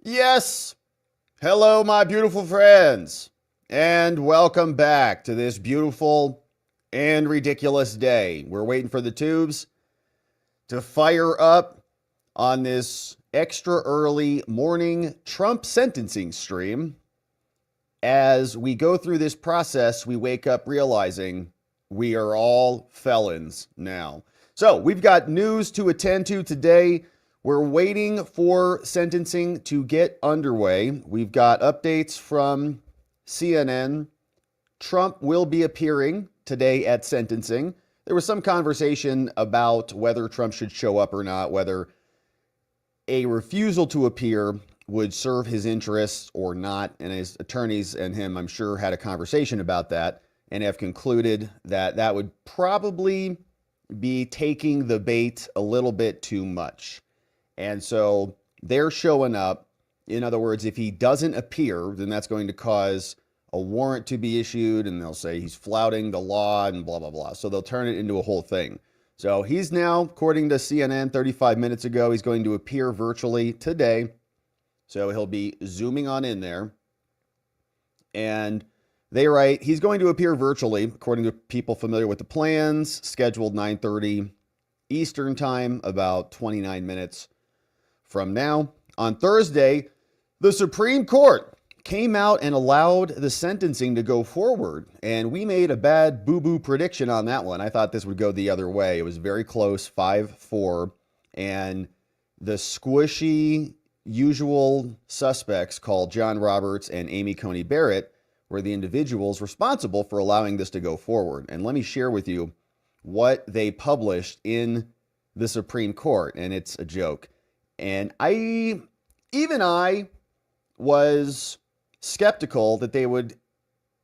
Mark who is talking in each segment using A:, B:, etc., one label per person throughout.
A: Yes. Hello, my beautiful friends, and welcome back to this beautiful and ridiculous day. We're waiting for the tubes to fire up on this extra early morning Trump sentencing stream. As we go through this process, we wake up realizing we are all felons now. So we've got news to attend to today. We're waiting for sentencing to get underway. We've got updates from CNN. Trump will be appearing today at sentencing. There was some conversation about whether Trump should show up or not, whether a refusal to appear would serve his interests or not. And his attorneys and him, I'm sure, had a conversation about that and have concluded that that would probably be taking the bait a little bit too much. And so they're showing up. In other words, if he doesn't appear, then that's going to cause a warrant to be issued, and they'll say he's flouting the law and blah, blah, blah. So they'll turn it into a whole thing. So he's now, according to CNN 35 minutes ago, he's going to appear virtually today. So he'll be zooming on in there. And they write, he's going to appear virtually, according to people familiar with the plans, scheduled 9:30 Eastern time, about 29 minutes from now. On Thursday, the Supreme Court came out and allowed the sentencing to go forward. And we made a bad boo-boo prediction on that one. I thought this would go the other way. It was very close, 5-4. And the squishy usual suspects called John Roberts and Amy Coney Barrett were the individuals responsible for allowing this to go forward. And let me share with you what they published in the Supreme Court. And it's a joke. And I was skeptical that they would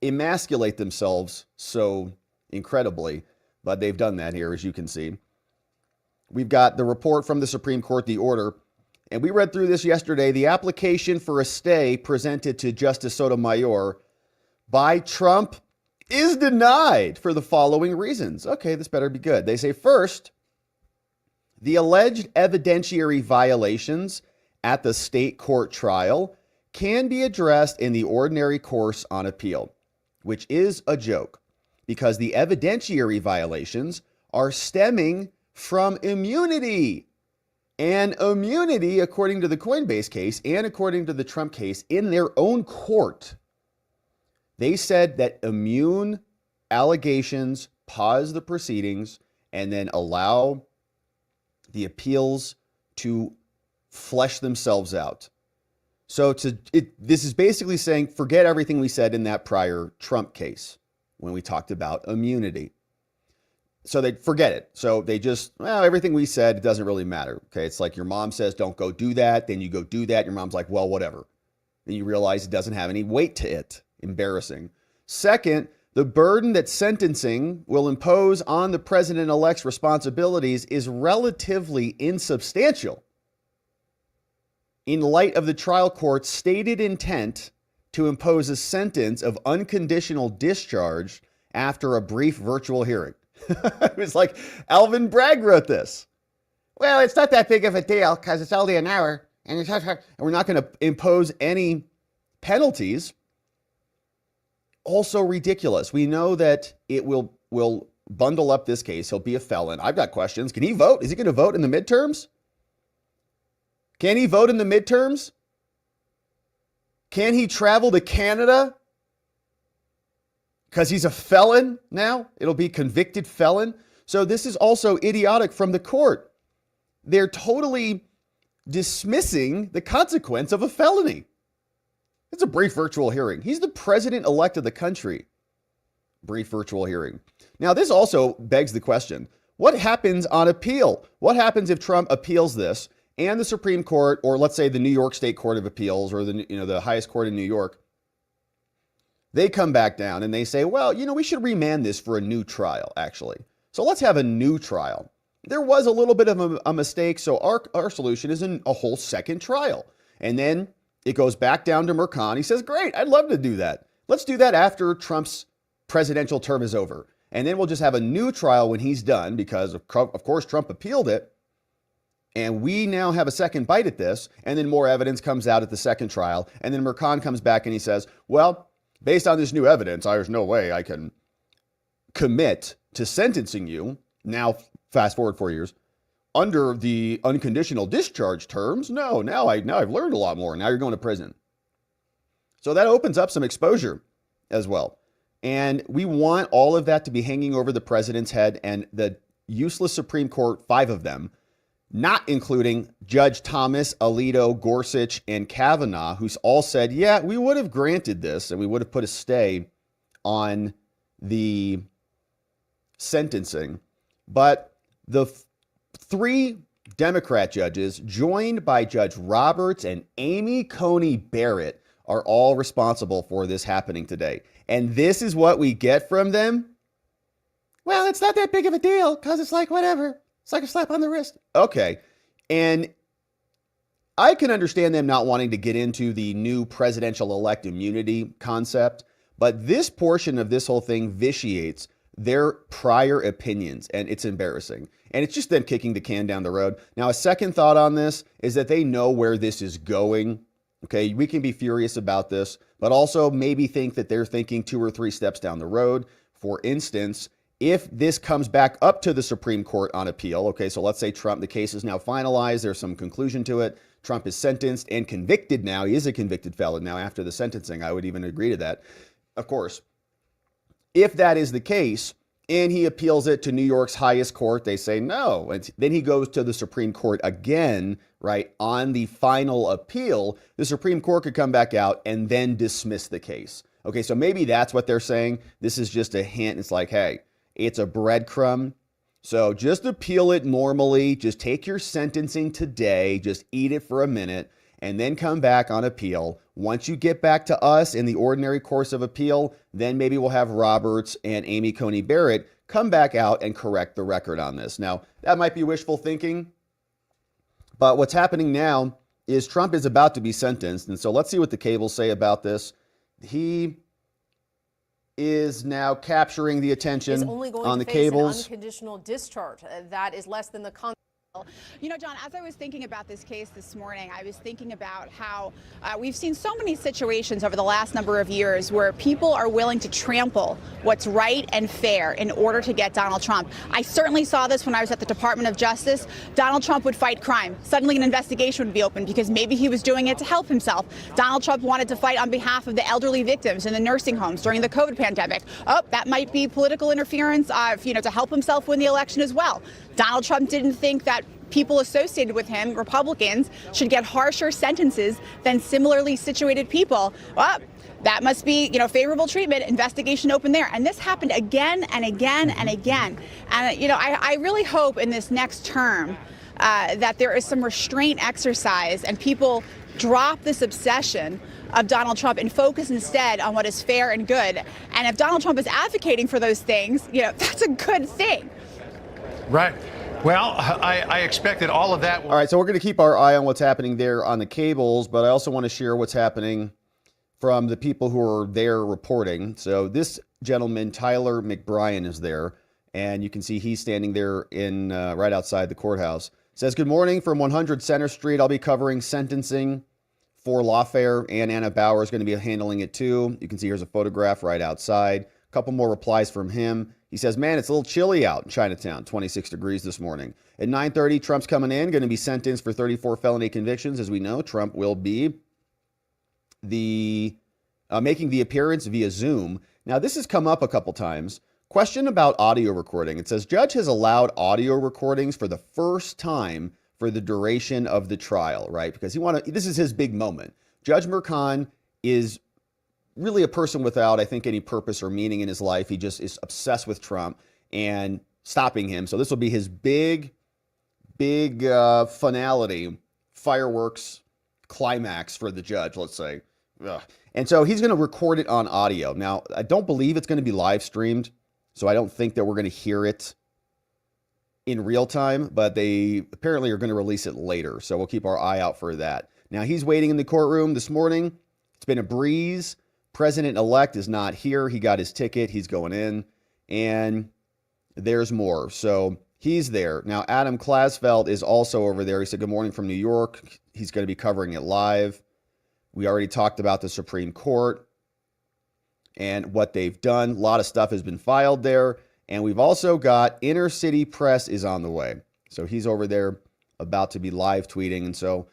A: emasculate themselves so incredibly, but they've done that here, as you can see. We've got the report from the Supreme Court, the order, and we read through this yesterday. The application for a stay presented to Justice Sotomayor by Trump is denied for the following reasons. Okay, this better be good. They say, first, the alleged evidentiary violations at the state court trial can be addressed in the ordinary course on appeal, which is a joke because the evidentiary violations are stemming from immunity. And immunity, according to the Coinbase case and according to the Trump case, in their own court, they said that immune allegations pause the proceedings and then allow the appeals to flesh themselves out. So this is basically saying, forget everything we said in that prior Trump case when we talked about immunity. So they forget it. So they just, well, everything we said, it doesn't really matter. Okay. It's like your mom says, don't go do that. Then you go do that. Your mom's like, well, whatever. Then you realize it doesn't have any weight to it. Embarrassing. Second, the burden that sentencing will impose on the president-elect's responsibilities is relatively insubstantial in light of the trial court's stated intent to impose a sentence of unconditional discharge after a brief virtual hearing. It was like Alvin Bragg wrote this. Well, it's not that big of a deal because it's only an hour and we're not going to impose any penalties. Also ridiculous. We know that it will bundle up this case. He'll be a felon. I've got questions. Can he vote? Is he going to vote in the midterms? Can he vote in the midterms? Can he travel to Canada? Because he's a felon now. It'll be convicted felon. So this is also idiotic from the court. They're totally dismissing the consequence of a felony. It's a brief virtual hearing. He's the president-elect of the country. Brief virtual hearing. Now, this also begs the question, what happens on appeal? What happens if Trump appeals this and the Supreme Court, or let's say the New York State Court of Appeals, or the highest court in New York, they come back down and they say, well, we should remand this for a new trial, actually. So let's have a new trial. There was a little bit of a mistake, so our solution is a whole second trial. And then it goes back down to Merchan. He says, great, I'd love to do that. Let's do that after Trump's presidential term is over. And then we'll just have a new trial when he's done because, of course, Trump appealed it. And we now have a second bite at this, and then more evidence comes out at the second trial. And then Mercan comes back and he says, well, based on this new evidence, there's no way I can commit to sentencing you, now fast forward 4 years, under the unconditional discharge terms. No, now I've learned a lot more. Now you're going to prison. So that opens up some exposure as well. And we want all of that to be hanging over the president's head and the useless Supreme Court, 5 of them, not including Judge Thomas, Alito, Gorsuch, and Kavanaugh, who's all said, yeah, we would have granted this and we would have put a stay on the sentencing. But the 3 Democrat judges, joined by Judge Roberts and Amy Coney Barrett, are all responsible for this happening today. And this is what we get from them. Well, it's not that big of a deal because it's like whatever. It's like a slap on the wrist. Okay. And I can understand them not wanting to get into the new presidential-elect immunity concept, but this portion of this whole thing vitiates their prior opinions, and it's embarrassing. And it's just them kicking the can down the road. Now, a second thought on this is that they know where this is going. Okay, we can be furious about this, but also maybe think that they're thinking 2 or 3 steps down the road. For instance, if this comes back up to the Supreme Court on appeal, okay, so let's say Trump, the case is now finalized, there's some conclusion to it, Trump is sentenced and convicted now, he is a convicted felon now after the sentencing, I would even agree to that, of course. If that is the case, and he appeals it to New York's highest court, they say no, and then he goes to the Supreme Court again, right, on the final appeal, the Supreme Court could come back out and then dismiss the case. Okay, so maybe that's what they're saying. This is just a hint, it's like, hey, it's a breadcrumb. So just appeal it normally. Just take your sentencing today. Just eat it for a minute and then come back on appeal. Once you get back to us in the ordinary course of appeal, then maybe we'll have Roberts and Amy Coney Barrett come back out and correct the record on this. Now, that might be wishful thinking, but what's happening now is Trump is about to be sentenced. And so let's see what the cables say about this. He is now capturing the attention on the cables.
B: Unconditional discharge. That is less than the
C: You know, John, as I was thinking about this case this morning, I was thinking about how we've seen so many situations over the last number of years where people are willing to trample what's right and fair in order to get Donald Trump. I certainly saw this when I was at the Department of Justice. Donald Trump would fight crime. Suddenly an investigation would be opened because maybe he was doing it to help himself. Donald Trump wanted to fight on behalf of the elderly victims in the nursing homes during the COVID pandemic. Oh, that might be political interference, to help himself win the election as well. Donald Trump didn't think that people associated with him, Republicans, should get harsher sentences than similarly situated people. Well, that must be, favorable treatment, investigation open there. And this happened again and again and again. And, I really hope in this next term that there is some restraint exercise and people drop this obsession of Donald Trump and focus instead on what is fair and good. And if Donald Trump is advocating for those things, that's a good thing.
D: Right. Well, I expected all of that.
A: All right, so we're going to keep our eye on what's happening there on the cables, but I also want to share what's happening from the people who are there reporting. So this gentleman, Tyler McBrien, is there, and you can see he's standing there in right outside the courthouse. Says, good morning from 100 Center Street. I'll be covering sentencing for Lawfare, and Anna Bauer is going to be handling it too. You can see here's a photograph right outside. A couple more replies from him. He says, man, it's a little chilly out in Chinatown, 26 degrees this morning. At 9:30, Trump's coming in, going to be sentenced for 34 felony convictions. As we know, Trump will be making the appearance via Zoom. Now, this has come up a couple times. Question about audio recording. It says, judge has allowed audio recordings for the first time for the duration of the trial, right? Because this is his big moment. Judge Mercan is really a person without, I think, any purpose or meaning in his life. He just is obsessed with Trump and stopping him. So this will be his big finality, fireworks climax for the judge, let's say. Ugh. And so he's going to record it on audio. Now, I don't believe it's going to be live streamed, so I don't think that we're going to hear it in real time, but they apparently are going to release it later. So we'll keep our eye out for that. Now, he's waiting in the courtroom this morning. It's been a breeze. President-elect is not here. He got his ticket. He's going in, and there's more. So He's there. Now, Adam Klasfeld is also over there. He said, good morning from New York. He's going to be covering it live. We already talked about the Supreme Court and what they've done. A lot of stuff has been filed there. And we've also got Inner City Press is on the way. So he's over there about to be live tweeting. And so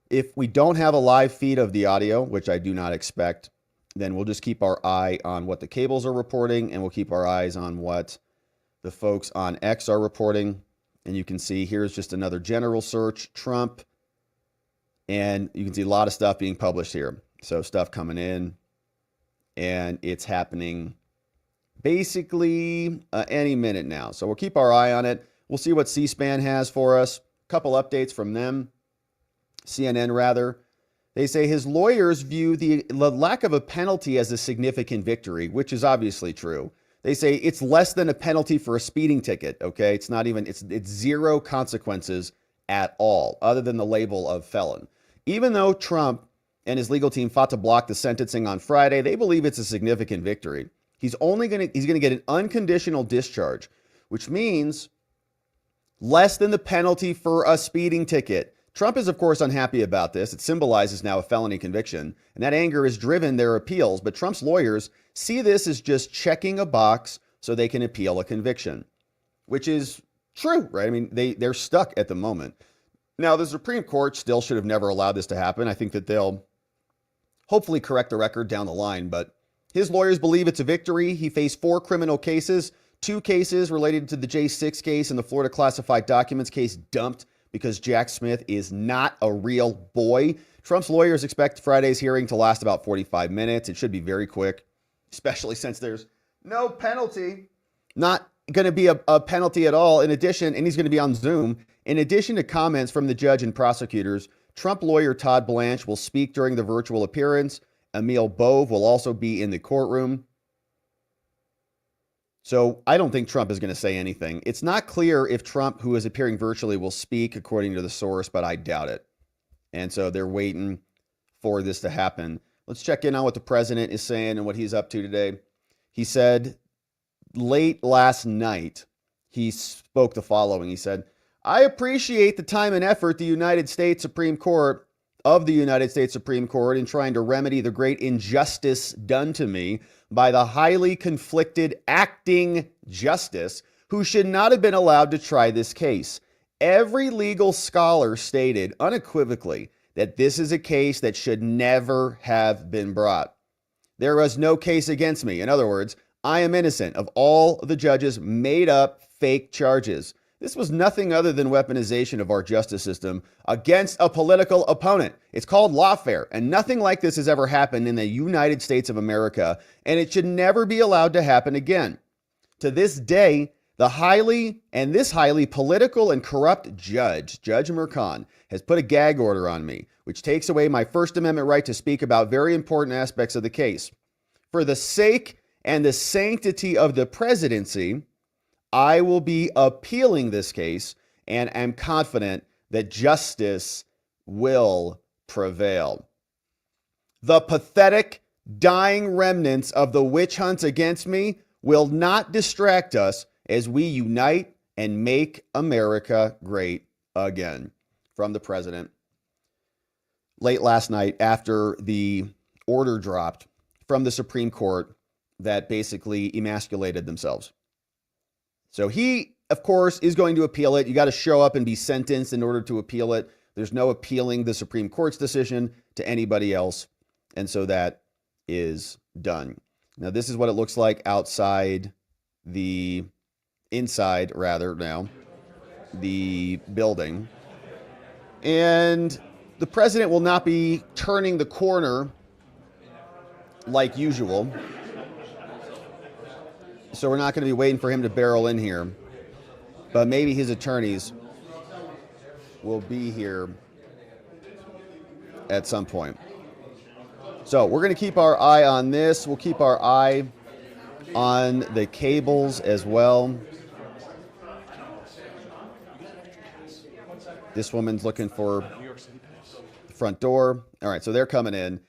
A: if we don't have a live feed of the audio, which I do not expect, then we'll just keep our eye on what the cables are reporting, and we'll keep our eyes on what the folks on X are reporting. And you can see here's just another general search, Trump. And you can see a lot of stuff being published here. So stuff coming in, and it's happening basically any minute now. So we'll keep our eye on it. We'll see what C-SPAN has for us. A couple updates from them. CNN, rather. They say his lawyers view the lack of a penalty as a significant victory, which is obviously true. They say it's less than a penalty for a speeding ticket, okay? It's not even, it's zero consequences at all, other than the label of felon. Even though Trump and his legal team fought to block the sentencing on Friday, they believe it's a significant victory. He's going to get an unconditional discharge, which means less than the penalty for a speeding ticket. Trump is, of course, unhappy about this. It symbolizes now a felony conviction, and that anger has driven their appeals. But Trump's lawyers see this as just checking a box so they can appeal a conviction, which is true, right? I mean, they're stuck at the moment. Now, the Supreme Court still should have never allowed this to happen. I think that they'll hopefully correct the record down the line, but his lawyers believe it's a victory. He faced 4 criminal cases, 2 cases related to the J6 case and the Florida classified documents case dumped because Jack Smith is not a real boy. Trump's lawyers expect Friday's hearing to last about 45 minutes. It should be very quick, especially since there's no penalty. Not going to be a penalty at all. In addition, and he's going to be on Zoom, in addition to comments from the judge and prosecutors, Trump lawyer Todd Blanche will speak during the virtual appearance. Emil Bove will also be in the courtroom. So I don't think Trump is going to say anything. It's not clear if Trump, who is appearing virtually, will speak, according to the source, but I doubt it. And so they're waiting for this to happen. Let's check in on what the president is saying and what he's up to today. He said late last night, he spoke the following. He said, I appreciate the time and effort the United States Supreme Court in trying to remedy the great injustice done to me by the highly conflicted acting justice who should not have been allowed to try this case. Every legal scholar stated unequivocally that this is a case that should never have been brought. There was no case against me. In other words, I am innocent of all the judges' made up fake charges. This was nothing other than weaponization of our justice system against a political opponent. It's called lawfare, and nothing like this has ever happened in the United States of America, and it should never be allowed to happen again. To this day, this highly political and corrupt Judge Merchan, has put a gag order on me, which takes away my First Amendment right to speak about very important aspects of the case. For the sake and the sanctity of the presidency, I will be appealing this case and am confident that justice will prevail. The pathetic, dying remnants of the witch hunts against me will not distract us as we unite and make America great again. From the president. Late last night, after the order dropped from the Supreme Court that basically emasculated themselves. So he, of course, is going to appeal it. You got to show up and be sentenced in order to appeal it. There's no appealing the Supreme Court's decision to anybody else. And so that is done. Now, this is what it looks like inside the building. And the president will not be turning the corner like usual. So we're not going to be waiting for him to barrel in here. But maybe his attorneys will be here at some point. So we're going to keep our eye on this. We'll keep our eye on the cables as well. This woman's looking for the front door. All right, so they're coming in.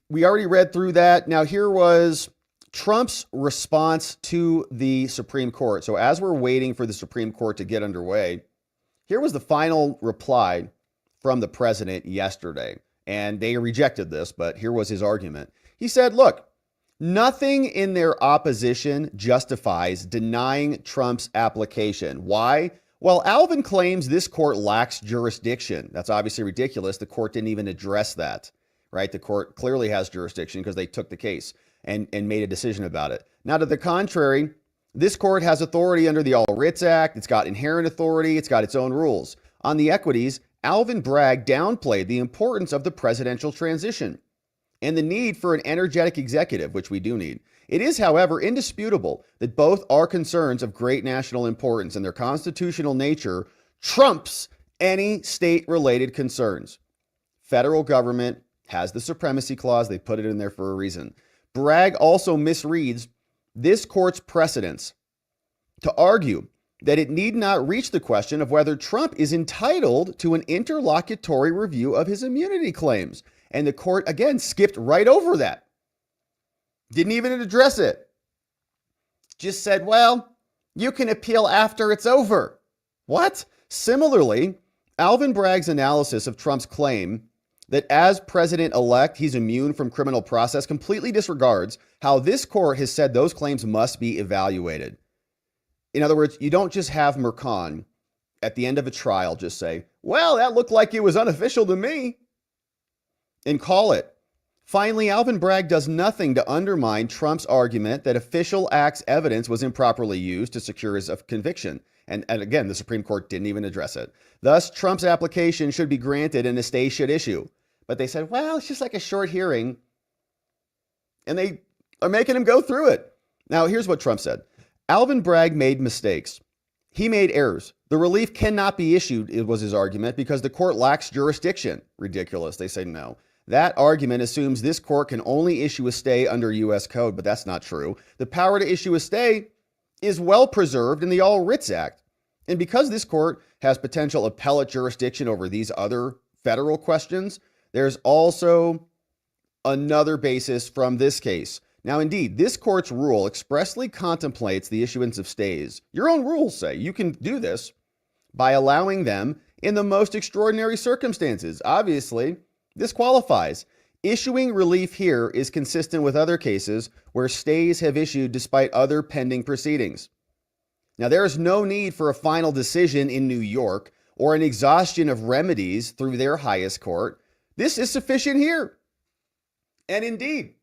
A: We already read through that. Now here was Trump's response to the Supreme Court. So as we're waiting for the Supreme Court to get underway, here was the final reply from the president yesterday. And they rejected this, but here was his argument. He said, look, nothing in their opposition justifies denying Trump's application. Why? Well, Alvin claims this court lacks jurisdiction. That's obviously ridiculous. The court didn't even address that, right? The court clearly has jurisdiction because they took the case and made a decision about it. Now, to the contrary, this court has authority under the All Writs Act. It's got inherent authority. It's got its own rules. On the equities, Alvin Bragg downplayed the importance of the presidential transition and the need for an energetic executive, which we do need. It is, however, indisputable that both are concerns of great national importance and their constitutional nature trumps any state-related concerns. Federal government has the supremacy clause. They put it in there for a reason. Bragg also misreads this court's precedents to argue that it need not reach the question of whether Trump is entitled to an interlocutory review of his immunity claims. And the court, again, skipped right over that. Didn't even address it. Just said, well, you can appeal after it's over. What? Similarly, Alvin Bragg's analysis of Trump's claim that as president-elect, he's immune from criminal process completely disregards how this court has said those claims must be evaluated. In other words, you don't just have Merchan at the end of a trial just say, well, that looked like it was unofficial to me, and call it. Finally, Alvin Bragg does nothing to undermine Trump's argument that official acts evidence was improperly used to secure his conviction. And again, the Supreme Court didn't even address it. Thus, Trump's application should be granted and a stay should issue. But they said, well, it's just like a short hearing. And they are making him go through it. Now, here's what Trump said. Alvin Bragg made mistakes. He made errors. The relief cannot be issued, it was his argument, because the court lacks jurisdiction. Ridiculous. They say no. That argument assumes this court can only issue a stay under U.S. code, but that's not true. The power to issue a stay is well preserved in the All Writs Act. And because this court has potential appellate jurisdiction over these other federal questions, there's also another basis from this case. Now, indeed, this court's rule expressly contemplates the issuance of stays. Your own rules say you can do this by allowing them in the most extraordinary circumstances. Obviously, this qualifies. Issuing relief here is consistent with other cases where stays have issued despite other pending proceedings. Now, there is no need for a final decision in New York or an exhaustion of remedies through their highest court. This is sufficient here. And indeed,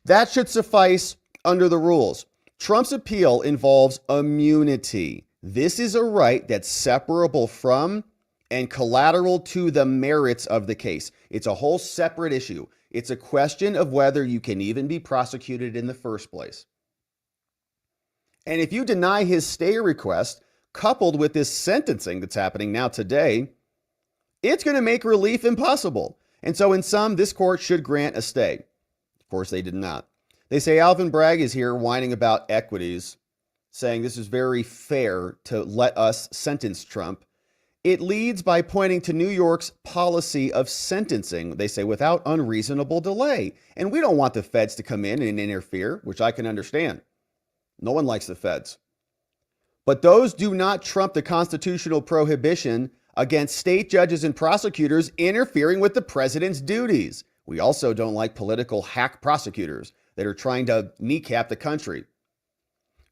A: that should suffice under the rules. Trump's appeal involves immunity. This is a right that's separable from and collateral to the merits of the case. It's a whole separate issue. It's a question of whether you can even be prosecuted in the first place. And if you deny his stay request, coupled with this sentencing that's happening now today, it's going to make relief impossible. And so in sum, this court should grant a stay. Of course, they did not. They say Alvin Bragg is here whining about equities, saying this is very fair to let us sentence Trump. It leads by pointing to New York's policy of sentencing, they say, without unreasonable delay. And we don't want the feds to come in and interfere, which I can understand. No one likes the feds. But those do not trump the constitutional prohibition against state judges and prosecutors interfering with the president's duties. We also don't like political hack prosecutors that are trying to kneecap the country.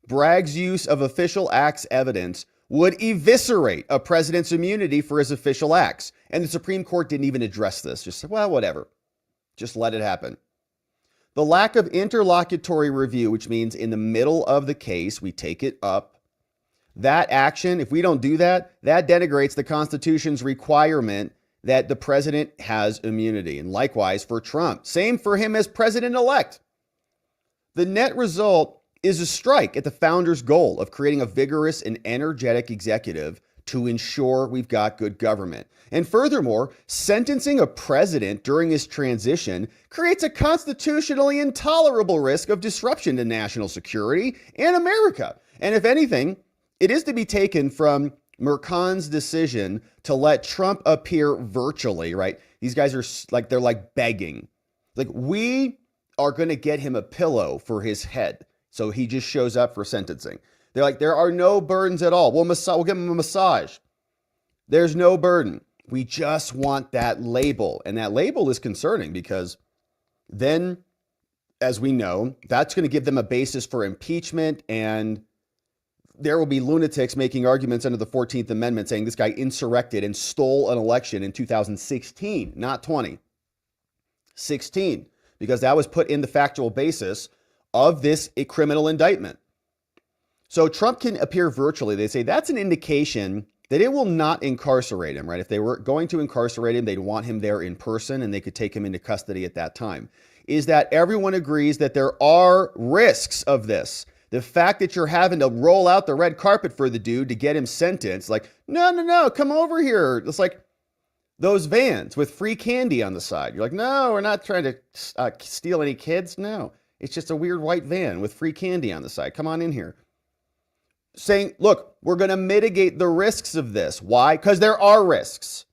A: Bragg's use of official acts evidence would eviscerate a president's immunity for his official acts. And the Supreme Court didn't even address this. Just said, well, whatever. Just let it happen. The lack of interlocutory review, which means in the middle of the case, we take it up. That action, if we don't do that, that denigrates the Constitution's requirement that the president has immunity. And likewise for Trump. Same for him as president-elect. The net result is a strike at the founder's goal of creating a vigorous and energetic executive to ensure we've got good government. And furthermore, sentencing a president during his transition creates a constitutionally intolerable risk of disruption to national security and America. And if anything, it is to be taken from Merchan's decision to let Trump appear virtually, right? These guys are like, they're like begging. Like, we are going to get him a pillow for his head. So he just shows up for sentencing. They're like, there are no burdens at all. We'll give him a massage. There's no burden. We just want that label. And that label is concerning because then, as we know, that's going to give them a basis for impeachment, and there will be lunatics making arguments under the 14th Amendment saying this guy insurrected and stole an election in 2016, not 20. 16, because that was put in the factual basis of this criminal indictment. So Trump can appear virtually. They say that's an indication that it will not incarcerate him, right? If they were going to incarcerate him, they'd want him there in person and they could take him into custody at that time. Is that everyone agrees that there are risks of this. The fact that you're having to roll out the red carpet for the dude to get him sentenced, like, no, come over here. It's like those vans with free candy on the side. You're like, no, we're not trying to steal any kids. No, it's just a weird white van with free candy on the side. Come on in here. Saying, look, we're going to mitigate the risks of this. Why? Because there are risks.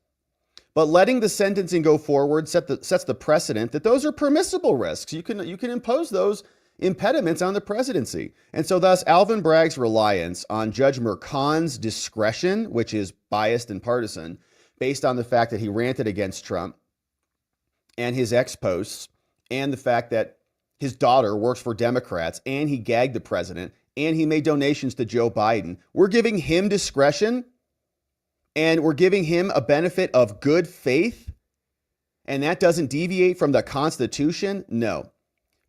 A: But letting the sentencing go forward sets the precedent that those are permissible risks. You can impose those impediments on the presidency. And so thus Alvin Bragg's reliance on Judge Mercan's discretion, which is biased and partisan, based on the fact that he ranted against Trump and his ex-posts, and the fact that his daughter works for Democrats, and he gagged the president, and he made donations to Joe Biden. We're giving him discretion, and we're giving him a benefit of good faith, and that doesn't deviate from the Constitution? No.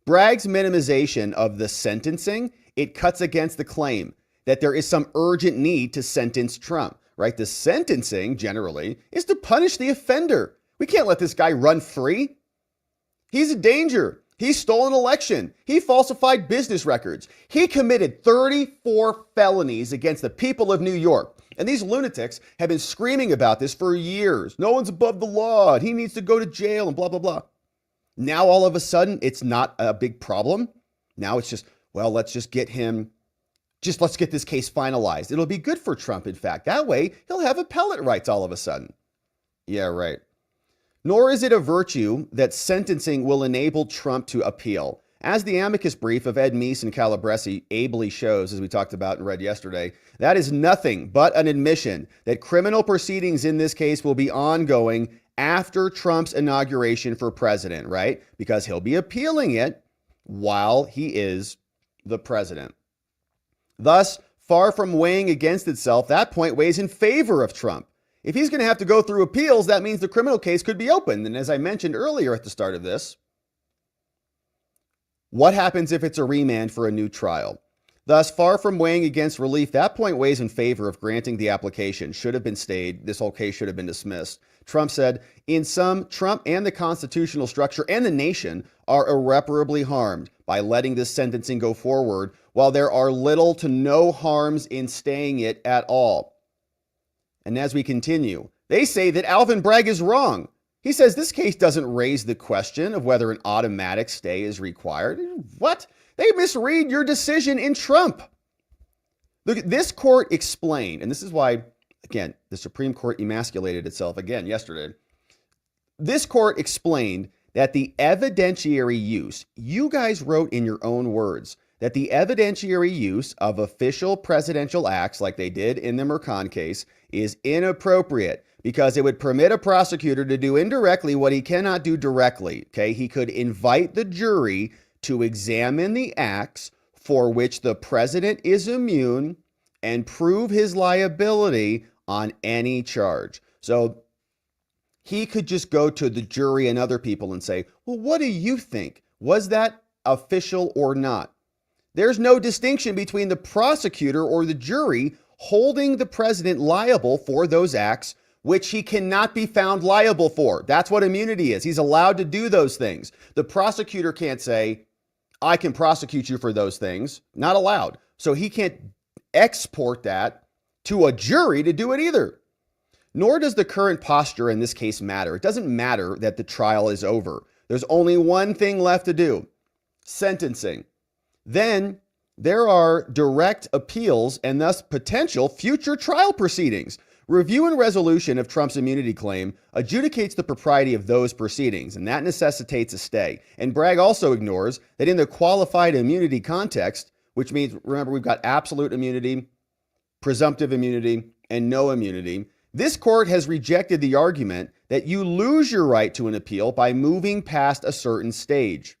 A: Bragg's minimization of the sentencing, it cuts against the claim that there is some urgent need to sentence Trump, right? The sentencing, generally, is to punish the offender. We can't let this guy run free. He's a danger. He stole an election. He falsified business records. He committed 34 felonies against the people of New York. And these lunatics have been screaming about this for years. No one's above the law. He needs to go to jail and blah, blah, blah. Now, all of a sudden, it's not a big problem. Now it's just, well, let's just get him, let's get this case finalized. It'll be good for Trump, in fact. That way, he'll have appellate rights all of a sudden. Yeah, right. Nor is it a virtue that sentencing will enable Trump to appeal. As the amicus brief of Ed Meese and Calabresi ably shows, as we talked about and read yesterday, that is nothing but an admission that criminal proceedings in this case will be ongoing after Trump's inauguration for president, right? Because he'll be appealing it while he is the president. Thus, far from weighing against itself, that point weighs in favor of Trump. If he's going to have to go through appeals, that means the criminal case could be opened. And as I mentioned earlier at the start of this, what happens if it's a remand for a new trial? Thus, far from weighing against relief, that point weighs in favor of granting the application. Should have been stayed. This whole case should have been dismissed. Trump said, in sum, Trump and the constitutional structure and the nation are irreparably harmed by letting this sentencing go forward, while there are little to no harms in staying it at all. And as we continue, they say that Alvin Bragg is wrong. He says this case doesn't raise the question of whether an automatic stay is required. What? They misread your decision in Trump. Look, this court explained, and this is why, again, the Supreme Court emasculated itself again yesterday. This court explained that the evidentiary use, you guys wrote in your own words, that the evidentiary use of official presidential acts like they did in the Mercan case is inappropriate because it would permit a prosecutor to do indirectly what he cannot do directly. Okay, he could invite the jury to examine the acts for which the president is immune and prove his liability on any charge. So he could just go to the jury and other people and say, well, what do you think? Was that official or not? There's no distinction between the prosecutor or the jury holding the president liable for those acts which he cannot be found liable for. That's what immunity is. He's allowed to do those things. The prosecutor can't say, I can prosecute you for those things. Not allowed. So he can't export that to a jury to do it either. Nor does the current posture in this case matter. It doesn't matter that the trial is over. There's only one thing left to do: sentencing. Then there are direct appeals and thus potential future trial proceedings. Review and resolution of Trump's immunity claim adjudicates the propriety of those proceedings, and that necessitates a stay. And Bragg also ignores that in the qualified immunity context, which means, remember, we've got absolute immunity, presumptive immunity, and no immunity, this court has rejected the argument that you lose your right to an appeal by moving past a certain stage.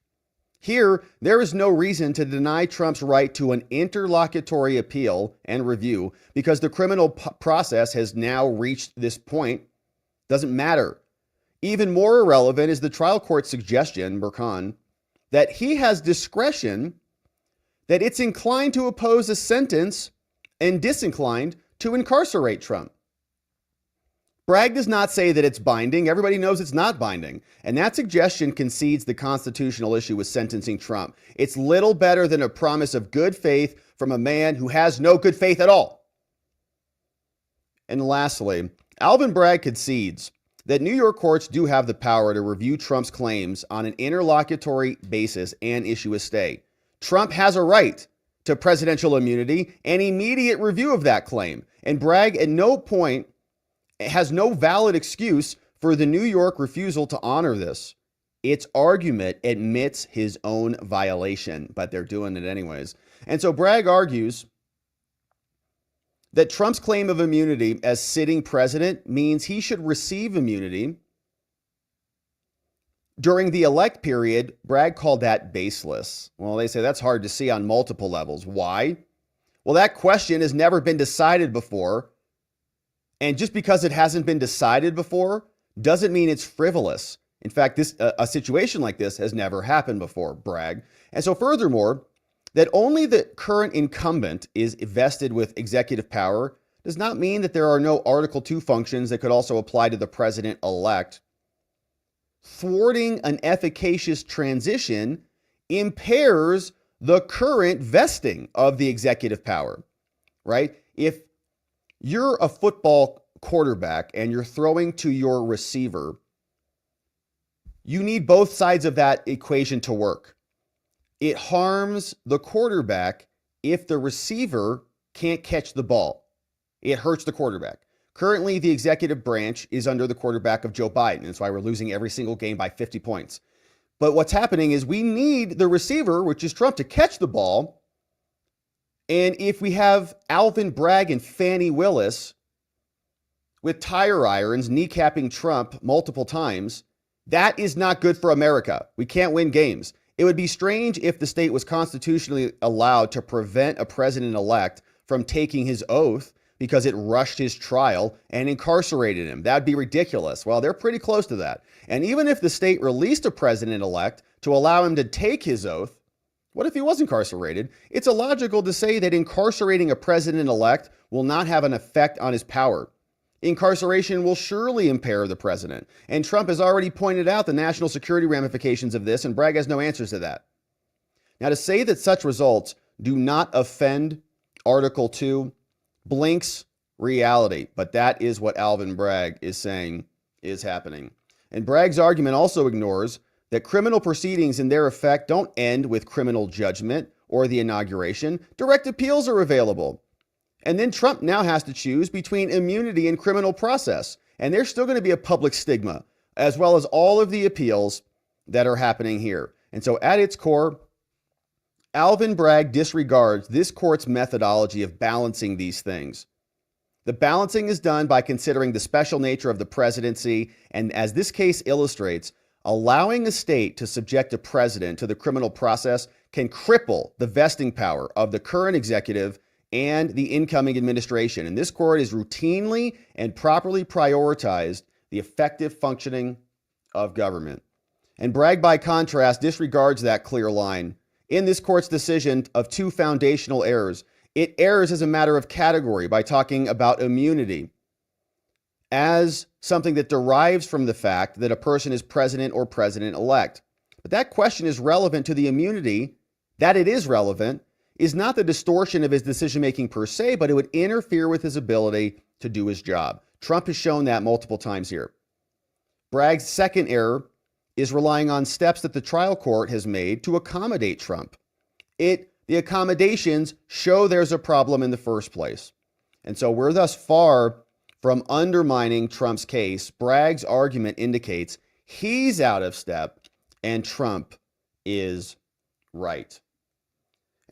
A: Here, there is no reason to deny Trump's right to an interlocutory appeal and review because the criminal process has now reached this point. Doesn't matter. Even more irrelevant is the trial court's suggestion, Burkhan, that he has discretion, that it's inclined to oppose a sentence and disinclined to incarcerate Trump. Bragg does not say that it's binding. Everybody knows it's not binding. And that suggestion concedes the constitutional issue with sentencing Trump. It's little better than a promise of good faith from a man who has no good faith at all. And lastly, Alvin Bragg concedes that New York courts do have the power to review Trump's claims on an interlocutory basis and issue a stay. Trump has a right to presidential immunity and immediate review of that claim. And Bragg at no point has no valid excuse for the New York refusal to honor this. Its argument admits his own violation, but they're doing it anyways. And so Bragg argues that Trump's claim of immunity as sitting president means he should receive immunity during the elect period. Bragg called that baseless. Well, they say that's hard to see on multiple levels. Why? Well, that question has never been decided before. And just because it hasn't been decided before doesn't mean it's frivolous. In fact, a situation like this has never happened before, Bragg. And so furthermore, that only the current incumbent is vested with executive power does not mean that there are no Article 2 functions that could also apply to the president-elect. Thwarting an efficacious transition impairs the current vesting of the executive power, right? If you're a football quarterback and you're throwing to your receiver, you need both sides of that equation to work. It harms the quarterback if the receiver can't catch the ball. It hurts the quarterback. Currently, the executive branch is under the quarterback of Joe Biden. That's why we're losing every single game by 50 points. But what's happening is we need the receiver, which is Trump, to catch the ball. And if we have Alvin Bragg and Fannie Willis with tire irons kneecapping Trump multiple times, that is not good for America. We can't win games. It would be strange if the state was constitutionally allowed to prevent a president-elect from taking his oath because it rushed his trial and incarcerated him. That'd be ridiculous. Well, they're pretty close to that. And even if the state released a president-elect to allow him to take his oath, what if he was incarcerated? It's illogical to say that incarcerating a president-elect will not have an effect on his power. Incarceration will surely impair the president. And Trump has already pointed out the national security ramifications of this, and Bragg has no answers to that. Now, to say that such results do not offend Article 2 blinks reality, but that is what Alvin Bragg is saying is happening. And Bragg's argument also ignores that criminal proceedings in their effect don't end with criminal judgment or the inauguration. Direct appeals are available. And then Trump now has to choose between immunity and criminal process. And there's still going to be a public stigma, as well as all of the appeals that are happening here. And so at its core, Alvin Bragg disregards this court's methodology of balancing these things. The balancing is done by considering the special nature of the presidency. And as this case illustrates, allowing a state to subject a president to the criminal process can cripple the vesting power of the current executive and the incoming administration. And this court has routinely and properly prioritized the effective functioning of government. And Bragg, by contrast, disregards that clear line. In this court's decision of two foundational errors, it errs as a matter of category by talking about immunity as something that derives from the fact that a person is president or president-elect. But that question is relevant to the immunity. That it is relevant is not the distortion of his decision-making per se, but it would interfere with his ability to do his job. Trump has shown that multiple times here. Bragg's second error is relying on steps that the trial court has made to accommodate Trump. The accommodations show there's a problem in the first place. And so we're thus far from undermining Trump's case. Bragg's argument indicates he's out of step and Trump is right.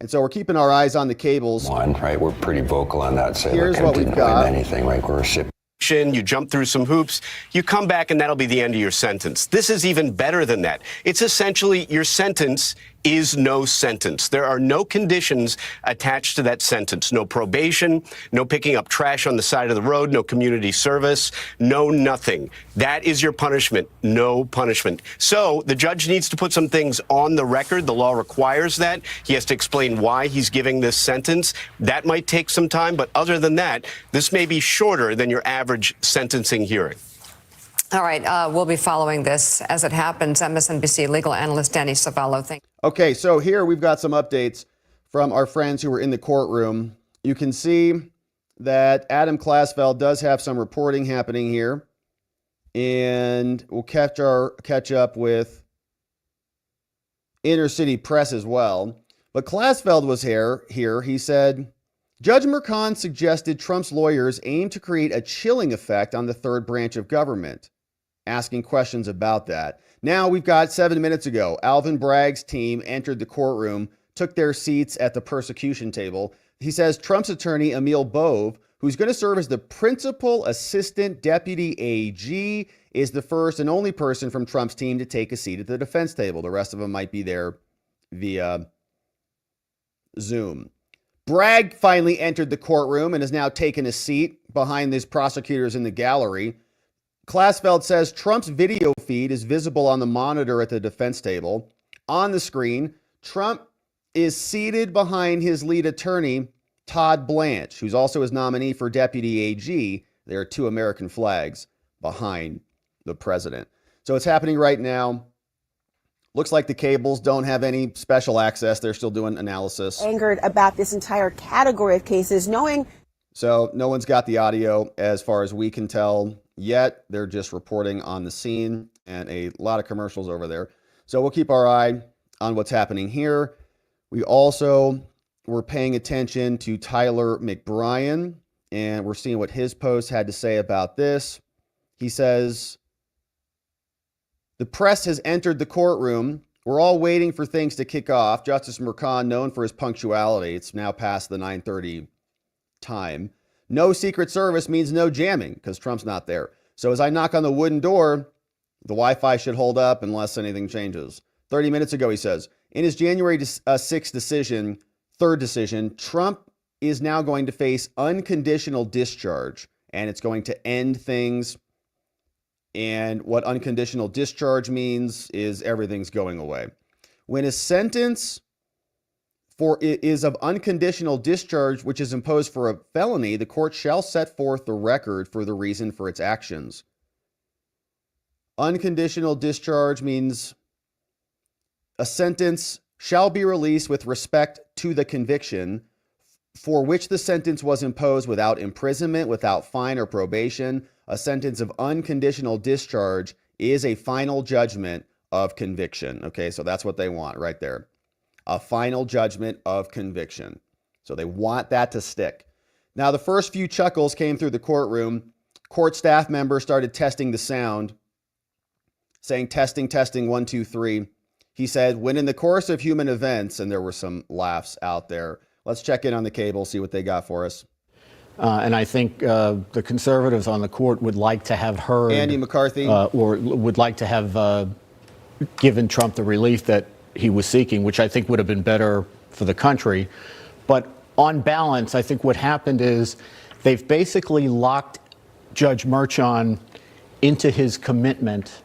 A: And so we're keeping our eyes on the cables.
E: Right, we're pretty vocal on that. Say,
A: Here's
E: look,
A: what we've got.
E: Anything like we're shipping.
F: You jump through some hoops, you come back, and that'll be the end of your sentence. This is even better than that. It's essentially your sentence is no sentence. There are no conditions attached to that sentence. No probation, no picking up trash on the side of the road, no community service, no nothing. That is your punishment. No punishment. So the judge needs to put some things on the record. The law requires that. He has to explain why he's giving this sentence. That might take some time, but other than that, this may be shorter than your average sentencing hearing.
G: All right, we'll be following this as it happens. MSNBC legal analyst Danny Savallo, thank you.
A: Okay, so here we've got some updates from our friends who were in the courtroom. You can see that Adam Klasfeld does have some reporting happening here, and we'll catch up with Inner City Press as well. But Klasfeld was here. He said, Judge Merchan suggested Trump's lawyers aim to create a chilling effect on the third branch of government, asking questions about that. Now we've got 7 minutes ago, Alvin Bragg's team entered the courtroom, took their seats at the prosecution table. He says Trump's attorney, Emil Bove, who's going to serve as the principal assistant deputy AG, is the first and only person from Trump's team to take a seat at the defense table. The rest of them might be there via Zoom. Bragg finally entered the courtroom and has now taken a seat behind these prosecutors in the gallery. Klasfeld says Trump's video feed is visible on the monitor at the defense table. On the screen, Trump is seated behind his lead attorney, Todd Blanche, who's also his nominee for deputy AG. There are two American flags behind the president. So it's happening right now. Looks like the cables don't have any special access. They're still doing analysis.
H: Angered about this entire category of cases, knowing.
A: So no one's got the audio as far as we can tell yet. They're just reporting on the scene and a lot of commercials over there. So we'll keep our eye on what's happening here. We also were paying attention to Tyler McBrien, and we're seeing what his post had to say about this. He says, the press has entered the courtroom. We're all waiting for things to kick off. Justice Merchan, known for his punctuality, it's now past the 9:30 time. No Secret Service means no jamming because Trump's not there. So as I knock on the wooden door, the Wi-Fi should hold up unless anything changes. 30 minutes ago, he says, in his January 6th decision, third decision, Trump is now going to face unconditional discharge, and it's going to end things. And what unconditional discharge means is everything's going away. When a sentence is of unconditional discharge, which is imposed for a felony, the court shall set forth the record for the reason for its actions. Unconditional discharge means a sentence shall be released with respect to the conviction for which the sentence was imposed without imprisonment, without fine or probation. A sentence of unconditional discharge is a final judgment of conviction. Okay, so that's what they want right there. A final judgment of conviction. So they want that to stick. Now, the first few chuckles came through the courtroom. Court staff members started testing the sound, saying testing, testing, 1, 2, 3. He said, when in the course of human events, and there were some laughs out there. Let's check in on the cable, see what they got for us.
I: And I think the conservatives on the court would like to have heard
A: Andy McCarthy,
I: or would like to have given Trump the relief that he was seeking, which I think would have been better for the country. But on balance, I think what happened is they've basically locked Judge Merchan into his commitment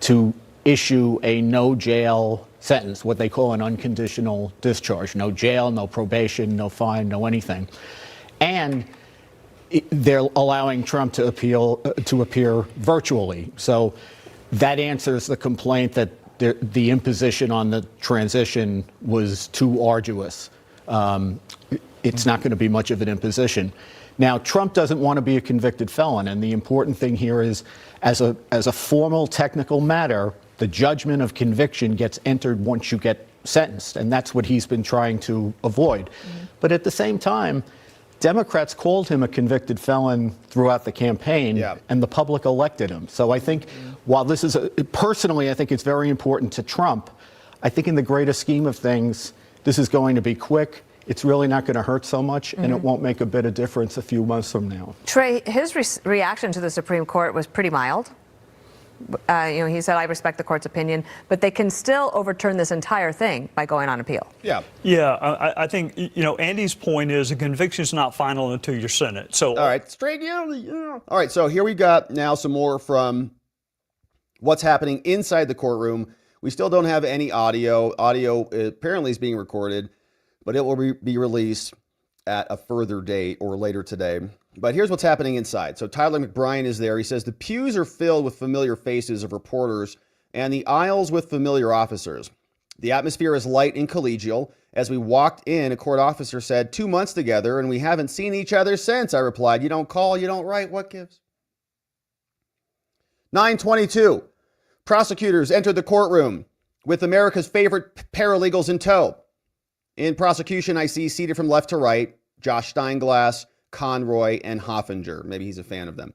I: to issue a no jail sentence, what they call an unconditional discharge. No jail, no probation, no fine, no anything. And they're allowing Trump to appear virtually. So that answers the complaint that the imposition on the transition was too arduous. It's not going to be much of an imposition. Now, Trump doesn't want to be a convicted felon, and the important thing here is, as a formal technical matter, the judgment of conviction gets entered once you get sentenced, and that's what he's been trying to avoid. Mm-hmm. But at the same time, Democrats called him a convicted felon throughout the campaign, and the public elected him. So I think while this is, personally, I think it's very important to Trump, I think in the greater scheme of things, this is going to be quick. It's really not going to hurt so much, and it won't make a bit of difference a few months from now.
J: Trey, his reaction to the Supreme Court was pretty mild. He said, I respect the court's opinion, but they can still overturn this entire thing by going on appeal.
K: Yeah, I think, Andy's point is a conviction is not final until you're sentenced. So,
A: all right, straight, All right, so here we got now some more from what's happening inside the courtroom. We still don't have any audio. Audio apparently is being recorded, but it will be released at a further date or later today. But here's what's happening inside. So Tyler McBrien is there. He says the pews are filled with familiar faces of reporters and the aisles with familiar officers. The atmosphere is light and collegial. As we walked in, a court officer said, 2 months together and we haven't seen each other since. I replied, you don't call, you don't write, what gives? 9:22. Prosecutors entered the courtroom with America's favorite paralegals in tow. In prosecution, I see seated from left to right, Josh Steinglass, Conroy, and Hoffinger. Maybe he's a fan of them.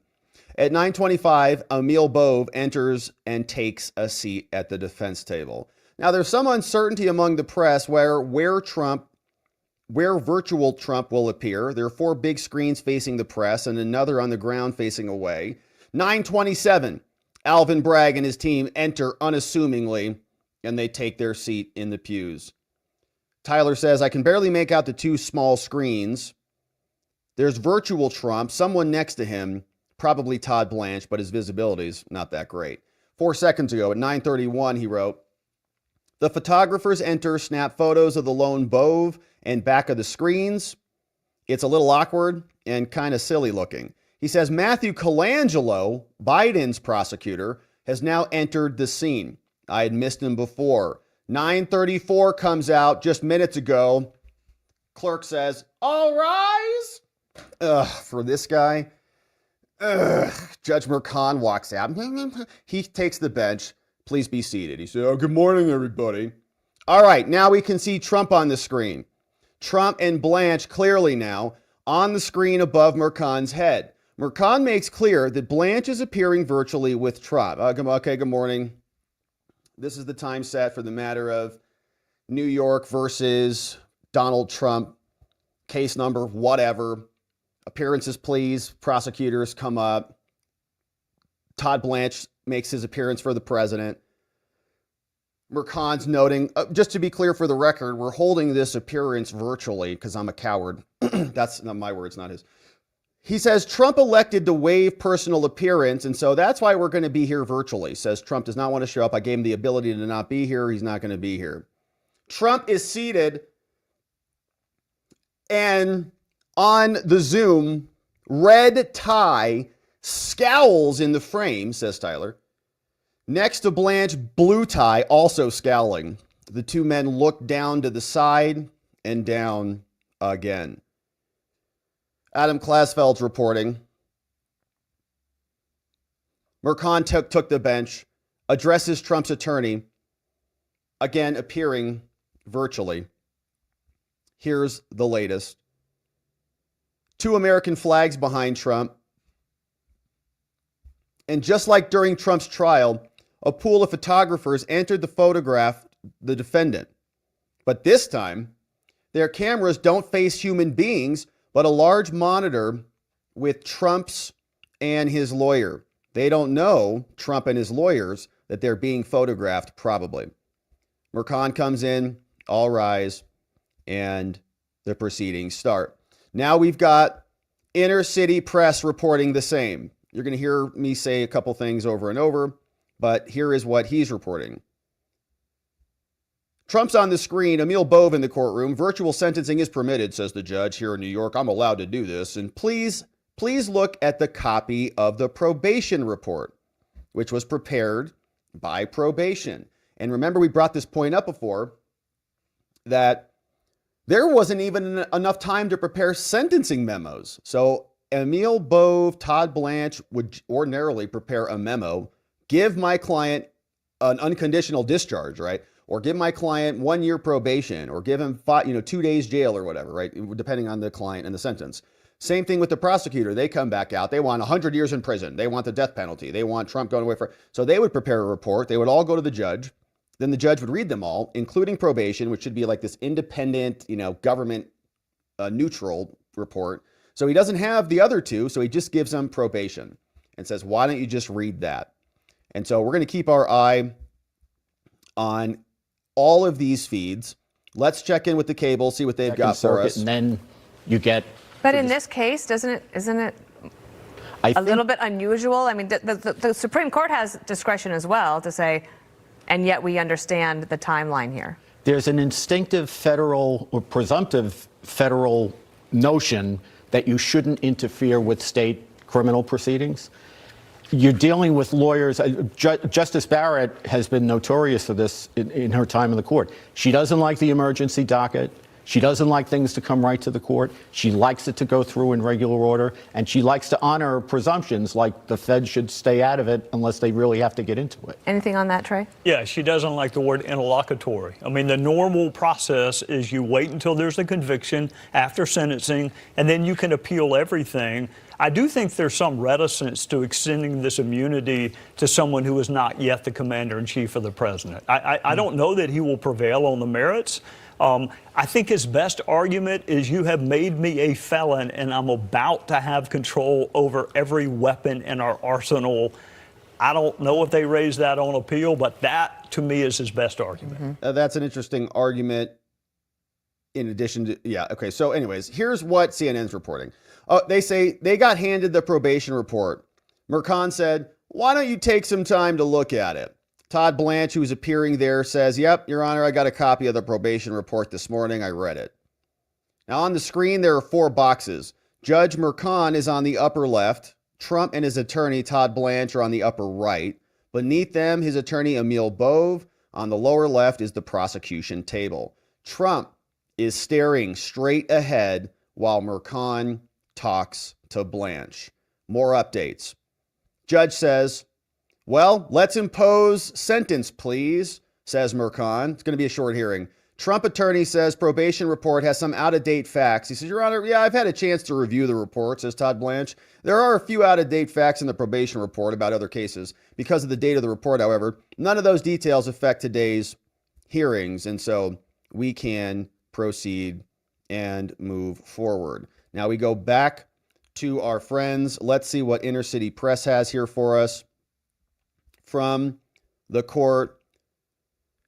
A: At 9:25, Emil Bove enters and takes a seat at the defense table. Now, there's some uncertainty among the press where virtual Trump will appear. There are 4 big screens facing the press and another on the ground facing away. 9:27, Alvin Bragg and his team enter unassumingly, and they take their seat in the pews. Tyler says, I can barely make out the 2 small screens. There's virtual Trump, someone next to him, probably Todd Blanche, but his visibility is not that great. 4 seconds ago at 9:31, he wrote, the photographers enter, snap photos of the lone Bove and back of the screens. It's a little awkward and kind of silly looking. He says Matthew Colangelo, Biden's prosecutor, has now entered the scene. I had missed him before. 9:34 comes out just minutes ago. Clerk says, all rise. For this guy, Judge Merchan walks out. He takes the bench. Please be seated. He said, good morning, everybody. All right, now we can see Trump on the screen. Trump and Blanche clearly now on the screen above Merchan's head. Merchan makes clear that Blanche is appearing virtually with Trump. Okay, good morning. This is the time set for the matter of New York versus Donald Trump. Case number, whatever. Appearances, please. Prosecutors come up. Todd Blanche makes his appearance for the president. Merchan's noting, just to be clear for the record, we're holding this appearance virtually because I'm a coward. That's not my words, not his. He says Trump elected to waive personal appearance, and so that's why we're going to be here virtually. Says Trump does not want to show up. I gave him the ability to not be here. He's not going to be here. Trump is seated, and on the Zoom, red tie scowls in the frame, says Tyler. Next to Blanche, blue tie, also scowling. The 2 men look down to the side and down again. Adam Klasfeld's reporting. Merchan took the bench, addresses Trump's attorney, again appearing virtually. Here's the latest. 2 American flags behind Trump. And just like during Trump's trial, a pool of photographers entered to photograph the defendant. But this time, their cameras don't face human beings, but a large monitor with Trump's and his lawyer. They don't know, Trump and his lawyers, that they're being photographed, probably. Merchan comes in, all rise, and the proceedings start. Now we've got inner city press reporting the same. You're going to hear me say a couple things over and over, but here is what he's reporting. Trump's on the screen, Emil Bove in the courtroom. Virtual sentencing is permitted, says the judge here in New York. I'm allowed to do this. And please look at the copy of the probation report, which was prepared by probation. And remember, we brought this point up before, that there wasn't even enough time to prepare sentencing memos. So Emil Bove, Todd Blanche would ordinarily prepare a memo, give my client an unconditional discharge, right? Or give my client 1 year probation, or give him 2 days jail or whatever, right? Depending on the client and the sentence. Same thing with the prosecutor. They come back out. They want 100 years in prison. They want the death penalty. They want Trump going away for. So they would prepare a report. They would all go to the judge. Then the judge would read them all, including probation, which should be like this independent, government neutral report. So he doesn't have the other two. So he just gives them probation and says, why don't you just read that? And so we're going to keep our eye on all of these feeds. Let's check in with the cable, see what they've got for us.
I: And then you get.
J: But in this case, isn't it a little bit unusual? I mean, the Supreme Court has discretion as well to say, and yet we understand the timeline here.
I: There's an instinctive federal or presumptive federal notion that you shouldn't interfere with state criminal proceedings. You're dealing with lawyers. Justice Barrett has been notorious for this in her time in the court. She doesn't like the emergency docket. She doesn't like things to come right to the court. She likes it to go through in regular order. And she likes to honor presumptions like the Fed should stay out of it unless they really have to get into it.
J: Anything on that, Trey?
K: Yeah, she doesn't like the word interlocutory. I mean, the normal process is you wait until there's a conviction after sentencing, and then you can appeal everything. I do think there's some reticence to extending this immunity to someone who is not yet the commander-in-chief of the president. I don't know that he will prevail on the merits. I think his best argument is you have made me a felon and I'm about to have control over every weapon in our arsenal. I don't know if they raise that on appeal, but that to me is his best argument.
A: That's an interesting argument in addition to, yeah. Okay. So anyways, here's what CNN's reporting. They say they got handed the probation report. Merchan said, why don't you take some time to look at it? Todd Blanche, who's appearing there, says, yep, Your Honor, I got a copy of the probation report this morning. I read it. Now on the screen, there are 4 boxes. Judge Merchan is on the upper left. Trump and his attorney, Todd Blanche, are on the upper right. Beneath them, his attorney, Emil Bove. On the lower left is the prosecution table. Trump is staring straight ahead while Merchan talks to Blanche. More updates. Judge says, well, let's impose sentence, please, says Merchan. It's going to be a short hearing. Trump attorney says probation report has some out-of-date facts. He says, Your Honor, yeah, I've had a chance to review the report, says Todd Blanche. There are a few out-of-date facts in the probation report about other cases. Because of the date of the report, however, none of those details affect today's hearings, and so we can proceed and move forward. Now we go back to our friends. Let's see what Inner City Press has here for us. From the court,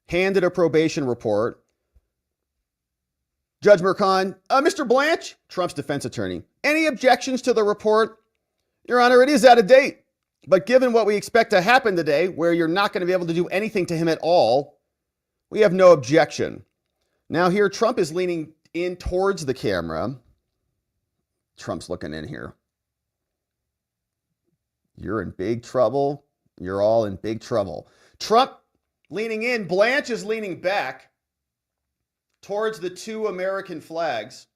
A: handed a probation report. Judge Merchan, Mr. Blanche, Trump's defense attorney, any objections to the report? Your Honor, it is out of date. But given what we expect to happen today, where you're not going to be able to do anything to him at all, we have no objection. Now here, Trump is leaning in towards the camera. Trump's looking in here. You're in big trouble. You're all in big trouble. Trump leaning in. Blanche is leaning back towards the 2 American flags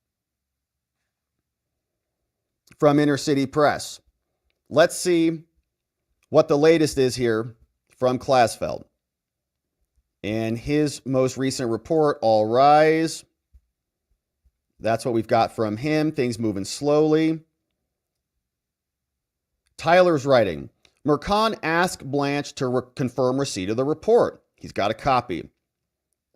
A: from Inner City Press. Let's see what the latest is here from Klasfeld. And his most recent report, All Rise. That's what we've got from him. Things moving slowly. Tyler's writing, Merchan asked Blanche to confirm receipt of the report. He's got a copy.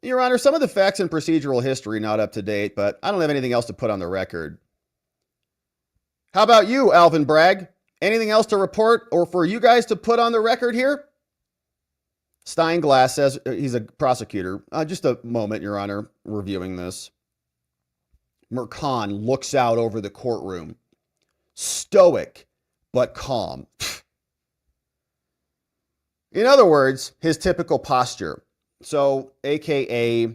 A: Your Honor, some of the facts and procedural history not up to date, but I don't have anything else to put on the record. How about you, Alvin Bragg? Anything else to report or for you guys to put on the record here? Steinglass says he's a prosecutor. Just a moment, Your Honor, reviewing this. Merchan looks out over the courtroom. Stoic, but calm. In other words, his typical posture. So, AKA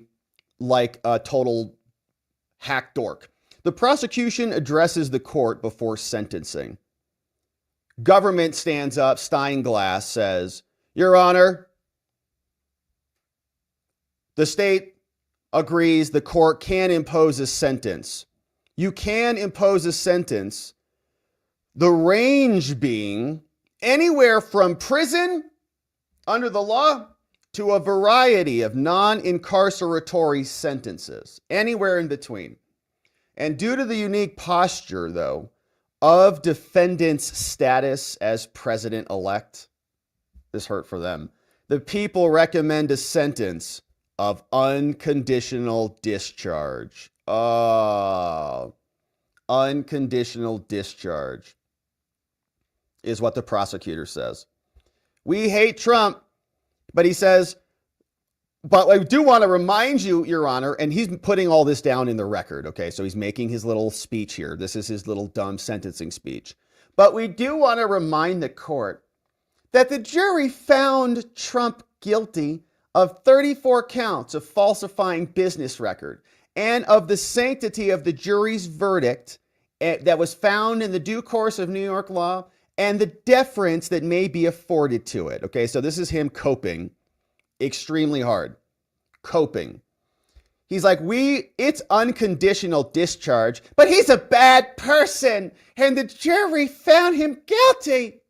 A: like a total hack dork. The prosecution addresses the court before sentencing. Government stands up. Steinglass says, Your Honor, the state agrees the court can impose a sentence. You can impose a sentence, the range being anywhere from prison under the law to a variety of non-incarceratory sentences, anywhere in between. And due to the unique posture, though, of defendant's status as president-elect, this hurt for them, the people recommend a sentence of unconditional discharge. Unconditional discharge is what the prosecutor says. We hate Trump, but he says, but I do want to remind you, Your Honor, and he's putting all this down in the record, okay? So he's making his little speech here. This is his little dumb sentencing speech. But we do want to remind the court that the jury found Trump guilty of 34 counts of falsifying business record and of the sanctity of the jury's verdict that was found in the due course of New York law and the deference that may be afforded to it. Okay, so this is him coping extremely hard. Coping. He's like, it's unconditional discharge, but he's a bad person and the jury found him guilty.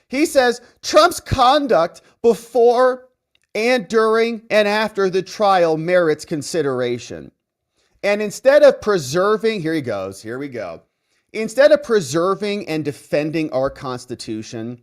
A: He says Trump's conduct before and during and after the trial merits consideration. And instead of preserving, here we go. Instead of preserving and defending our Constitution,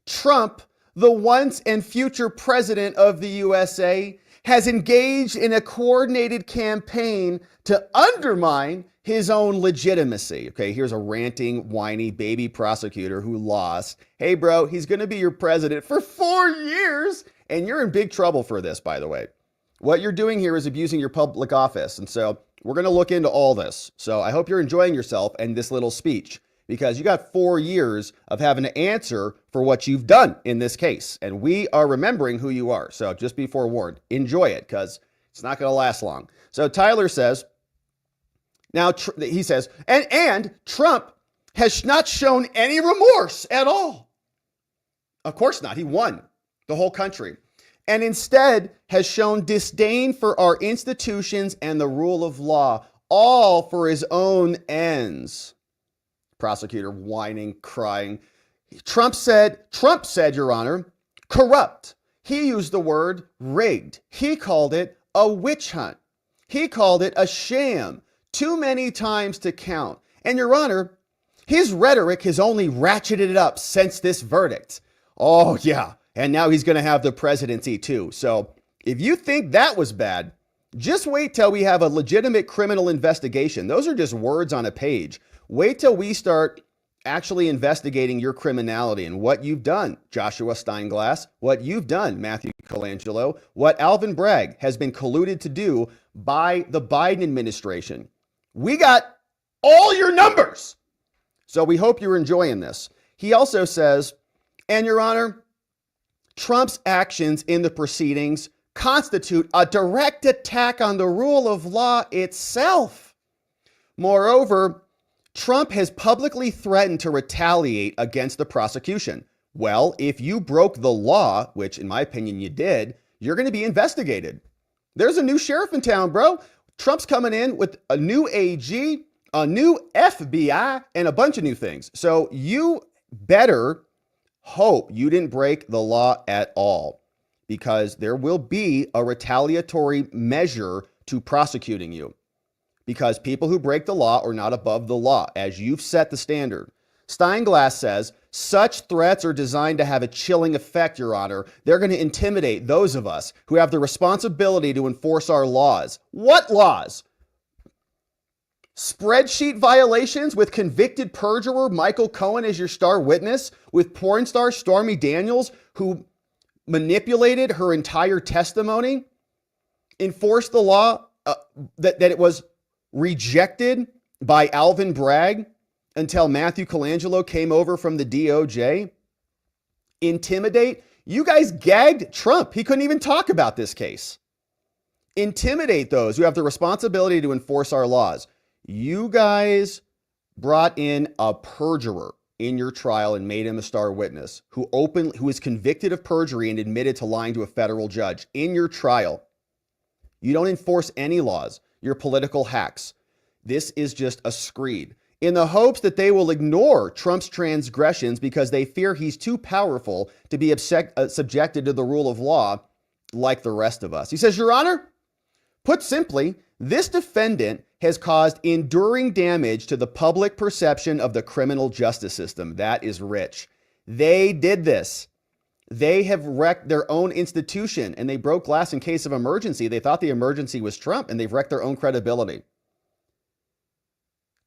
A: Trump, the once and future president of the USA, has engaged in a coordinated campaign to undermine his own legitimacy. Okay, here's a ranting, whiny baby prosecutor who lost. Hey, bro, he's going to be your president for 4 years. And you're in big trouble for this, by the way. What you're doing here is abusing your public office. And so we're going to look into all this. So I hope you're enjoying yourself and this little speech, because you got 4 years of having to answer for what you've done in this case. And we are remembering who you are. So just be forewarned. Enjoy it, because it's not going to last long. So Tyler says, now he says, and Trump has not shown any remorse at all. Of course not. He won the whole country. And instead has shown disdain for our institutions and the rule of law, all for his own ends. Prosecutor whining, crying. Trump said, Your Honor, corrupt. He used the word rigged. He called it a witch hunt. He called it a sham. Too many times to count. And Your Honor, his rhetoric has only ratcheted it up since this verdict. Oh, yeah. And now he's going to have the presidency too. So if you think that was bad, just wait till we have a legitimate criminal investigation. Those are just words on a page. Wait till we start actually investigating your criminality and what you've done, Joshua Steinglass, what you've done, Matthew Colangelo, what Alvin Bragg has been colluded to do by the Biden administration. We got all your numbers. So we hope you're enjoying this. He also says, and Your Honor, Trump's actions in the proceedings constitute a direct attack on the rule of law itself. Moreover, Trump has publicly threatened to retaliate against the prosecution. Well, if you broke the law, which in my opinion you did, you're going to be investigated. There's a new sheriff in town, bro. Trump's coming in with a new AG, a new FBI, and a bunch of new things. So you better hope you didn't break the law at all, because there will be a retaliatory measure to prosecuting you, because people who break the law are not above the law, as you've set the standard. Steinglass says, such threats are designed to have a chilling effect, Your Honor. They're going to intimidate those of us who have the responsibility to enforce our laws. What laws? Spreadsheet violations with convicted perjurer Michael Cohen as your star witness, with porn star Stormy Daniels, who manipulated her entire testimony, enforced the law that it was rejected by Alvin Bragg until Matthew Colangelo came over from the DOJ. Intimidate. You guys gagged Trump. He couldn't even talk about this case. Intimidate those who have the responsibility to enforce our laws. You guys brought in a perjurer in your trial and made him a star witness who is convicted of perjury and admitted to lying to a federal judge in your trial. You don't enforce any laws. You're political hacks. This is just a screed in the hopes that they will ignore Trump's transgressions because they fear he's too powerful to be subjected to the rule of law like the rest of us. He says, Your Honor, put simply, This defendant has caused enduring damage to the public perception of the criminal justice system. That is rich. They did this. They have wrecked their own institution, and they broke glass in case of emergency. They thought the emergency was Trump, and they've wrecked their own credibility.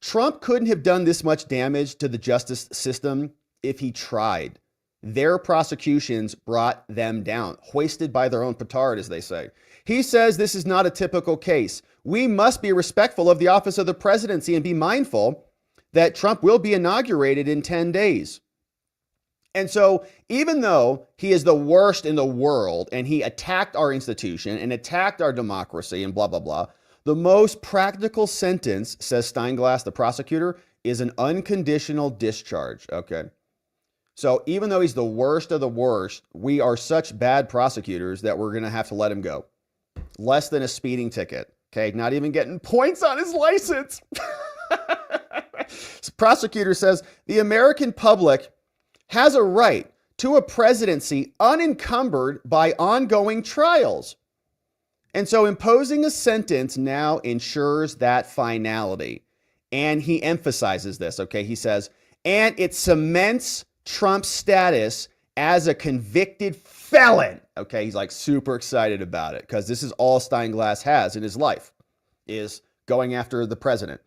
A: Trump couldn't have done this much damage to the justice system if he tried. Their prosecutions brought them down, hoisted by their own petard, as they say. He says this is not a typical case. We must be respectful of the office of the presidency and be mindful that Trump will be inaugurated in 10 days. And so even though he is the worst in the world and he attacked our institution and attacked our democracy and blah, blah, blah, the most practical sentence, says Steinglass, the prosecutor, is an unconditional discharge. Okay. So even though he's the worst of the worst, we are such bad prosecutors that we're going to have to let him go. Less than a speeding ticket. Okay. Not even getting points on his license. The prosecutor says the American public has a right to a presidency unencumbered by ongoing trials. And so imposing a sentence now ensures that finality. And he emphasizes this, okay? He says, and it cements Trump's status as a convicted felon. Okay, he's like super excited about it because this is all Steinglass has in his life, is going after the president.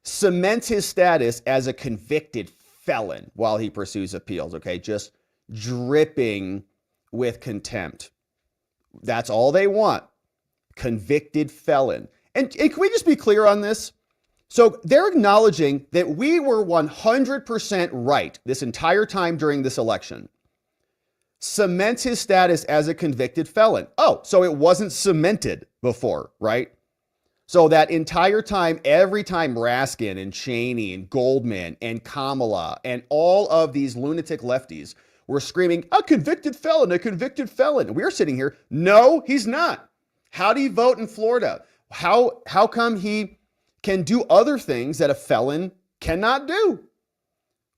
A: Cements his status as a convicted felon while he pursues appeals, okay? Just dripping with contempt. That's all they want. Convicted felon. And can we just be clear on this? So they're acknowledging that we were 100% right this entire time during this election. Cements his status as a convicted felon. Oh, so it wasn't cemented before, right? So that entire time, every time Raskin and Cheney and Goldman and Kamala and all of these lunatic lefties were screaming, a convicted felon, a convicted felon. And we're sitting here, no, he's not. How'd he vote in Florida? How come he can do other things that a felon cannot do?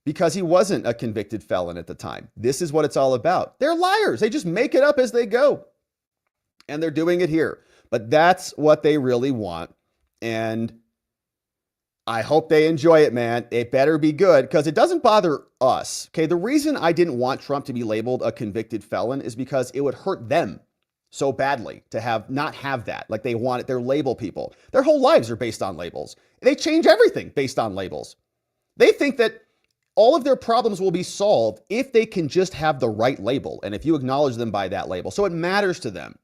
A: Because he wasn't a convicted felon at the time. This is what it's all about. They're liars. They just make it up as they go. And they're doing it here. But that's what they really want. And I hope they enjoy it, man. It better be good because it doesn't bother us. Okay, the reason I didn't want Trump to be labeled a convicted felon is because it would hurt them so badly to not have that. Like they want it. They're label people. Their whole lives are based on labels. They change everything based on labels. They think that all of their problems will be solved if they can just have the right label and if you acknowledge them by that label. So it matters to them.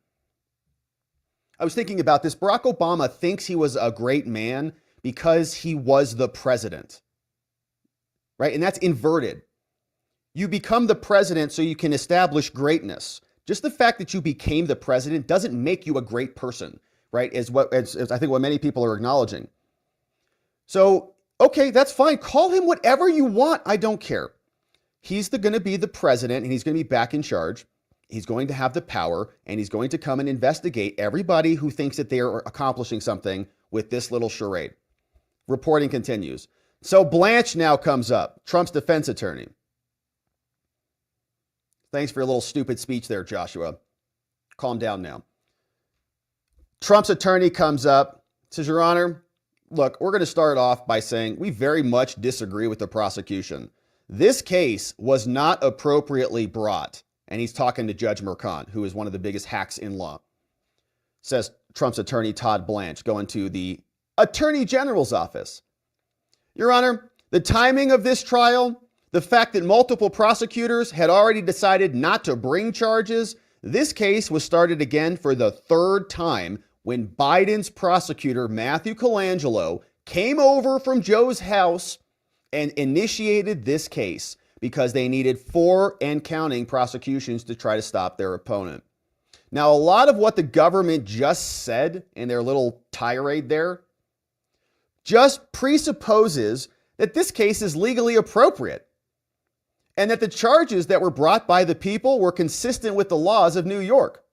A: I was thinking about this. Barack Obama thinks he was a great man because he was the president, right? And that's inverted. You become the president so you can establish greatness. Just the fact that you became the president doesn't make you a great person, right? Is I think what many people are acknowledging. So, okay, that's fine. Call him whatever you want. I don't care. He's going to be the president and he's going to be back in charge. He's going to have the power and he's going to come and investigate everybody who thinks that they are accomplishing something with this little charade. Reporting continues. So Blanche now comes up, Trump's defense attorney. Thanks for your little stupid speech there, Joshua. Calm down now. Trump's attorney comes up, says, Your Honor, look, we're going to start off by saying we very much disagree with the prosecution. This case was not appropriately brought. And he's talking to Judge Mercant, who is one of the biggest hacks in law. Says Trump's attorney, Todd Blanche, going to the Attorney General's office. Your Honor, the timing of this trial, the fact that multiple prosecutors had already decided not to bring charges, this case was started again for the third time when Biden's prosecutor, Matthew Colangelo, came over from Joe's house and initiated this case because they needed 4 and counting prosecutions to try to stop their opponent. Now, a lot of what the government just said in their little tirade there just presupposes that this case is legally appropriate and that the charges that were brought by the people were consistent with the laws of New York.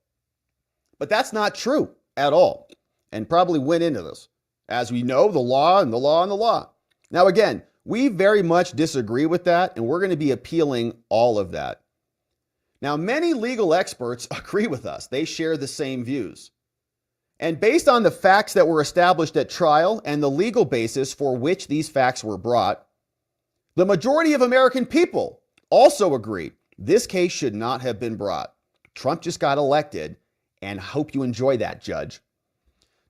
A: But that's not true at all, and probably went into this. As we know, the law and the law and the law. Now, again, we very much disagree with that, and we're going to be appealing all of that. Now, many legal experts agree with us. They share the same views. And based on the facts that were established at trial and the legal basis for which these facts were brought, the majority of American people also agree this case should not have been brought. Trump just got elected, and hope you enjoy that, Judge.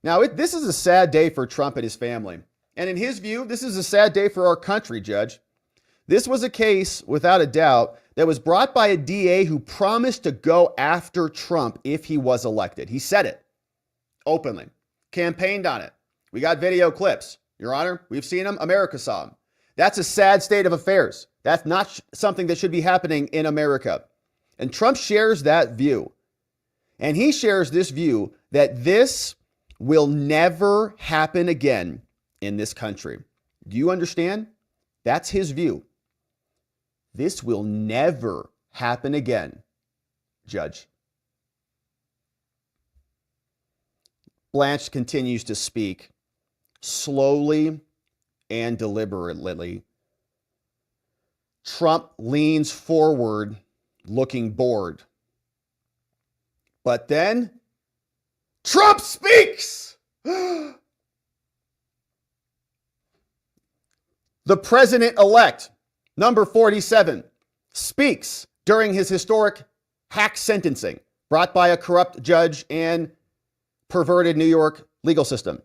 A: Now, this is a sad day for Trump and his family. And in his view, this is a sad day for our country, Judge. This was a case, without a doubt, that was brought by a DA who promised to go after Trump if he was elected. He said it openly, campaigned on it. We got video clips. Your Honor, we've seen them. America saw them. That's a sad state of affairs. That's not something that should be happening in America. And Trump shares that view. And he shares this view that this will never happen again in this country. Do you understand? That's his view. This will never happen again, Judge. Blanche continues to speak slowly and deliberately. Trump leans forward, looking bored. But then Trump speaks. The president-elect, number 47, speaks during his historic hack sentencing brought by a corrupt judge and perverted New York legal system.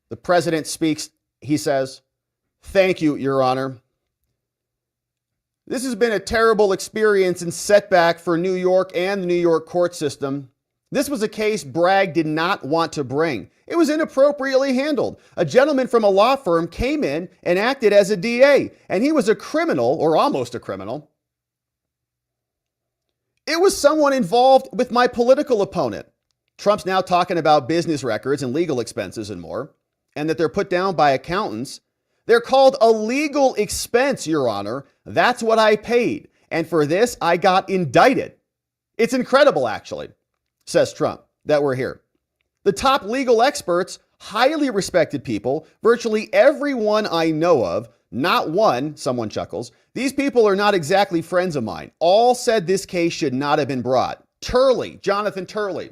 A: The president speaks. He says, "Thank you, Your Honor. This has been a terrible experience and setback for New York and the New York court system. This was a case Bragg did not want to bring. It was inappropriately handled. A gentleman from a law firm came in and acted as a DA, and he was a criminal, or almost a criminal. It was someone involved with my political opponent." Trump's now talking about business records and legal expenses and more, and that they're put down by accountants. They're called a legal expense, Your Honor. That's what I paid. And for this, I got indicted. It's incredible, actually, says Trump, that we're here. The top legal experts, highly respected people, virtually everyone I know of, not one, someone chuckles, these people are not exactly friends of mine, all said this case should not have been brought. Turley, Jonathan Turley,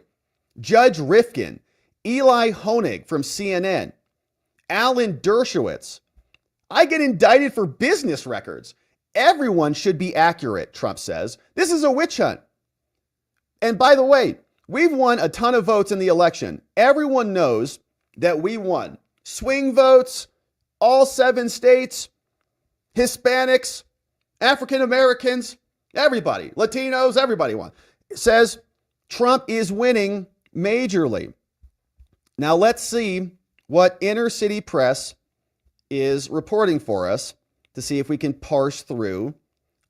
A: Judge Rifkin, Eli Honig from CNN, Alan Dershowitz. I get indicted for business records. Everyone should be accurate, Trump says. This is a witch hunt. And by the way, we've won a ton of votes in the election. Everyone knows that we won. Swing votes, all 7 states, Hispanics, African Americans, everybody, Latinos, everybody won. It says Trump is winning majorly. Now let's see what inner city press is reporting for us to see if we can parse through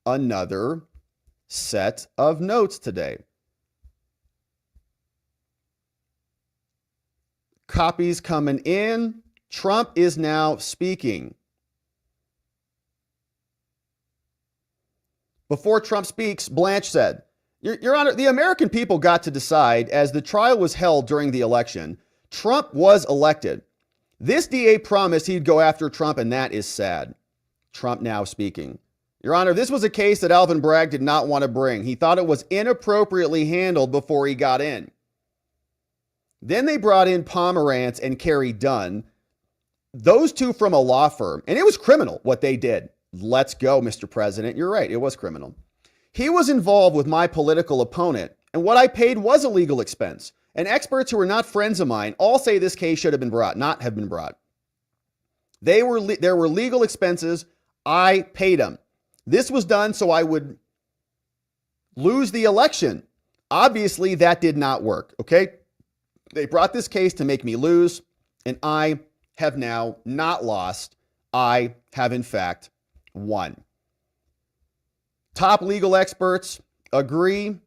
A: another set of notes today. Copies coming in. Trump is now speaking. Before Trump speaks, Blanche said, Your Honor, the American people got to decide as the trial was held during the election. Trump was elected. This DA promised he'd go after Trump, and that is sad. Trump now speaking. Your Honor, this was a case that Alvin Bragg did not want to bring. He thought it was inappropriately handled before he got in. Then they brought in Pomerantz and Kerry Dunn, those two from a law firm, and it was criminal what they did. Let's go, Mr. President. You're right. It was criminal. He was involved with my political opponent, and what I paid was a legal expense. And experts who are not friends of mine all say this case should have been brought, not have been brought. There were legal expenses. I paid them. This was done so I would lose the election. Obviously, that did not work, okay? They brought this case to make me lose, and I have now not lost. I have, in fact, won. Top legal experts agree.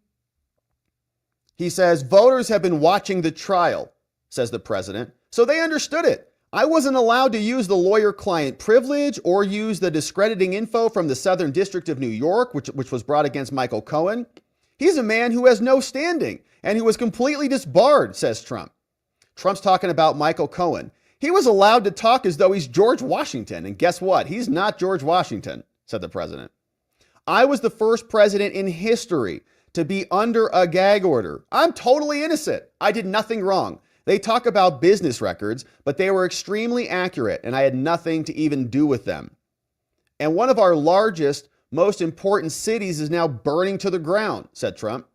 A: He says, voters have been watching the trial, says the president, so they understood it. I wasn't allowed to use the lawyer-client privilege or use the discrediting info from the Southern District of New York, which was brought against Michael Cohen. He's a man who has no standing and who was completely disbarred, says Trump. Trump's talking about Michael Cohen. He was allowed to talk as though he's George Washington. And guess what? He's not George Washington, said the president. I was the first president in history to be under a gag order. I'm totally innocent. I did nothing wrong. They talk about business records, but they were extremely accurate, and I had nothing to even do with them. And one of our largest, most important cities is now burning to the ground, said Trump.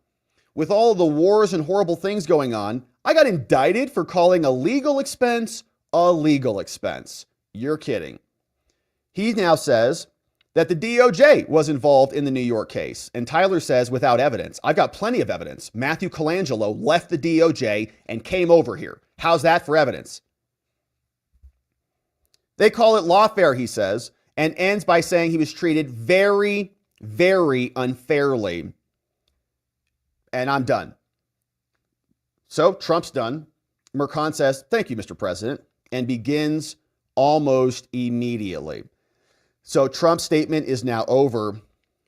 A: With all of the wars and horrible things going on, I got indicted for calling a legal expense a legal expense. You're kidding. He now says that the DOJ was involved in the New York case. And Tyler says, without evidence. I've got plenty of evidence. Matthew Colangelo left the DOJ and came over here. How's that for evidence? They call it lawfare, he says, and ends by saying he was treated very, very unfairly. And I'm done. So Trump's done. Merchan says, thank you, Mr. President, and begins almost immediately. So Trump's statement is now over.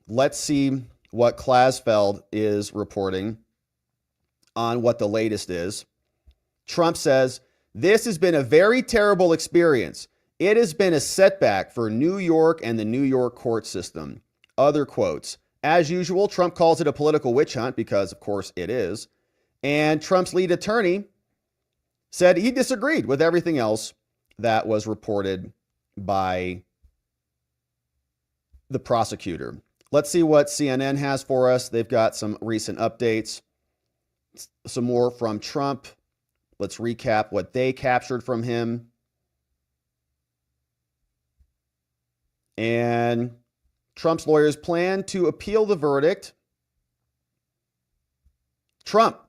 A: Let's see what Klasfeld is reporting on what the latest is. Trump says, this has been a very terrible experience. It has been a setback for New York and the New York court system. Other quotes. As usual, Trump calls it a political witch hunt because, of course, it is. And Trump's lead attorney said he disagreed with everything else that was reported by the prosecutor. Let's see what CNN has for us. They've got some recent updates, some more from Trump. Let's recap what they captured from him. And Trump's lawyers plan to appeal the verdict. Trump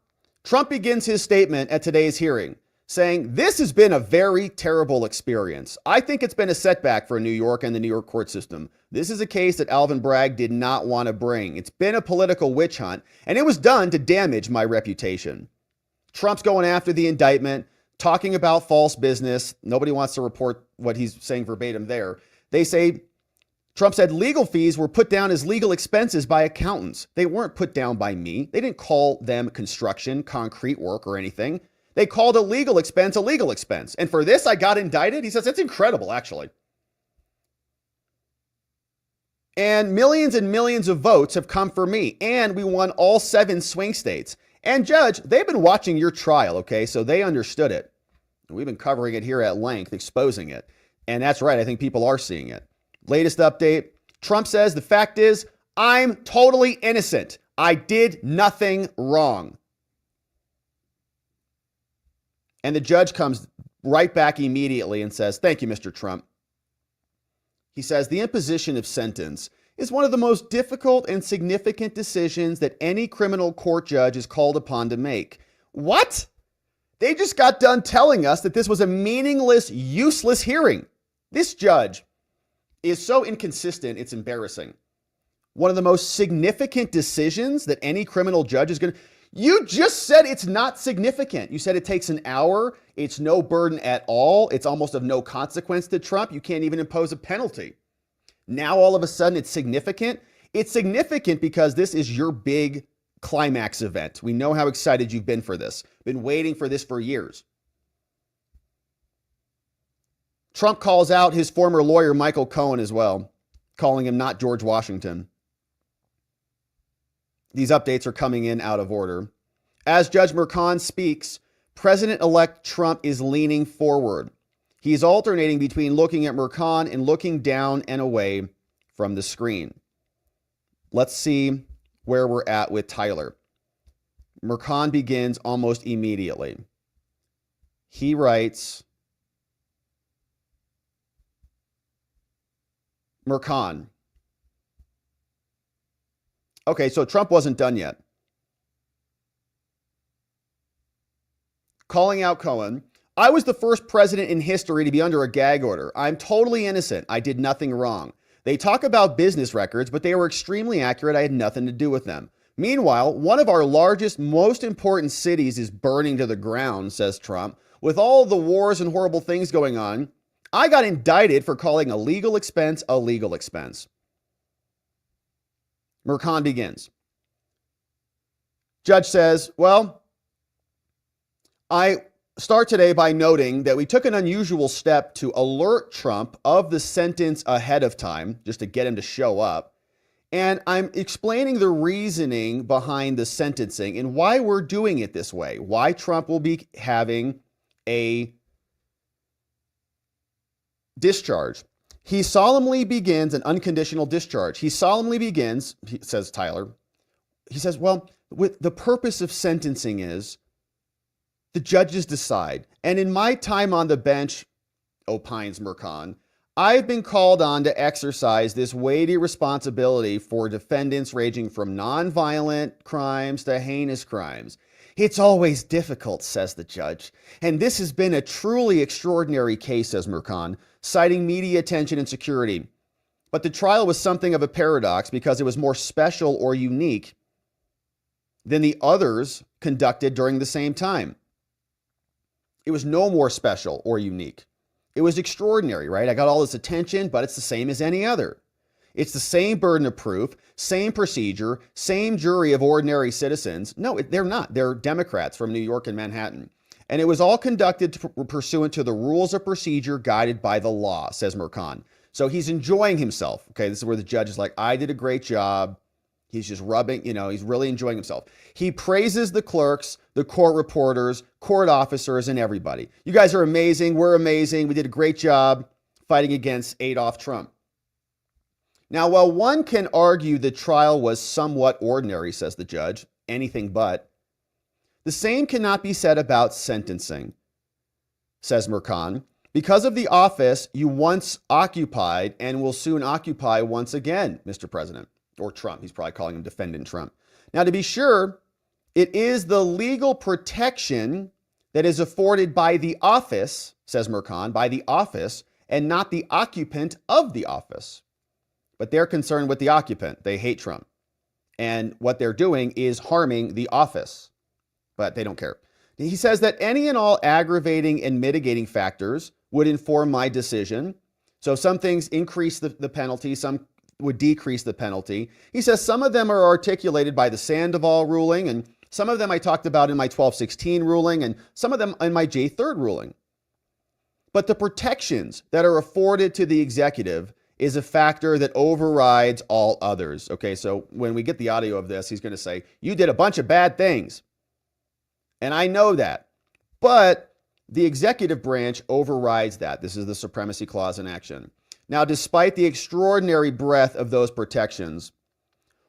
A: begins his statement at today's hearing saying, this has been a very terrible experience. I think it's been a setback for New York and the New York court system. This is a case that Alvin Bragg did not want to bring. It's been a political witch hunt, and it was done to damage my reputation. Trump's going after the indictment, talking about false business. Nobody wants to report what he's saying verbatim there. They say, Trump said legal fees were put down as legal expenses by accountants. They weren't put down by me. They didn't call them construction, concrete work, or anything. They called a legal expense a legal expense. And for this, I got indicted. He says, that's incredible, actually. And millions of votes have come for me. And we won all 7 swing states. And Judge, they've been watching your trial, okay? So they understood it. We've been covering it here at length, exposing it. And that's right. I think people are seeing it. Latest update. Trump says the fact is, I'm totally innocent. I did nothing wrong. And the judge comes right back immediately and says, thank you, Mr. Trump. He says the imposition of sentence is one of the most difficult and significant decisions that any criminal court judge is called upon to make. What? They just got done telling us that this was a meaningless, useless hearing. This judge is so inconsistent, it's embarrassing. One of the most significant decisions that any criminal judge is going to... You just said it's not significant. You said it takes an hour. It's no burden at all. It's almost of no consequence to Trump. You can't even impose a penalty. Now, all of a sudden, it's significant. It's significant because this is your big climax event. We know how excited you've been for this. Been waiting for this for years. Trump calls out his former lawyer, Michael Cohen, as well, calling him not George Washington. These updates are coming in out of order. As Judge Merchan speaks, President-elect Trump is leaning forward. He's alternating between looking at Merchan and looking down and away from the screen. Let's see where we're at with Tyler. Merchan begins almost immediately. He writes, Merchan. Okay, so Trump wasn't done yet. Calling out Cohen, I was the first president in history to be under a gag order. I'm totally innocent. I did nothing wrong. They talk about business records, but they were extremely accurate. I had nothing to do with them. Meanwhile, one of our largest, most important cities is burning to the ground, says Trump. With all the wars and horrible things going on, I got indicted for calling a legal expense a legal expense. Merchan begins. Judge says, well, I start today by noting that we took an unusual step to alert Trump of the sentence ahead of time, just to get him to show up. And I'm explaining the reasoning behind the sentencing and why we're doing it this way, why Trump will be having a discharge. He solemnly begins an unconditional discharge. He solemnly begins, says Tyler. He says, well, with the purpose of sentencing is the judges decide. And in my time on the bench, opines Mercan, I've been called on to exercise this weighty responsibility for defendants ranging from nonviolent crimes to heinous crimes. It's always difficult, says the judge. And this has been a truly extraordinary case, says Mercan, citing media attention and security. But the trial was something of a paradox because it was more special or unique than the others conducted during the same time. It was no more special or unique. It was extraordinary, right? I got all this attention, but it's the same as any other. It's the same burden of proof, same procedure, same jury of ordinary citizens. No, they're not. They're Democrats from New York and Manhattan. And it was all conducted pursuant to the rules of procedure guided by the law, says Mercan. So he's enjoying himself. Okay, this is where the judge is like, I did a great job. He's just rubbing, he's really enjoying himself. He praises the clerks, the court reporters, court officers, and everybody. You guys are amazing. We're amazing. We did a great job fighting against Adolf Trump. Now, while one can argue the trial was somewhat ordinary, says the judge, anything but, the same cannot be said about sentencing, says Mercan, because of the office you once occupied and will soon occupy once again, Mr. President. Or Trump. He's probably calling him Defendant Trump. Now, to be sure, it is the legal protection that is afforded by the office, says Mercan, by the office, and not the occupant of the office. But they're concerned with the occupant. They hate Trump. And what they're doing is harming the office. But they don't care. He says that any and all aggravating and mitigating factors would inform my decision. So some things increase the penalty, some would decrease the penalty. He says some of them are articulated by the Sandoval ruling, and some of them I talked about in my 1216 ruling, and some of them in my J3rd ruling. But the protections that are afforded to the executive is a factor that overrides all others. Okay, so when we get the audio of this, he's going to say, you did a bunch of bad things. And I know that. But the executive branch overrides that. This is the supremacy clause in action. Now, despite the extraordinary breadth of those protections,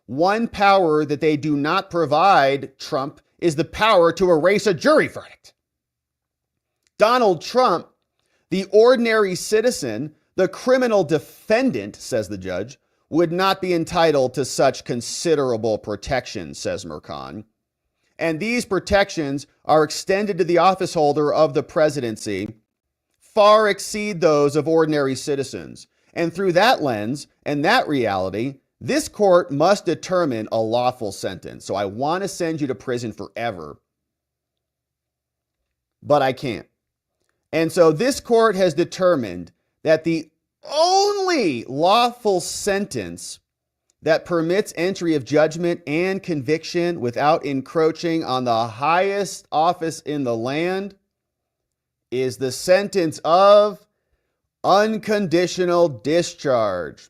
A: one power that they do not provide Trump is the power to erase a jury verdict. Donald Trump, the ordinary citizen, the criminal defendant, says the judge, would not be entitled to such considerable protection, says Mercan. And these protections are extended to the office holder of the presidency, far exceed those of ordinary citizens. And through that lens and that reality, this court must determine a lawful sentence. So I want to send you to prison forever, but I can't. And so this court has determined that the only lawful sentence that permits entry of judgment and conviction without encroaching on the highest office in the land is the sentence of unconditional discharge,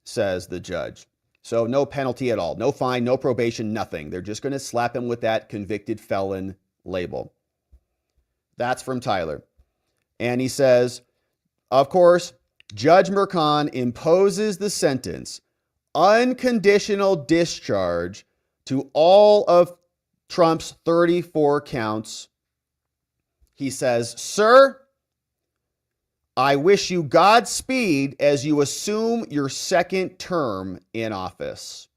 A: says the judge. So no penalty at all, no fine, no probation, nothing. They're just going to slap him with that convicted felon label. That's from Tyler. And he says, of course, Judge Mercan imposes the sentence, unconditional discharge, to all of Trump's 34 counts. He says, sir, I wish you Godspeed as you assume your second term in office.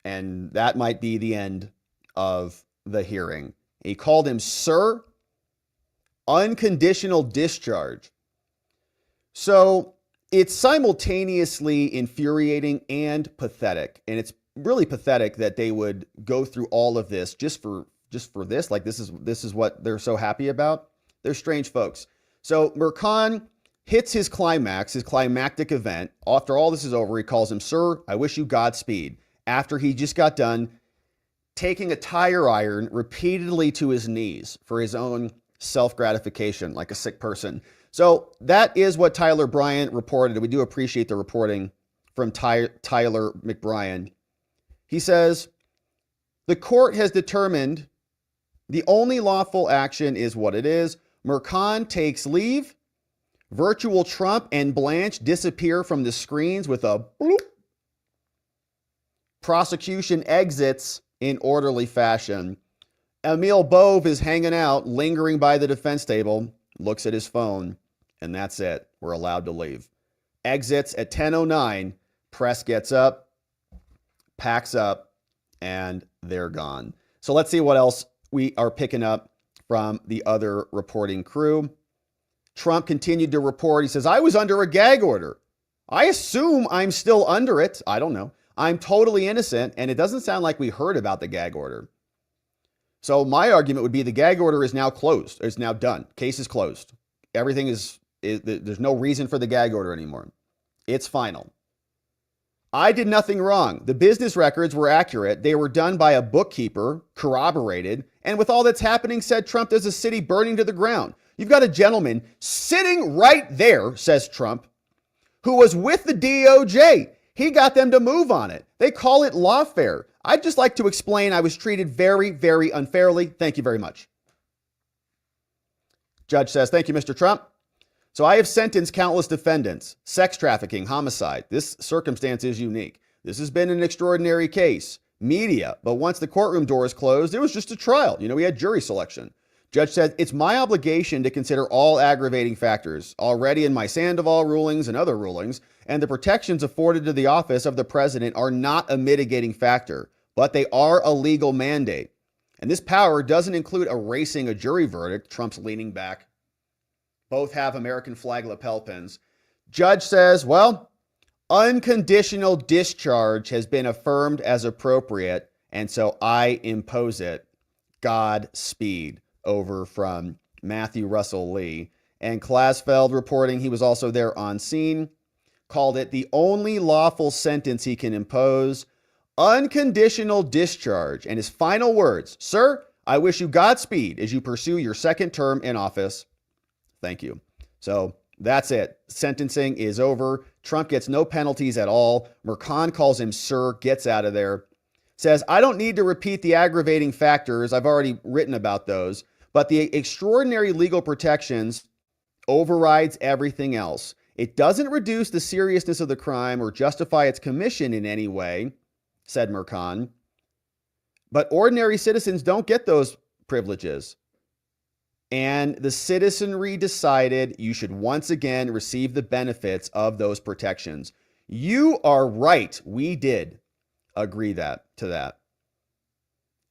A: And that might be the end of the hearing. He called him sir, unconditional discharge. So it's simultaneously infuriating and pathetic. And it's really pathetic that they would go through all of this just for this. Like this is what they're so happy about. They're strange folks. So Mercan hits his climax, his climactic event. After all this is over, he calls him, sir, I wish you Godspeed. After he just got done taking a tire iron repeatedly to his knees for his own self-gratification, like a sick person. So that is what Tyler Bryant reported. We do appreciate the reporting from Tyler McBrien. He says, the court has determined The only lawful action is what it is. Mercan takes leave. Virtual Trump and Blanche disappear from the screens with a bloop. Prosecution exits in orderly fashion. Emil Bove is hanging out, lingering by the defense table, looks at his phone, and that's it. We're allowed to leave. Exits at 10:09. Press gets up, packs up, and they're gone. So let's see what else we are picking up from the other reporting crew. Trump continued to report. He says, I was under a gag order. I assume I'm still under it. I don't know. I'm totally innocent, and it doesn't sound like we heard about the gag order. So my argument would be the gag order is now closed. It's now done. Case is closed. Everything is there's no reason for the gag order anymore. It's final. I did nothing wrong. The business records were accurate. They were done by a bookkeeper, corroborated. And with all that's happening, said Trump, there's a city burning to the ground. You've got a gentleman sitting right there, says Trump, who was with the DOJ. He got them to move on it. They call it lawfare. I'd just like to explain I was treated very, very unfairly. Thank you very much. Judge says, thank you, Mr. Trump. So I have sentenced countless defendants, sex trafficking, homicide. This circumstance is unique. This has been an extraordinary case. Media, but once the courtroom doors closed, it was just a trial. We had jury selection. Judge said, it's my obligation to consider all aggravating factors already in my Sandoval rulings and other rulings, and the protections afforded to the office of the president are not a mitigating factor, but they are a legal mandate. And this power doesn't include erasing a jury verdict. Trump's leaning back. Both have American flag lapel pins. Judge says, well, unconditional discharge has been affirmed as appropriate, and so I impose it. Godspeed. Over from Matthew Russell Lee. And Klasfeld reporting he was also there on scene, called it the only lawful sentence he can impose, unconditional discharge. And his final words, sir, I wish you Godspeed as you pursue your second term in office. Thank you. So that's it. Sentencing is over. Trump gets no penalties at all. Mercan calls him sir, gets out of there. Says, I don't need to repeat the aggravating factors. I've already written about those. But the extraordinary legal protections overrides everything else. It doesn't reduce the seriousness of the crime or justify its commission in any way, said Mercan. But ordinary citizens don't get those privileges. And the citizenry decided you should once again receive the benefits of those protections. You are right. We did agree to that.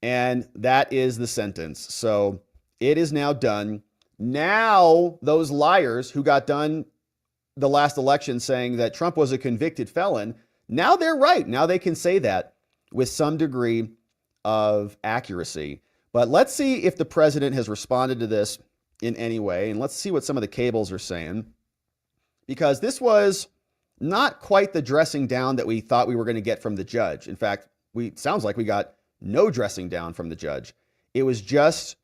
A: And that is the sentence. So it is now done. Now, those liars who got done the last election saying that Trump was a convicted felon, now they're right. Now they can say that with some degree of accuracy. But let's see if the president has responded to this in any way. And let's see what some of the cables are saying. Because this was not quite the dressing down that we thought we were going to get from the judge. In fact, sounds like we got no dressing down from the judge. It was just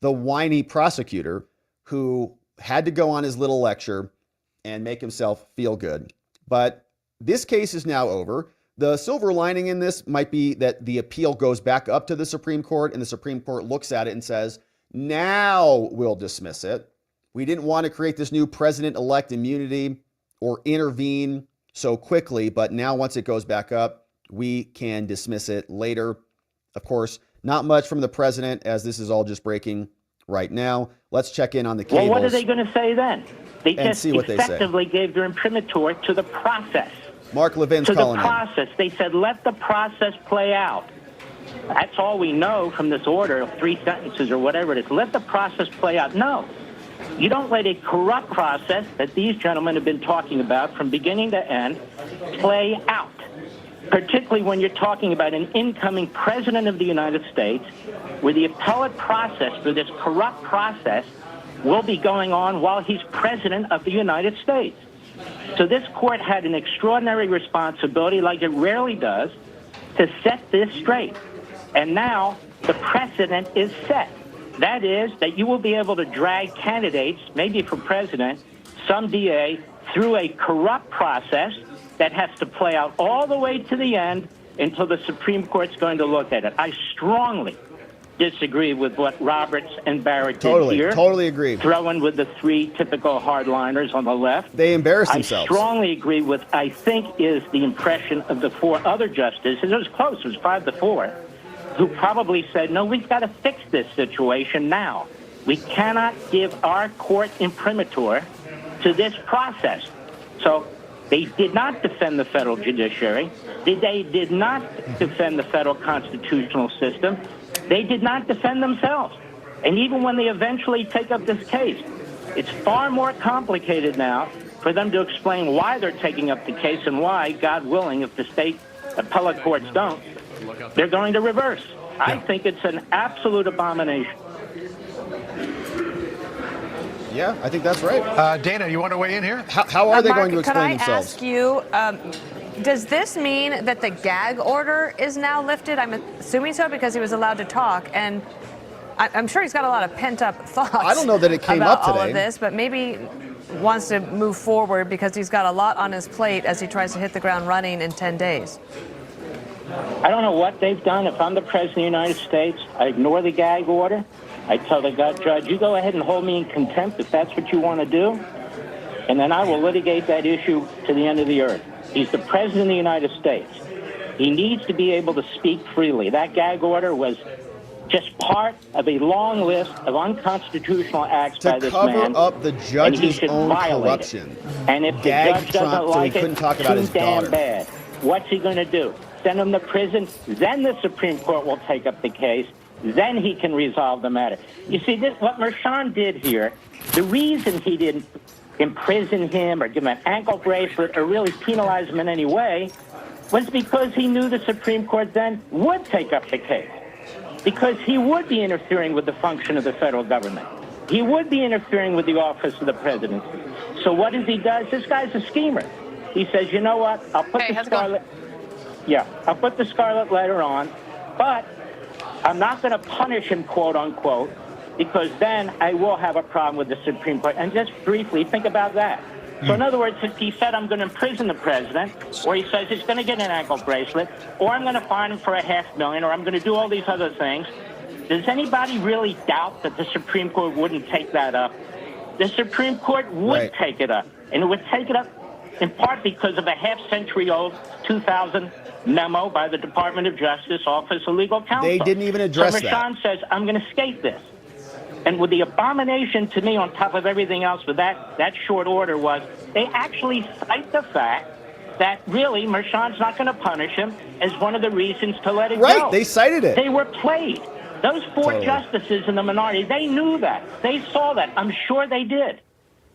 A: the whiny prosecutor who had to go on his little lecture and make himself feel good. But this case is now over. The silver lining in this might be that the appeal goes back up to the Supreme Court, and the Supreme Court looks at it and says, now we'll dismiss it. We didn't want to create this new president-elect immunity or intervene so quickly, but now once it goes back up, we can dismiss it later. Of course, not much from the president, as this is all just breaking right now. Let's check in on the cables.
L: Well, what are they going to say then? They just effectively gave their imprimatur to the process.
A: Mark Levin's calling in.
L: To the process. They said, let the process play out. That's all we know from this order of 3 sentences or whatever it is. Let the process play out. No. You don't let a corrupt process that these gentlemen have been talking about from beginning to end play out. Particularly when you're talking about an incoming president of the United States, where the appellate process for this corrupt process will be going on while he's president of the United States. So this court had an extraordinary responsibility, like it rarely does, to set this straight. And now the precedent is set. That is that you will be able to drag candidates, maybe for president, some DA, through a corrupt process that has to play out all the way to the end until the Supreme Court's going to look at it. I strongly disagree with what Roberts and Barrett did here.
A: Totally agree.
L: Throwing with the three typical hardliners on the left.
A: They embarrassed themselves.
L: I strongly agree with, I think, is the impression of the four other justices. It was close. It was 5-4, who probably said, no, we've got to fix this situation now. We cannot give our court imprimatur to this process. So they did not defend the federal judiciary. They did not defend the federal constitutional system. They did not defend themselves. And even when they eventually take up this case, it's far more complicated now for them to explain why they're taking up the case and why, God willing, if the state appellate courts don't, they're going to reverse. I think it's an absolute abomination.
A: Yeah, I think that's right.
D: Dana, you want to weigh in here?
A: How are they going to explain
J: themselves? Could I ask you, does this mean that the gag order is now lifted? I'm assuming so because he was allowed to talk, and I'm sure he's got a lot of pent-up thoughts.
A: I don't know that it came up today.
J: All of this, but maybe wants to move forward because he's got a lot on his plate as he tries to hit the ground running in 10 days.
L: I don't know what they've done. If I'm the President of the United States, I ignore the gag order. I tell the judge, you go ahead and hold me in contempt if that's what you want to do, and then I will litigate that issue to the end of the earth. He's the President of the United States. He needs to be able to speak freely. That gag order was just part of a long list of unconstitutional acts by this man.
A: To cover up the judge's own corruption.
L: And if the judge doesn't like it, too damn bad. What's he going to do? Send him to prison? Then the Supreme Court will take up the case. Then he can resolve the matter. You see, what Merchan did here, the reason he didn't imprison him or give him an ankle bracelet or really penalize him in any way was because he knew the Supreme Court then would take up the case. Because he would be interfering with the function of the federal government. He would be interfering with the office of the presidency. So what does he do? This guy's a schemer. He says, you know what? I'll put I'll put the scarlet letter on, but I'm not going to punish him, quote unquote, because then I will have a problem with the Supreme Court. And just briefly, think about that. So in other words, if he said I'm going to imprison the president, or he says he's going to get an ankle bracelet, or I'm going to fine him for $500,000, or I'm going to do all these other things, does anybody really doubt that the Supreme Court wouldn't take that up? The Supreme Court would take it up, and it would take it up in part because of a half-century-old 2000 memo by the Department of Justice Office of Legal Counsel.
A: They didn't even address that.
L: So Merchan says, I'm going to skate this. And with the abomination to me on top of everything else with that short order was they actually cite the fact that really Merchan's not going to punish him as one of the reasons to let it go.
A: Right, they cited it.
L: They were played. Those four justices in the minority, they knew that. They saw that. I'm sure they did.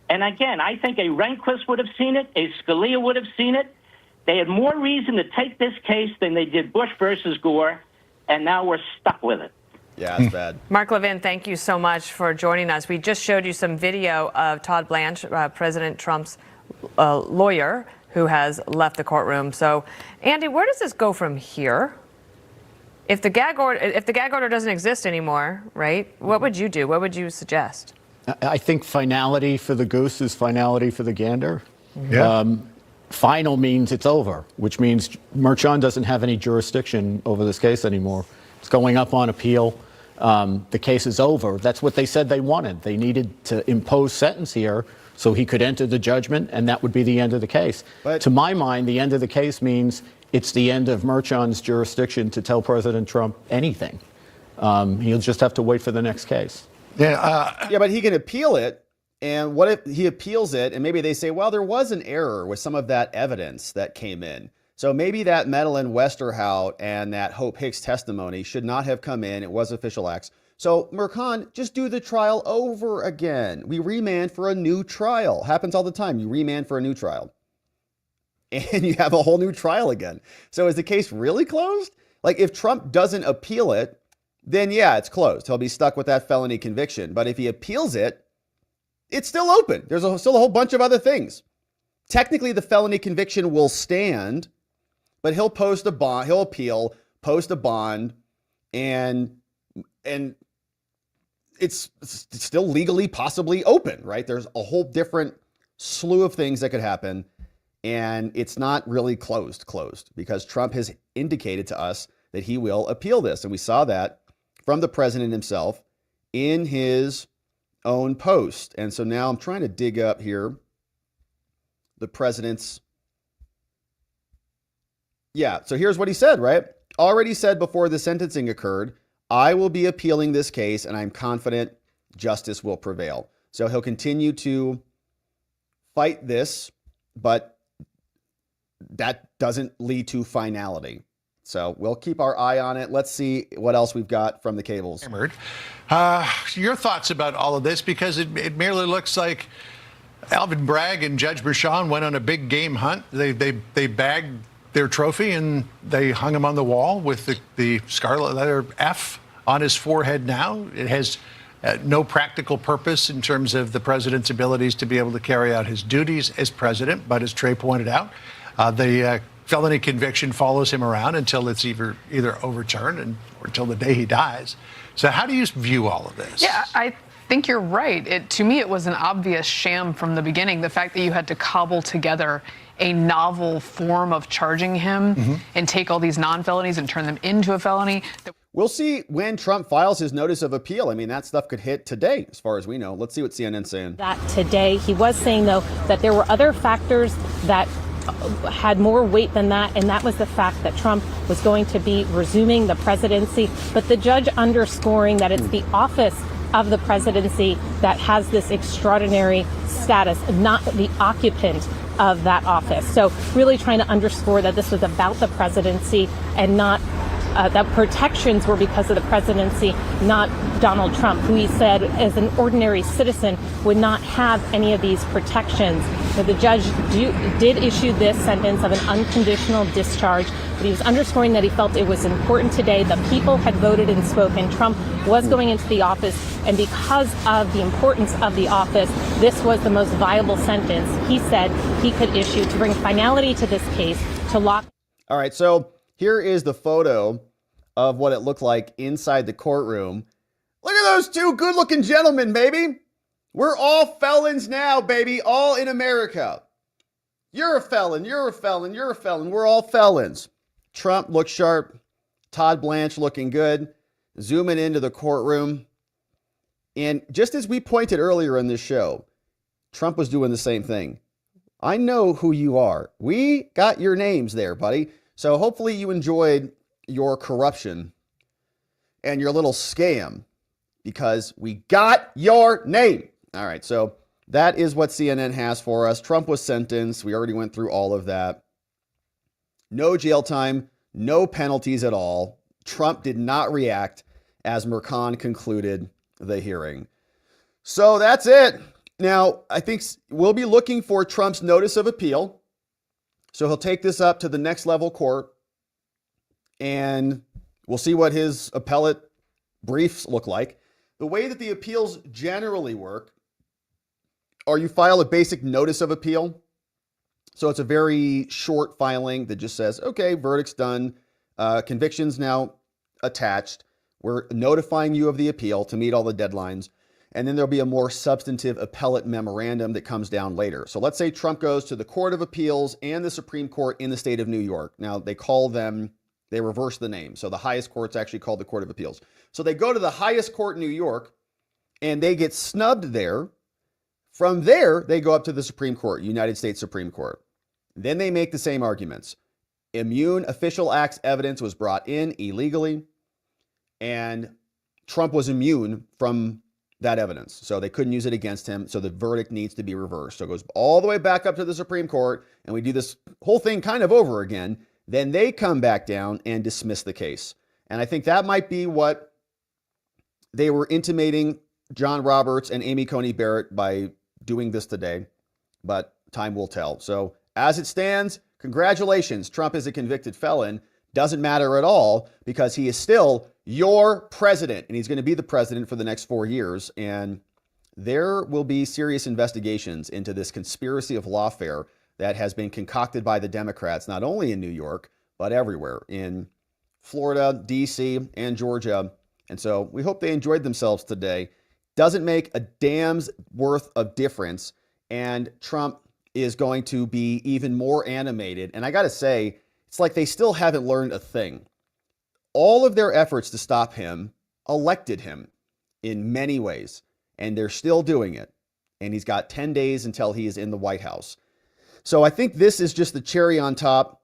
L: And again, I think a Rehnquist would have seen it. A Scalia would have seen it. They had more reason to take this case than they did Bush versus Gore, and now we're stuck with it.
A: Yeah, it's bad.
J: Mark Levin, thank you so much for joining us. We just showed you some video of Todd Blanche, President Trump's lawyer, who has left the courtroom. So, Andy, where does this go from here? If the gag order doesn't exist anymore, right? What would you do? What would you suggest?
I: I think finality for the goose is finality for the gander.
D: Yeah.
I: Final means it's over, which means Merchan doesn't have any jurisdiction over this case anymore. It's going up on appeal. The case is over. That's what they said they wanted. They needed to impose sentence here so he could enter the judgment, and that would be the end of the case. But to my mind, the end of the case means it's the end of Merchan's jurisdiction to tell President Trump anything. He'll just have to wait for the next case.
A: Yeah, but he can appeal it. And what if he appeals it and maybe they say, well, there was an error with some of that evidence that came in. So maybe that Madeleine Westerhout and that Hope Hicks testimony should not have come in. It was official acts. So Merchan, just do the trial over again. We remand for a new trial. Happens all the time. You remand for a new trial. And you have a whole new trial again. So is the case really closed? Like if Trump doesn't appeal it, then yeah, it's closed. He'll be stuck with that felony conviction. But if he appeals it, it's still open. There's still a whole bunch of other things. Technically, the felony conviction will stand, but he'll post a bond. He'll appeal, post a bond, and it's still legally possibly open, right? There's a whole different slew of things that could happen, and it's not really closed because Trump has indicated to us that he will appeal this, and we saw that from the president himself in his own post. And so now I'm trying to dig up here the president's. Yeah, so here's what he said, right? Already said before the sentencing occurred, I will be appealing this case and I'm confident justice will prevail. So he'll continue to fight this, but that doesn't lead to finality. So we'll keep our eye on it. Let's see what else we've got from the cables.
D: Your thoughts about all of this, because it merely looks like Alvin Bragg and Judge Merchan went on a big game hunt. They bagged their trophy and they hung him on the wall with the scarlet letter F on his forehead now. It has no practical purpose in terms of the president's abilities to be able to carry out his duties as president. But as Trey pointed out, the felony conviction follows him around until it's either overturned or until the day he dies. So how do you view all of this?
M: Yeah, I think you're right. To me, it was an obvious sham from the beginning. The fact that you had to cobble together a novel form of charging him and take all these non-felonies and turn them into a felony.
A: We'll see when Trump files his notice of appeal. I mean, that stuff could hit today, as far as we know. Let's see what CNN's saying.
N: That today, he was saying, though, that there were other factors that had more weight than that, and that was the fact that Trump was going to be resuming the presidency. But the judge underscoring that it's the office of the presidency that has this extraordinary status, not the occupant of that office. So really trying to underscore that this was about the presidency and not that protections were because of the presidency, not Donald Trump, who he said as an ordinary citizen would not have any of these protections. So the judge did issue this sentence of an unconditional discharge, but he was underscoring that he felt it was important today. The people had voted and spoken. Trump was going into the office, and because of the importance of the office, this was the most viable sentence he said he could issue to bring finality to this case, to lock.
A: All right, so here is the photo of what it looked like inside the courtroom. Look at those two good-looking gentlemen, baby. We're all felons now, baby, all in America. You're a felon, you're a felon, you're a felon. We're all felons. Trump looks sharp. Todd Blanche looking good. Zooming into the courtroom. And just as we pointed earlier in this show, Trump was doing the same thing. I know who you are. We got your names there, buddy. So hopefully you enjoyed your corruption and your little scam, because we got your name. All right, so that is what CNN has for us. Trump was sentenced. We already went through all of that. No jail time, no penalties at all. Trump did not react as Merchan concluded the hearing. So that's it. Now, I think we'll be looking for Trump's notice of appeal. So he'll take this up to the next level court, and we'll see what his appellate briefs look like. The way that the appeals generally work are you file a basic notice of appeal. So it's a very short filing that just says, okay, verdict's done, conviction's now attached. We're notifying you of the appeal to meet all the deadlines. And then there'll be a more substantive appellate memorandum that comes down later. So let's say Trump goes to the Court of Appeals and the Supreme Court in the state of New York. Now, they reverse the name. So the highest court's actually called the Court of Appeals. So they go to the highest court in New York and they get snubbed there. From there, they go up to the Supreme Court, United States Supreme Court. Then they make the same arguments. Immune official acts evidence was brought in illegally, and Trump was immune from that evidence. So they couldn't use it against him. So the verdict needs to be reversed. So it goes all the way back up to the Supreme Court, and we do this whole thing kind of over again. Then they come back down and dismiss the case. And I think that might be what they were intimating John Roberts and Amy Coney Barrett by doing this today, but time will tell. So as it stands, congratulations. Trump is a convicted felon. Doesn't matter at all, because he is still your president, and he's going to be the president for the next 4 years. And there will be serious investigations into this conspiracy of lawfare that has been concocted by the Democrats, not only in New York, but everywhere in Florida, DC, and Georgia. And so we hope they enjoyed themselves today. Doesn't make a damn's worth of difference. And Trump is going to be even more animated. And I got to say, it's like they still haven't learned a thing. All of their efforts to stop him elected him in many ways, and they're still doing it. And he's got 10 days until he is in the White House. So I think this is just the cherry on top.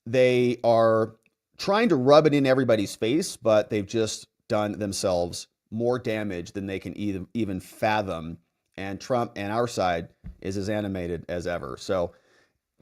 A: They are trying to rub it in everybody's face, but they've just done themselves more damage than they can even fathom. And Trump and our side is as animated as ever. So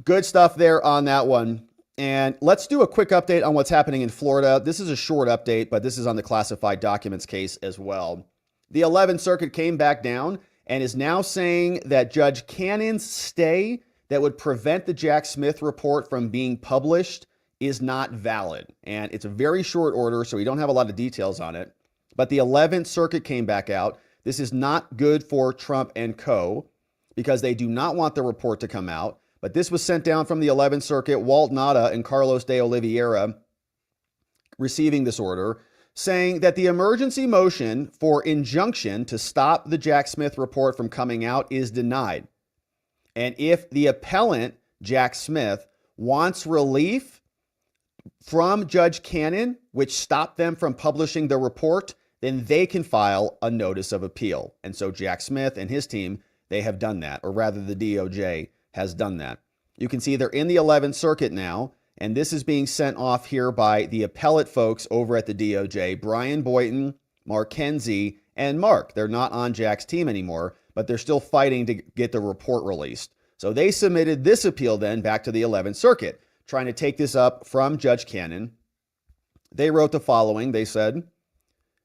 A: good stuff there on that one. And let's do a quick update on what's happening in Florida. This is a short update, but this is on the classified documents case as well. The 11th Circuit came back down and is now saying that Judge Cannon's stay that would prevent the Jack Smith report from being published is not valid. And it's a very short order, so we don't have a lot of details on it. But the 11th Circuit came back out. This is not good for Trump and co. because they do not want the report to come out. But this was sent down from the 11th Circuit, Walt Nada and Carlos de Oliveira receiving this order, saying that the emergency motion for injunction to stop the Jack Smith report from coming out is denied. And if the appellant, Jack Smith, wants relief from Judge Cannon, which stopped them from publishing the report, then they can file a notice of appeal. And so Jack Smith and his team, they have done that, or rather the DOJ has done that. You can see they're in the 11th Circuit now, and this is being sent off here by the appellate folks over at the DOJ, Brian Boynton, Mark Kenzie, and Mark. They're not on Jack's team anymore, but they're still fighting to get the report released. So they submitted this appeal then back to the 11th Circuit, trying to take this up from Judge Cannon. They wrote the following. They said,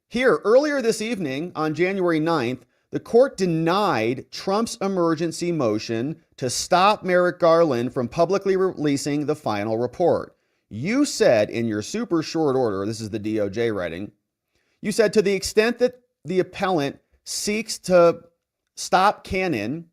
A: "Here, earlier this evening on January 9th, the court denied Trump's emergency motion to stop Merrick Garland from publicly releasing the final report. You said in your super short order," this is the DOJ writing, "you said to the extent that the appellant seeks to stop Cannon,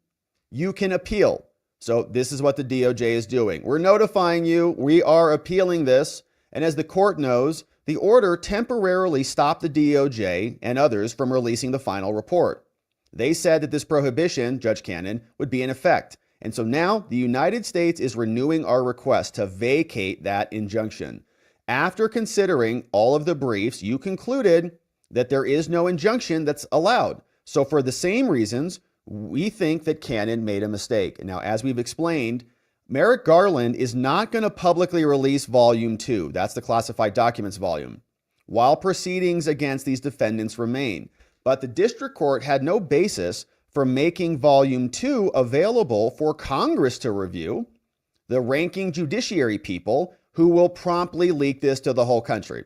A: you can appeal." So this is what the DOJ is doing. "We're notifying you. We are appealing this. And as the court knows, the order temporarily stopped the DOJ and others from releasing the final report. They said that this prohibition, Judge Cannon, would be in effect. And so now the United States is renewing our request to vacate that injunction. After considering all of the briefs, you concluded that there is no injunction that's allowed. So for the same reasons, we think that Cannon made a mistake." Now, as we've explained, Merrick Garland is not going to publicly release Volume 2. That's the classified documents volume, while proceedings against these defendants remain. But the district court had no basis for making Volume 2 available for Congress to review, the ranking judiciary people who will promptly leak this to the whole country.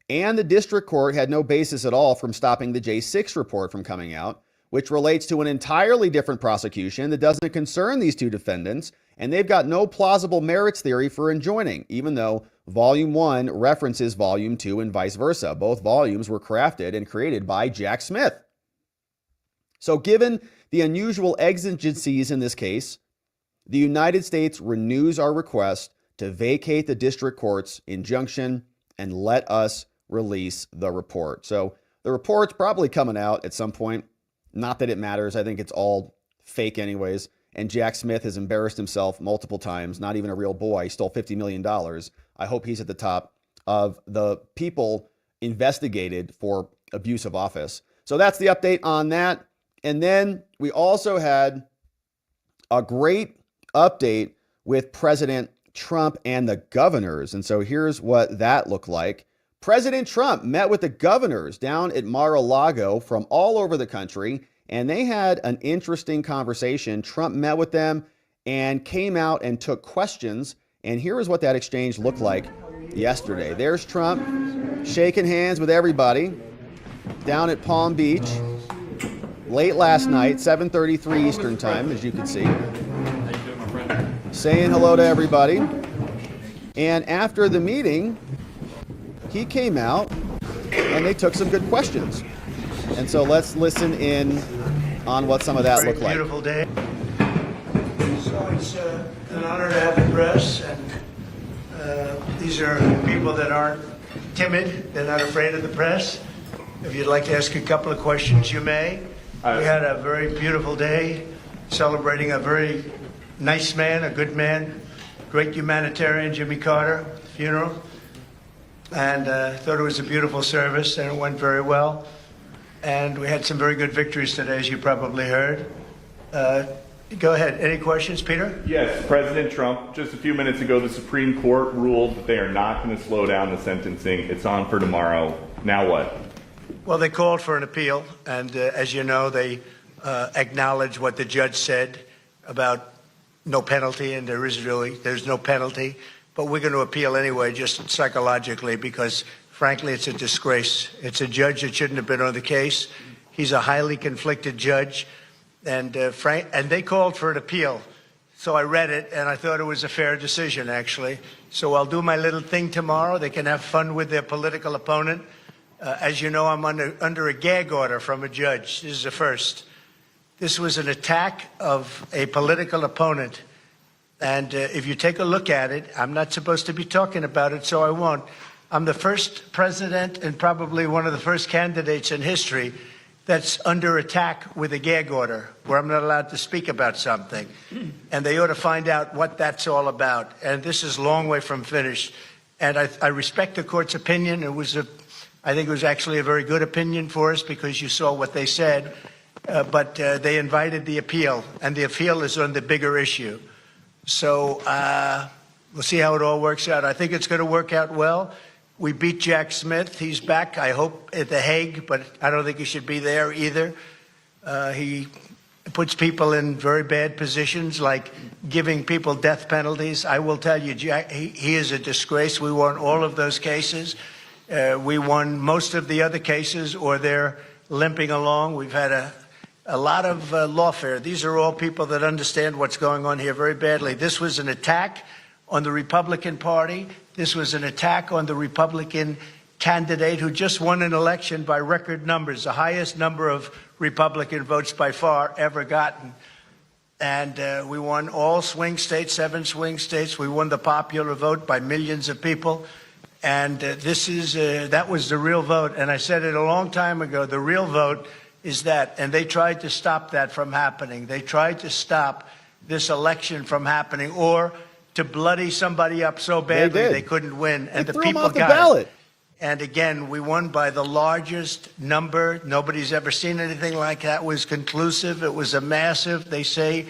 A: And the district court had no basis at all from stopping the J6 report from coming out, which relates to an entirely different prosecution that doesn't concern these two defendants, and they've got no plausible merits theory for enjoining, even though Volume 1 references Volume 2 and vice versa. Both volumes were crafted and created by Jack Smith. So given the unusual exigencies in this case, the United States renews our request to vacate the district court's injunction and let us release the report. So the report's probably coming out at some point. Not that it matters. I think it's all fake anyways. And Jack Smith has embarrassed himself multiple times. Not even a real boy. He stole $50 million. I hope he's at the top of the people investigated for abuse of office. So that's the update on that. And then we also had a great update with President Trump and the governors. And so here's what that looked like. President Trump met with the governors down at Mar-a-Lago from all over the country, and they had an interesting conversation. Trump met with them and came out and took questions. And here is what that exchange looked like yesterday. There's Trump shaking hands with everybody down at Palm Beach late last night, 7:33 Eastern time, as you can see. Saying hello to everybody. And after the meeting, he came out and they took some good questions. And so let's listen in on what some of that looked like.
O: Beautiful day. So it's an honor to have the press, and these are people that aren't timid. They're not afraid of the press. If you'd like to ask a couple of questions, you may. We had a very beautiful day celebrating a very nice man, a good man, great humanitarian, Jimmy Carter, funeral. and thought it was a beautiful service, and it went very well. And we had some very good victories today, as you probably heard. Go ahead. Any questions, Peter?
P: Yes, President Trump, just a few minutes ago, the Supreme Court ruled that they are not going to slow down the sentencing. It's on for tomorrow. Now what?
O: Well, they called for an appeal, and as you know, they acknowledged what the judge said about no penalty, and there's no penalty. But we're going to appeal anyway, just psychologically, because frankly, it's a disgrace. It's a judge that shouldn't have been on the case. He's a highly conflicted judge, and they called for an appeal. So I read it, and I thought it was a fair decision, actually. So I'll do my little thing tomorrow. They can have fun with their political opponent. As you know, I'm under a gag order from a judge. This is a first. This was an attack of a political opponent. And if you take a look at it, I'm not supposed to be talking about it, so I won't. I'm the first president and probably one of the first candidates in history that's under attack with a gag order, where I'm not allowed to speak about something. And they ought to find out what that's all about. And this is a long way from finished. And I respect the court's opinion. I think it was actually a very good opinion for us because you saw what they said. But they invited the appeal, and the appeal is on the bigger issue. So we'll see how it all works out. I think it's going to work out well. We beat Jack Smith. He's back, I hope, at The Hague, but I don't think he should be there either. He puts people in very bad positions, like giving people death penalties. I will tell you, Jack, he is a disgrace. We won all of those cases. We won most of the other cases, or they're limping along. We've had a lot of lawfare. These are all people that understand what's going on here very badly. This was an attack on the Republican Party. This was an attack on the Republican candidate who just won an election by record numbers, the highest number of Republican votes by far ever gotten. And we won all swing states, 7 swing states. We won the popular vote by millions of people. And that was the real vote. And I said it a long time ago, the real vote is that. And they tried to stop that from happening. They tried to stop this election from happening, or to bloody somebody up so badly they couldn't win. And the people got it. And again, we won by the largest number. Nobody's ever seen anything like that. It was conclusive. It was a massive, they say,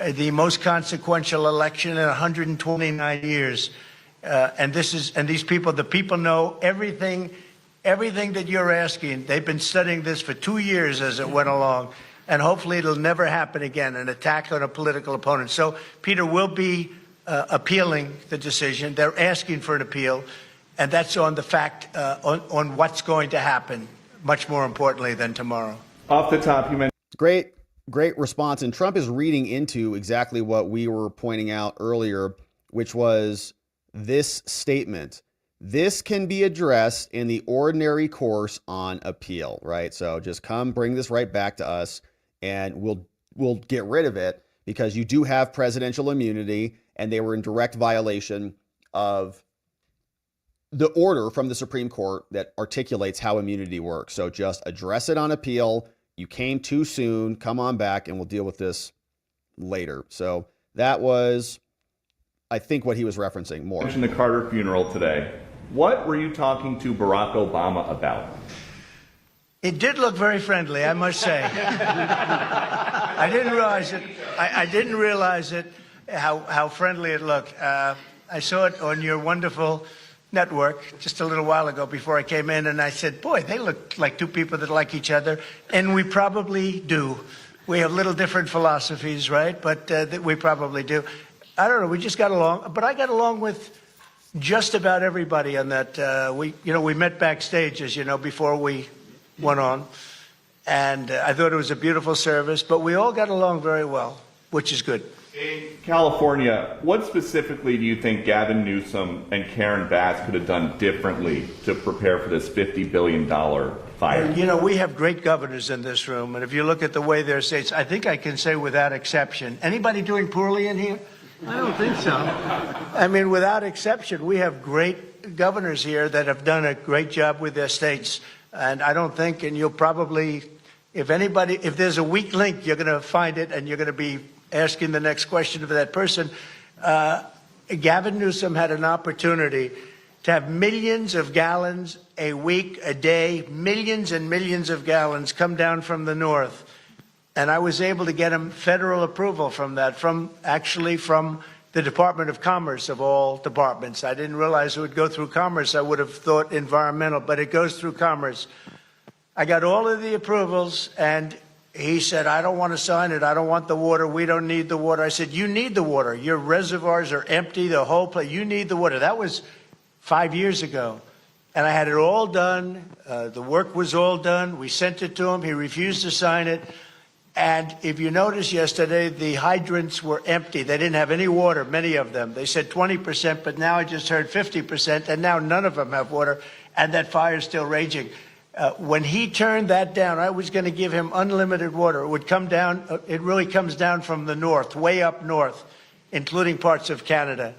O: the most consequential election in 129 years. And these people, the people know everything that you're asking. They've been studying this for 2 years as it went along. And hopefully it'll never happen again, an attack on a political opponent. So Peter will be appealing the decision. They're asking for an appeal. And that's on the fact, on what's going to happen, much more importantly than tomorrow.
P: Off the top, you mentioned...
A: Great response. And Trump is reading into exactly what we were pointing out earlier, which was this statement. This can be addressed in the ordinary course on appeal, right? So just come bring this right back to us and we'll get rid of it, because you do have presidential immunity and they were in direct violation of the order from the Supreme Court that articulates how immunity works. So just address it on appeal. You came too soon. Come on back and we'll deal with this later. So that was, I think, what he was referencing more.
P: You mentioned the Carter funeral today. What were you talking to Barack Obama about?
O: It did look very friendly, I must say. I didn't realize it. I didn't realize it, how friendly it looked. I saw it on your wonderful network just a little while ago before I came in, and I said, boy, they look like two people that like each other. And we probably do. We have little different philosophies, right? But we probably do. I don't know. We just got along. But I got along with just about everybody on that. We met backstage, as you know, before we went on. And I thought it was a beautiful service. But we all got along very well, which is good.
P: In California, what specifically do you think Gavin Newsom and Karen Bass could have done differently to prepare for this $50 billion fire?
O: You know, we have great governors in this room, and if you look at the way their states, I think I can say without exception, anybody doing poorly in here? I don't think so. I mean, without exception, we have great governors here that have done a great job with their states, and I don't think, and you'll probably, if there's a weak link, you're going to find it, and you're going to be asking the next question of that person. Gavin Newsom had an opportunity to have millions of gallons a week, a day, millions and millions of gallons come down from the north. And I was able to get him federal approval from that, from the Department of Commerce of all departments. I didn't realize it would go through Commerce. I would have thought environmental, but it goes through Commerce. I got all of the approvals, and he said, I don't want to sign it. I don't want the water. We don't need the water. I said, you need the water. Your reservoirs are empty, the whole place. You need the water. That was 5 years ago. And I had it all done. The work was all done. We sent it to him. He refused to sign it. And if you noticed yesterday, the hydrants were empty. They didn't have any water, many of them. They said 20%, but now I just heard 50%, and now none of them have water, and that fire is still raging. When he turned that down, I was going to give him unlimited water. It would come down. It really comes down from the north, way up north, including parts of Canada.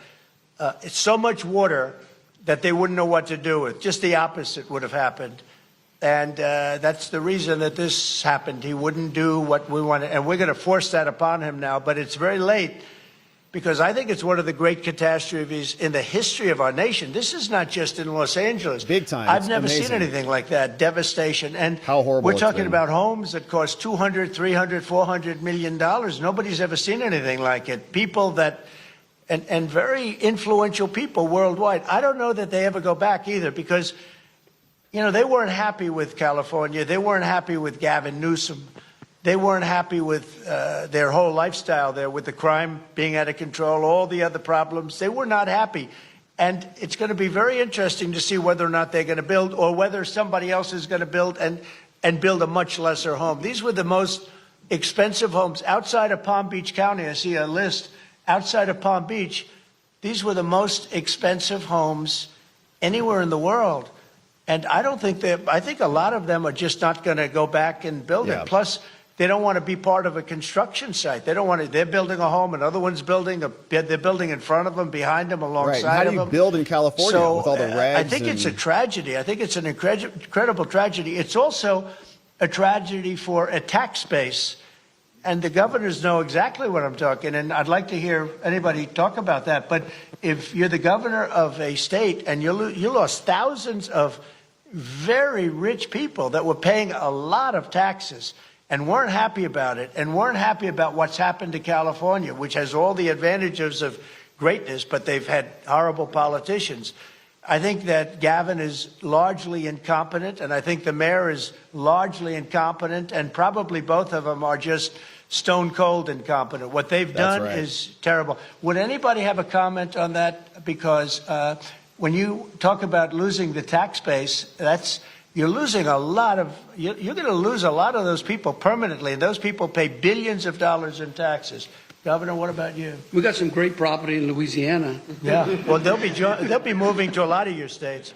O: It's so much water that they wouldn't know what to do with. Just the opposite would have happened. And that's the reason that this happened. He wouldn't do what we wanted. And we're going to force that upon him now. But it's very late, because I think it's one of the great catastrophes in the history of our nation. This is not just in Los Angeles.
A: Big time.
O: I've never seen anything like that. Devastation. And
A: how horrible
O: we're talking about homes that cost $200, $300, $400 million. Nobody's ever seen anything like it. People that, and very influential people worldwide. I don't know that they ever go back either, because they weren't happy with California. They weren't happy with Gavin Newsom. They weren't happy with their whole lifestyle there, with the crime being out of control, all the other problems. They were not happy. And it's going to be very interesting to see whether or not they're going to build, or whether somebody else is going to build and build a much lesser home. These were the most expensive homes outside of Palm Beach County. I see a list outside of Palm Beach. These were the most expensive homes anywhere in the world. And I think a lot of them are just not going to go back and build it. Plus, they don't want to be part of a construction site. They don't want to. They're building a home, another one's building. They're building in front of them, behind them, alongside of them.
A: How do you build in California with all the rags?
O: I think it's a tragedy. I think it's an incredible tragedy. It's also a tragedy for a tax base. And the governors know exactly what I'm talking. And I'd like to hear anybody talk about that. But if you're the governor of a state and you lost thousands of very rich people that were paying a lot of taxes and weren't happy about it, and weren't happy about what's happened to California, which has all the advantages of greatness, but they've had horrible politicians. I think that Gavin is largely incompetent, and I think the mayor is largely incompetent, and probably both of them are just stone cold incompetent. What they've done is terrible. Would anybody have a comment on that? Because when you talk about losing the tax base, you're losing a lot of, you're going to lose a lot of those people permanently, and those people pay billions of dollars in taxes. Governor, what about you?
Q: We got some great property in Louisiana.
O: Yeah, well, they'll be moving to a lot of your states.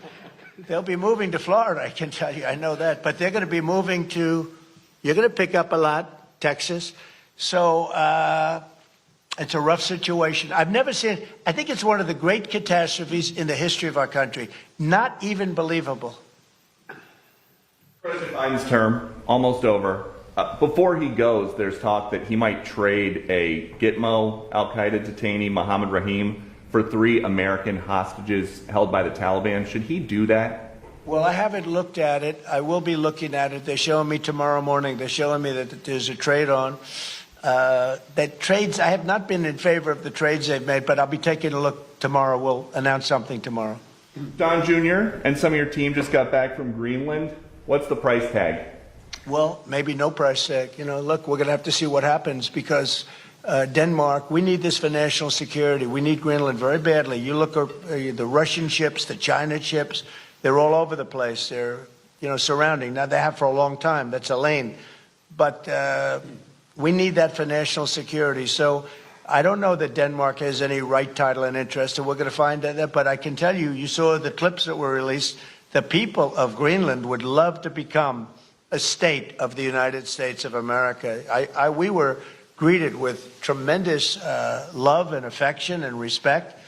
O: They'll be moving to Florida, I can tell you. I know that. But they're going to be moving to, you're going to pick up a lot, Texas. So it's a rough situation. I've never seen, I think it's one of the great catastrophes in the history of our country. Not even believable.
P: President Biden's term almost over. Before he goes, there's talk that he might trade a Gitmo al-Qaeda detainee, Mohammed Rahim, for 3 American hostages held by the Taliban. Should he do that?
O: Well, I haven't looked at it. I will be looking at it. They're showing me tomorrow morning. They're showing me that there's a trade on. That trades, I have not been in favor of the trades they've made, but I'll be taking a look tomorrow. We'll announce something tomorrow.
P: Don Jr. and some of your team just got back from Greenland. What's the price tag?
O: Well, maybe no price tag. Look, we're going to have to see what happens, because Denmark, we need this for national security. We need Greenland very badly. You look at the Russian ships, the China ships, they're all over the place. They're, surrounding. Now, they have for a long time. That's a lane. But we need that for national security. So I don't know that Denmark has any right, title, and interest, and we're going to find that. But I can tell you, you saw the clips that were released. The people of Greenland would love to become a state of the United States of America. We were greeted with tremendous love and affection and respect.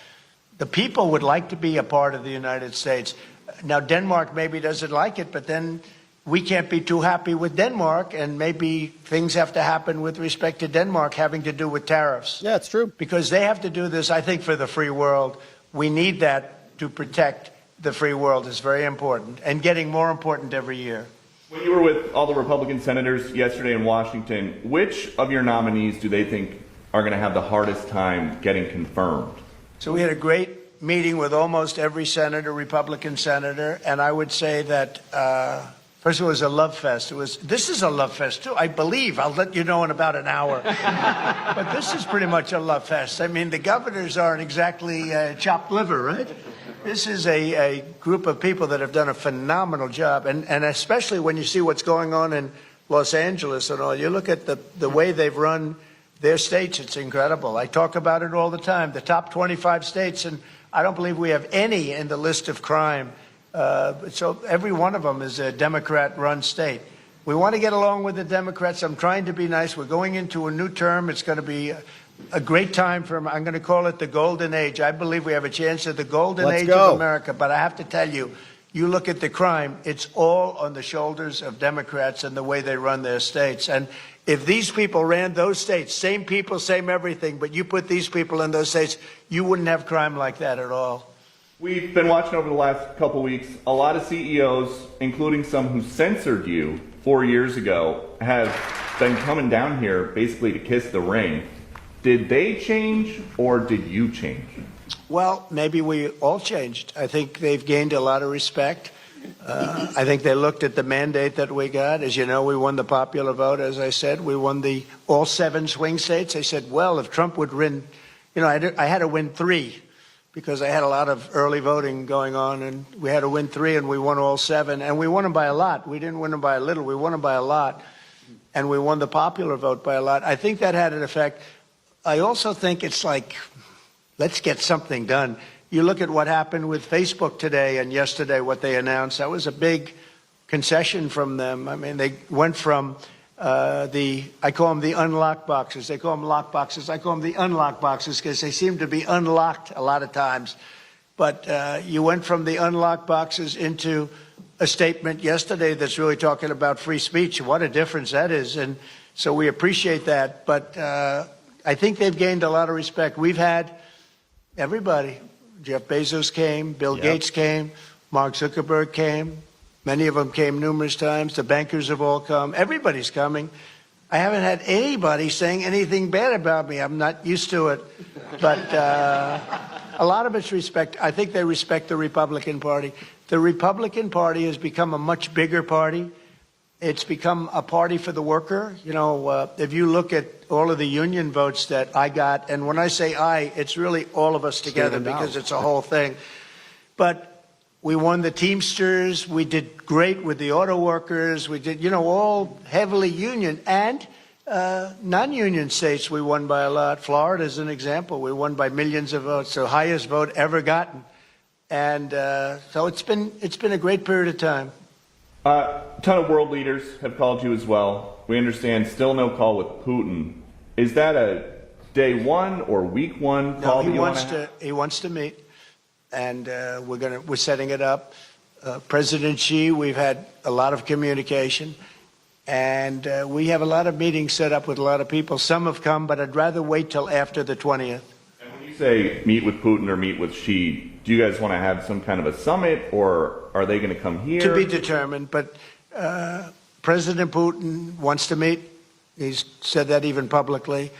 O: The people would like to be a part of the United States. Now, Denmark maybe doesn't like it, but then we can't be too happy with Denmark, and maybe things have to happen with respect to Denmark having to do with tariffs.
A: Yeah, it's true.
O: Because they have to do this, I think, for the free world. We need that to protect the free world is very important and getting more important every year.
P: When you were with all the Republican senators yesterday in Washington, which of your nominees do they think are going to have the hardest time getting confirmed?
O: So we had a great meeting with almost every senator, Republican senator, and I would say that first it was a love fest. This is a love fest too, I believe. I'll let you know in about an hour. But this is pretty much a love fest. I mean, the governors aren't exactly chopped liver, right? This is a group of people that have done a phenomenal job, and especially when you see what's going on in Los Angeles and all. You look at the way they've run their states, it's incredible. I talk about it all the time, the top 25 states, and I don't believe we have any in the list of crime. So every one of them is a Democrat-run state. We want to get along with the Democrats. I'm trying to be nice. We're going into a new term. It's going to be a great time for them. I'm going to call it the golden age. I believe we have a chance at the golden age of America. But I have to tell you, you look at the crime, it's all on the shoulders of Democrats and the way they run their states. And if these people ran those states, same people, same everything, but you put these people in those states, you wouldn't have crime like that at all.
P: We've been watching over the last couple weeks, a lot of CEOs, including some who censored you 4 years ago, have been coming down here basically to kiss the ring. Did they change or did you change?
O: Well, maybe we all changed. I think they've gained a lot of respect. I think they looked at the mandate that we got. As you know, we won the popular vote, as I said. We won all 7 swing states. They said, well, if Trump would win, I had to win 3 because I had a lot of early voting going on, and we had to win 3, and we won all 7. And we won them by a lot. We didn't win them by a little. We won them by a lot. And we won the popular vote by a lot. I think that had an effect. I also think it's like, let's get something done. You look at what happened with Facebook today and yesterday, what they announced. That was a big concession from them. I mean, they went from I call them the unlocked boxes. They call them lock boxes. I call them the unlocked boxes because they seem to be unlocked a lot of times. But you went from the unlocked boxes into a statement yesterday that's really talking about free speech. What a difference that is. And so we appreciate that. But I think they've gained a lot of respect. We've had everybody. Jeff Bezos came, Bill Gates came, Mark Zuckerberg came. Many of them came numerous times. The bankers have all come. Everybody's coming. I haven't had anybody saying anything bad about me. I'm not used to it. But a lot of it's respect. I think they respect the Republican Party. The Republican Party has become a much bigger party. It's become a party for the worker. If you look at all of the union votes that I got, and when I say I, it's really all of us together because it's a whole thing. But we won the Teamsters. We did great with the auto workers. We did, all heavily union. And non-union states we won by a lot. Florida is an example. We won by millions of votes, the highest vote ever gotten. And so it's been a great period of time.
P: A ton of world leaders have called you as well. We understand still no call with Putin. Is that a day one or week one call?
O: No, he wants to meet, and we're setting it up. President Xi, we've had a lot of communication, and we have a lot of meetings set up with a lot of people. Some have come, but I'd rather wait till after the 20th.
P: And when you say meet with Putin or meet with Xi, do you guys want to have some kind of a summit, or are they going to come here?
O: To be determined, but President Putin wants to meet. He's said that even publicly.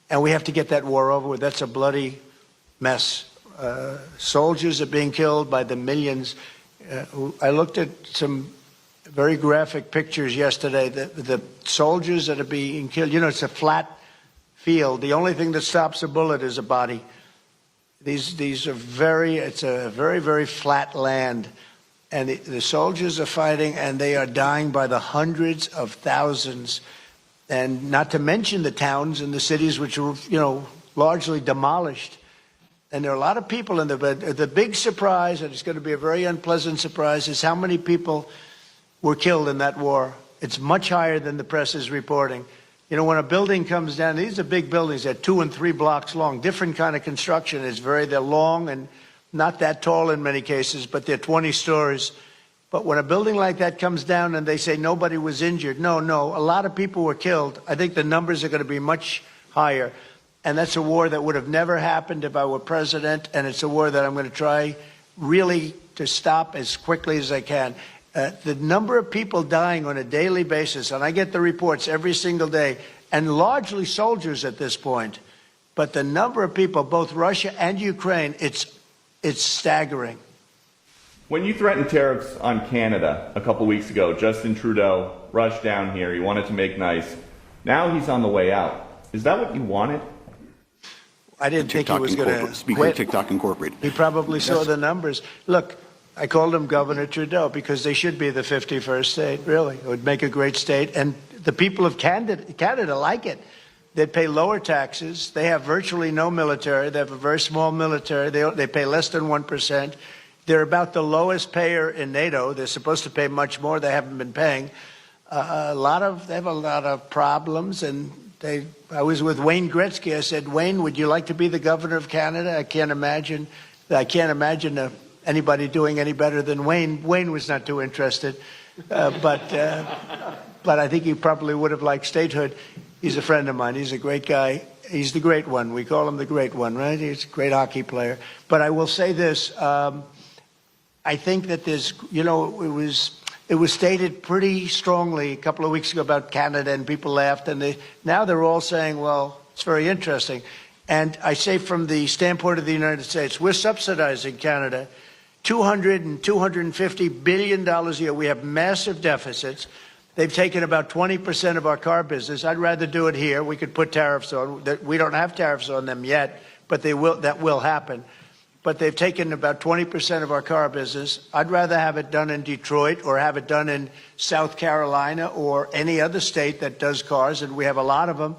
O: And we have to get that war over with. That's a bloody mess. Soldiers are being killed by the millions. I looked at some very graphic pictures yesterday. The soldiers that are being killed, it's a flat field. The only thing that stops a bullet is a body. These are it's a very, very flat land. And the soldiers are fighting, and they are dying by the hundreds of thousands. And not to mention the towns and the cities, which are, largely demolished. And there are a lot of people in there. But the big surprise, and it's going to be a very unpleasant surprise, is how many people were killed in that war. It's much higher than the press is reporting. When a building comes down, these are big buildings. They're 2 and 3 blocks long. Different kind of construction. They're long and not that tall in many cases, but they're 20 stories. But when a building like that comes down and they say nobody was injured, no, a lot of people were killed. I think the numbers are going to be much higher. And that's a war that would have never happened if I were president, and it's a war that I'm going to try really to stop as quickly as they can. The number of people dying on a daily basis, and I get the reports every single day, and largely soldiers at this point, but the number of people, both Russia and Ukraine, it's staggering.
P: When you threatened tariffs on Canada a couple weeks ago, Justin Trudeau rushed down here. He wanted to make nice. Now he's on the way out. Is that what you wanted?
O: I didn't think he was going to
R: Speaker of TikTok Incorporated.
O: He probably saw the numbers. Look, I called him Governor Trudeau because they should be the 51st state, really. It would make a great state. And the people of Canada like it. They pay lower taxes. They have virtually no military. They have a very small military. They pay less than 1%. They're about the lowest payer in NATO. They're supposed to pay much more. They haven't been paying. They have a lot of problems. And I was with Wayne Gretzky. I said, Wayne, would you like to be the governor of Canada? I can't imagine anybody doing any better than Wayne. Wayne was not too interested, but I think he probably would have liked statehood. He's a friend of mine. He's a great guy. He's the great one. We call him the great one, right? He's a great hockey player. But I will say this. I think that there's, it was stated pretty strongly a couple of weeks ago about Canada, and people laughed. And now they're all saying, well, it's very interesting. And I say from the standpoint of the United States, we're subsidizing Canada $200 and $250 billion a year. We have massive deficits. They've taken about 20% of our car business. I'd rather do it here. We could put tariffs on. We don't have tariffs on them yet, but that will happen. But they've taken about 20% of our car business. I'd rather have it done in Detroit or have it done in South Carolina or any other state that does cars, and we have a lot of them.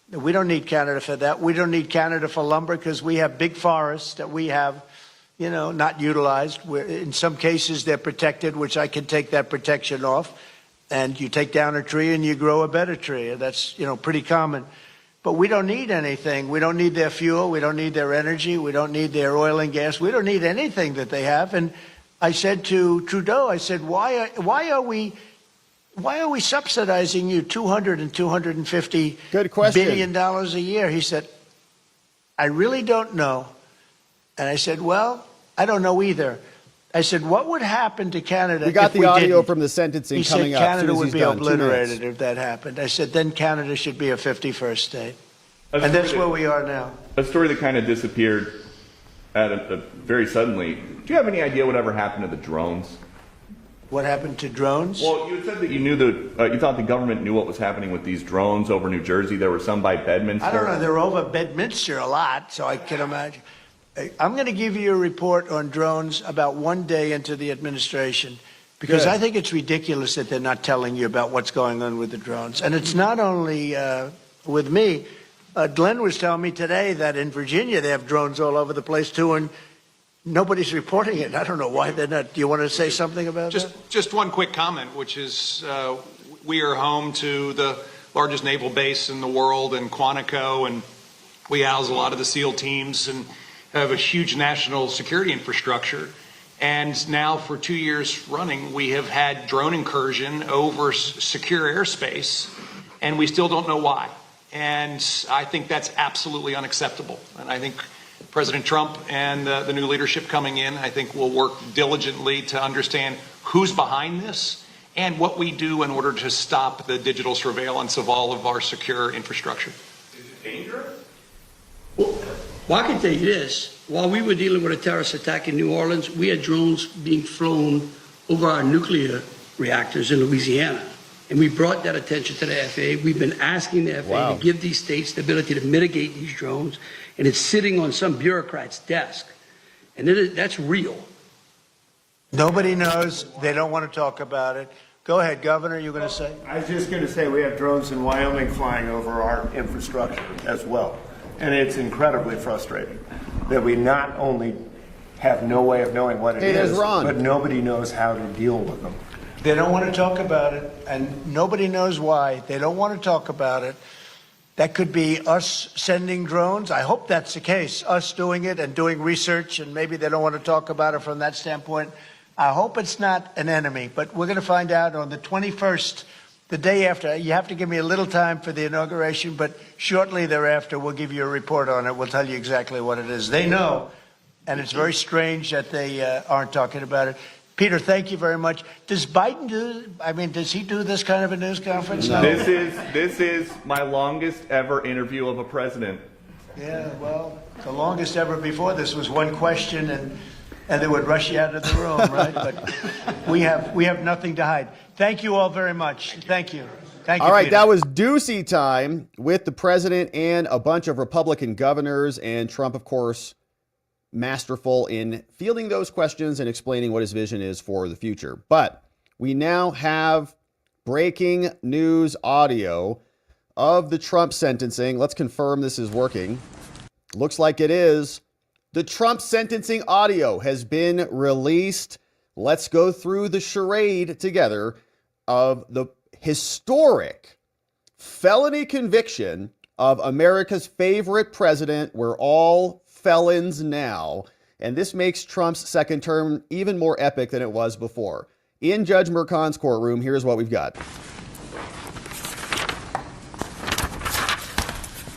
O: We don't need Canada for that. We don't need Canada for lumber because we have big forests that we have, not utilized. In some cases, they're protected, which I can take that protection off. And you take down a tree and you grow a better tree. That's, pretty common. But we don't need anything. We don't need their fuel. We don't need their energy. We don't need their oil and gas. We don't need anything that they have. And I said to Trudeau, I said, why are we subsidizing you $200 and $250 billion a year? He said, I really don't know. And I said, well, I don't know either. I said, what would happen to Canada?
A: We got the audio from the sentencing coming up.
O: He said Canada would be obliterated if that happened. I said, then Canada should be a 51st state. And that's where we are now.
P: A story that kind of disappeared very suddenly. Do you have any idea whatever happened to the drones?
O: What happened to drones?
P: Well, you said that you thought the government knew what was happening with these drones over New Jersey. There were some by Bedminster.
O: I don't know. They're over Bedminster a lot, so I can imagine. I'm going to give you a report on drones about one day into the administration, because I think it's ridiculous that they're not telling you about what's going on with the drones. And it's not only with me. Glenn was telling me today that in Virginia they have drones all over the place too, and nobody's reporting it. I don't know why they're not. Do you want to say something about that?
S: Just one quick comment, which is we are home to the largest naval base in the world in Quantico, and we house a lot of the SEAL teams and have a huge national security infrastructure. And now for 2 years running, we have had drone incursion over secure airspace, and we still don't know why. And I think that's absolutely unacceptable. And I think President Trump and the new leadership coming in, I think will work diligently to understand who's behind this and what we do in order to stop the digital surveillance of all of our secure infrastructure.
P: Is it dangerous?
Q: Well, I can tell you this. While we were dealing with a terrorist attack in New Orleans, we had drones being flown over our nuclear reactors in Louisiana. And we brought that attention to the FAA. We've been asking the FAA to give these states the ability to mitigate these drones. And it's sitting on some bureaucrat's desk. And that's real.
O: Nobody knows. They don't want to talk about it. Go ahead, Governor, you're going to say?
T: I was just going to say we have drones in Wyoming flying over our infrastructure as well. And it's incredibly frustrating that we not only have no way of knowing what it is, but nobody knows how to deal with them.
O: They don't want to talk about it, and nobody knows why. They don't want to talk about it. That could be us sending drones. I hope that's the case, us doing it and doing research, and maybe they don't want to talk about it from that standpoint. I hope it's not an enemy, but we're going to find out on the 21st, the day after. You have to give me a little time for the inauguration, but shortly thereafter, we'll give you a report on it. We'll tell you exactly what it is. They know and it's very strange that they aren't talking about it. Peter, thank you very much. Does Biden does he do this kind of a news conference?
P: No. This is my longest ever interview of a president.
O: Yeah, well, the longest ever before this was one question, and they would rush you out of the room, right? But we have nothing to hide. Thank you all very much. Thank you. Thank you.
A: All right,
O: Peter.
A: that was Doocy time with the president and a bunch of Republican governors, and Trump, of course, masterful in fielding those questions and explaining what his vision is for the future. But we now have breaking news audio of the Trump sentencing. Let's confirm this is working. Looks like it is. The Trump sentencing audio has been released. Let's go through the charade together of the historic felony conviction of America's favorite president. We're all felons now, and this makes Trump's second term even more epic than it was before. In Judge Mercan's courtroom, here's what we've got.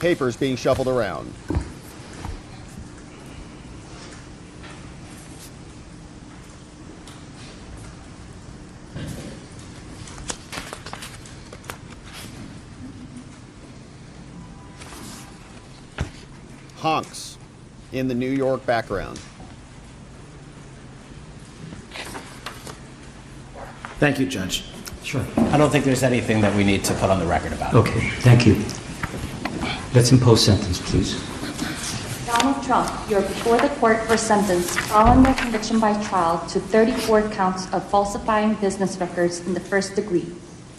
A: Papers being shuffled around. Honks in the New York background.
R: Thank you, Judge. Sure. I don't think there's anything that we need to put on the record about it.
U: Okay, thank you. Let's impose sentence, please.
V: Donald Trump, you're before the court for sentence following your conviction by trial to 34 counts of falsifying business records in the first degree.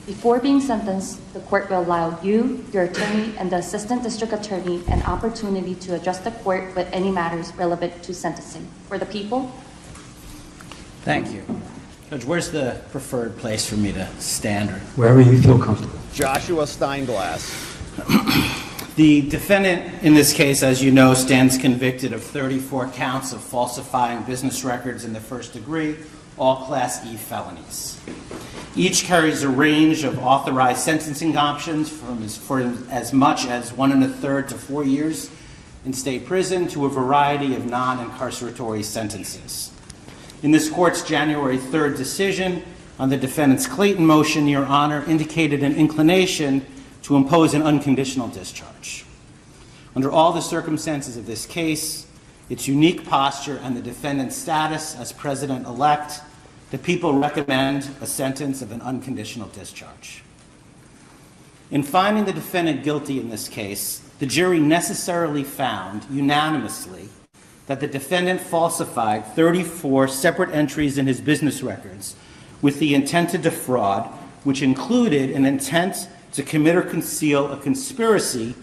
V: Before being sentenced, the court will allow you, your attorney, and the assistant district attorney an opportunity to address the court with any matters relevant to sentencing. For the people.
R: Thank you. Judge, where's the preferred place for me to stand?
U: Wherever you feel comfortable.
A: Joshua Steinglass.
R: The defendant in this case, as you know, stands convicted of 34 counts of falsifying business records in the first degree, all Class E felonies. Each carries a range of authorized sentencing options for as much as 1 1/3 to 4 years in state prison to a variety of non-incarceratory sentences. In this court's January 3rd decision on the defendant's Clayton motion, Your Honor indicated an inclination to impose an unconditional discharge. Under all the circumstances of this case, its unique posture and the defendant's status as president-elect, the people recommend a sentence of an unconditional discharge. In finding the defendant guilty in this case, the jury necessarily found unanimously that the defendant falsified 34 separate entries in his business records with the intent to defraud, which included an intent to commit or conceal a conspiracy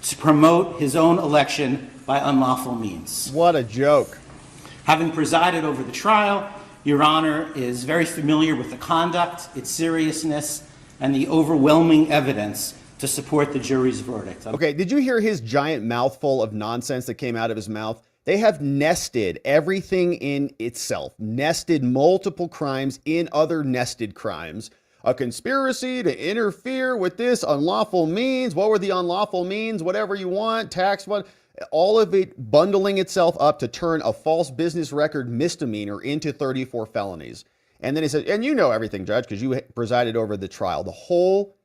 R: to promote his own election by unlawful means.
A: What a joke.
R: Having presided over the trial, Your Honor is very familiar with the conduct, its seriousness, and the overwhelming evidence to support the jury's verdict.
A: Okay, did you hear his giant mouthful of nonsense that came out of his mouth? They have nested everything in itself, nested multiple crimes in other nested crimes. A conspiracy to interfere with this unlawful means. What were the unlawful means? Whatever you want, tax one. All of it bundling itself up to turn a false business record misdemeanor into 34 felonies. And then he said, and you know everything, Judge, because you presided over the trial. The whole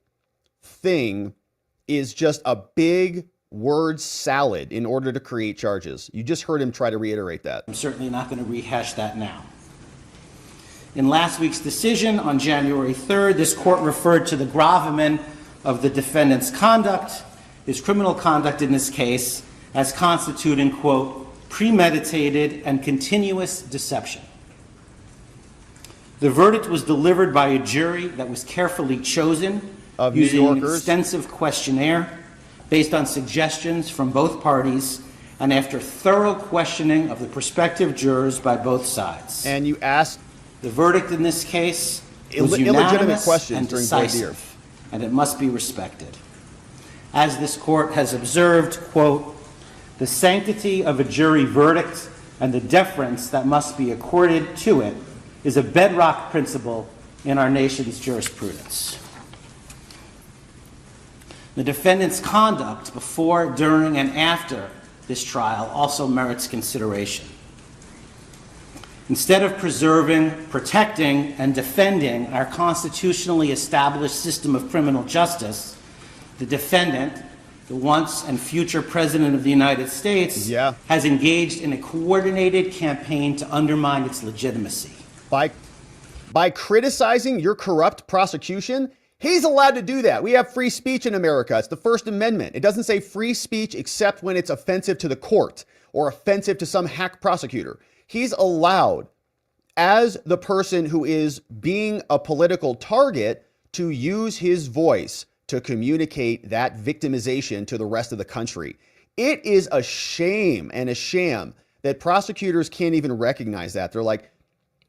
A: thing is just a big word salad in order to create charges. You just heard him try to reiterate that.
R: I'm certainly not going to rehash that now. In last week's decision on January 3rd, this court referred to the gravamen of the defendant's conduct, his criminal conduct in this case, as constituting, quote, premeditated and continuous deception. The verdict was delivered by a jury that was carefully chosen
A: of
R: using an extensive questionnaire based on suggestions from both parties and after thorough questioning of the prospective jurors by both sides.
A: And you asked...
R: The verdict in this case was
A: illegitimate
R: unanimous
A: questions
R: and
A: during voir dire.
R: decisive, and it must be respected. As this court has observed, quote, the sanctity of a jury verdict and the deference that must be accorded to it is a bedrock principle in our nation's jurisprudence. The defendant's conduct before, during, and after this trial also merits consideration. Instead of preserving, protecting, and defending our constitutionally established system of criminal justice, the defendant, the once and future President of the United States, has engaged in a coordinated campaign to undermine its legitimacy.
A: By criticizing your corrupt prosecution, he's allowed to do that. We have free speech in America. It's the First Amendment. It doesn't say free speech except when it's offensive to the court or offensive to some hack prosecutor. He's allowed, as the person who is being a political target, to use his voice to communicate that victimization to the rest of the country. It is a shame and a sham that prosecutors can't even recognize that. They're like,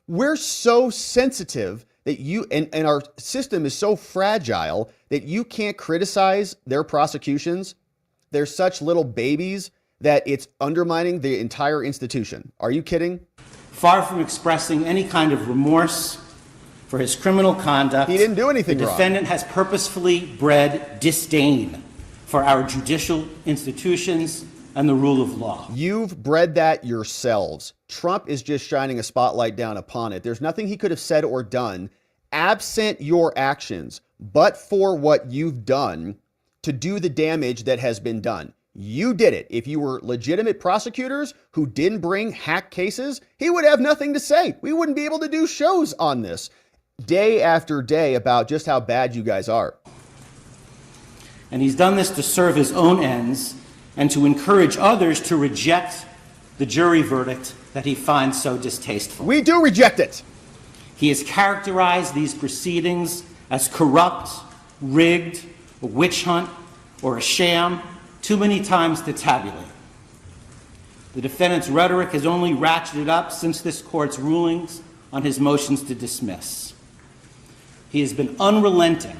A: we're so sensitive that you, and our system is so fragile that you can't criticize their prosecutions. They're such little babies that it's undermining the entire institution. Are you kidding?
R: Far from expressing any kind of remorse for his criminal conduct,
A: he didn't do anything
R: wrong. The defendant has purposefully bred disdain for our judicial institutions and the rule of law.
A: You've bred that yourselves. Trump is just shining a spotlight down upon it. There's nothing he could have said or done absent your actions, but for what you've done to do the damage that has been done. You did it. If you were legitimate prosecutors who didn't bring hack cases, he would have nothing to say. We wouldn't be able to do shows on this day after day about just how bad you guys are.
R: And he's done this to serve his own ends and to encourage others to reject the jury verdict that he finds so distasteful.
A: We do reject it.
R: He has characterized these proceedings as corrupt, rigged, a witch hunt, or a sham too many times to tabulate. The defendant's rhetoric has only ratcheted up since this court's rulings on his motions to dismiss. He has been unrelenting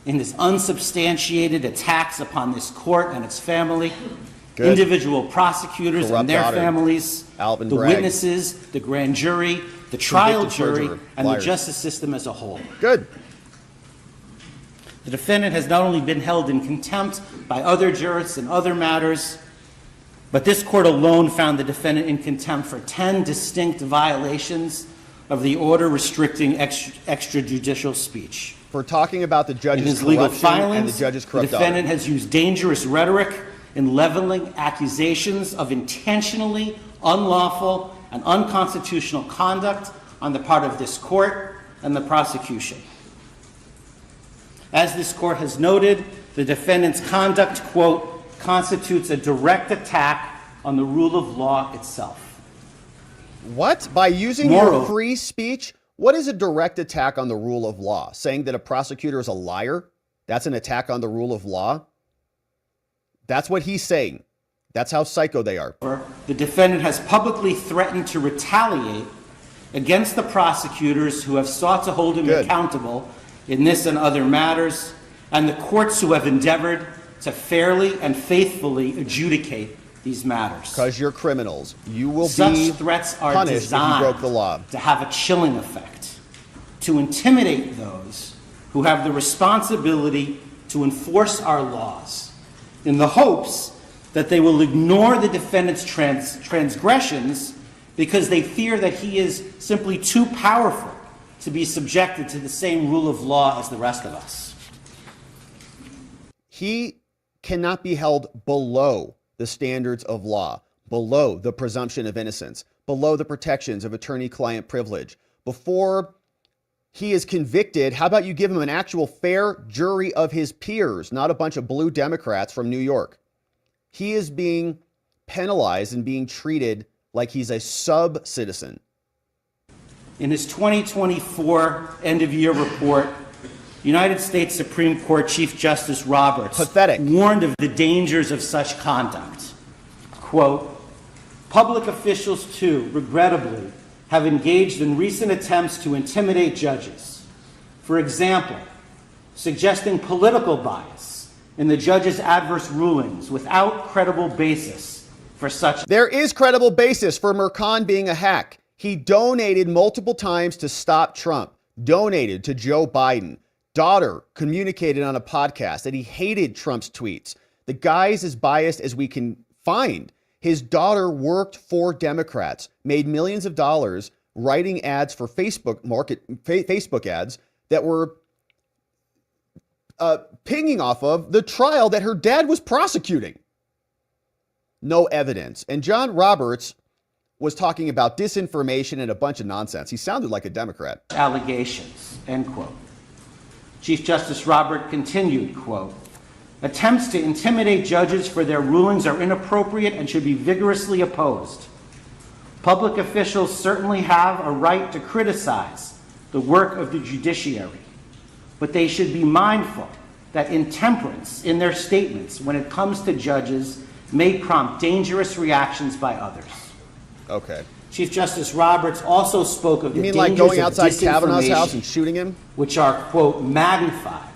R: in his unsubstantiated attacks upon this court and its family, individual prosecutors and their families, the witnesses, the grand jury, the trial jury, and the justice system as a whole.
A: Good.
R: The defendant has not only been held in contempt by other jurists in other matters, but this court alone found the defendant in contempt for 10 distinct violations of the order restricting extrajudicial speech.
A: For talking about the judge's
R: in his legal
A: corruption
R: filings,
A: and the judge's corrupt
R: the defendant has used dangerous rhetoric in leveling accusations of intentionally unlawful and unconstitutional conduct on the part of this court and the prosecution. As this court has noted, the defendant's conduct, quote, constitutes a direct attack on the rule of law itself.
A: What? By using your free speech? What is a direct attack on the rule of law? Saying that a prosecutor is a liar? That's an attack on the rule of law? That's what he's saying. That's how psycho they are.
R: The defendant has publicly threatened to retaliate against the prosecutors who have sought to hold him accountable in this and other matters, and the courts who have endeavored to fairly and faithfully adjudicate these matters.
A: Because you're criminals. You will
R: Such
A: be
R: threats are
A: punished
R: designed
A: if you broke the law.
R: to have a chilling effect, to intimidate those who have the responsibility to enforce our laws, in the hopes that they will ignore the defendant's transgressions because they fear that he is simply too powerful to be subjected to the same rule of law as the rest of us.
A: He cannot be held below the standards of law, below the presumption of innocence, below the protections of attorney-client privilege. Before he is convicted, how about you give him an actual fair jury of his peers, not a bunch of blue Democrats from New York. He is being penalized and being treated like he's a sub-citizen.
R: In his 2024 end-of-year report, United States Supreme Court Chief Justice Roberts warned of the dangers of such conduct. Quote, public officials, too, regrettably, have engaged in recent attempts to intimidate judges. For example, suggesting political bias in the judge's adverse rulings without credible basis for such.
A: There is credible basis for Merchan being a hack. He donated multiple times to stop Trump, donated to Joe Biden. Daughter communicated on a podcast that he hated Trump's tweets. The guy is as biased as we can find. His daughter worked for Democrats, made millions of dollars writing ads for Facebook ads that were pinging off of the trial that her dad was prosecuting. No evidence. And John Roberts was talking about disinformation and a bunch of nonsense. He sounded like a Democrat.
R: Allegations, end quote. Chief Justice Robert continued, quote, attempts to intimidate judges for their rulings are inappropriate and should be vigorously opposed. Public officials certainly have a right to criticize the work of the judiciary, but they should be mindful that intemperance in their statements when it comes to judges may prompt dangerous reactions by others.
A: Okay.
R: Chief Justice Roberts also spoke of
A: you
R: the
A: mean like
R: dangers
A: going
R: of
A: outside Kavanaugh's
R: disinformation,
A: house and shooting him?
R: which are, quote, magnified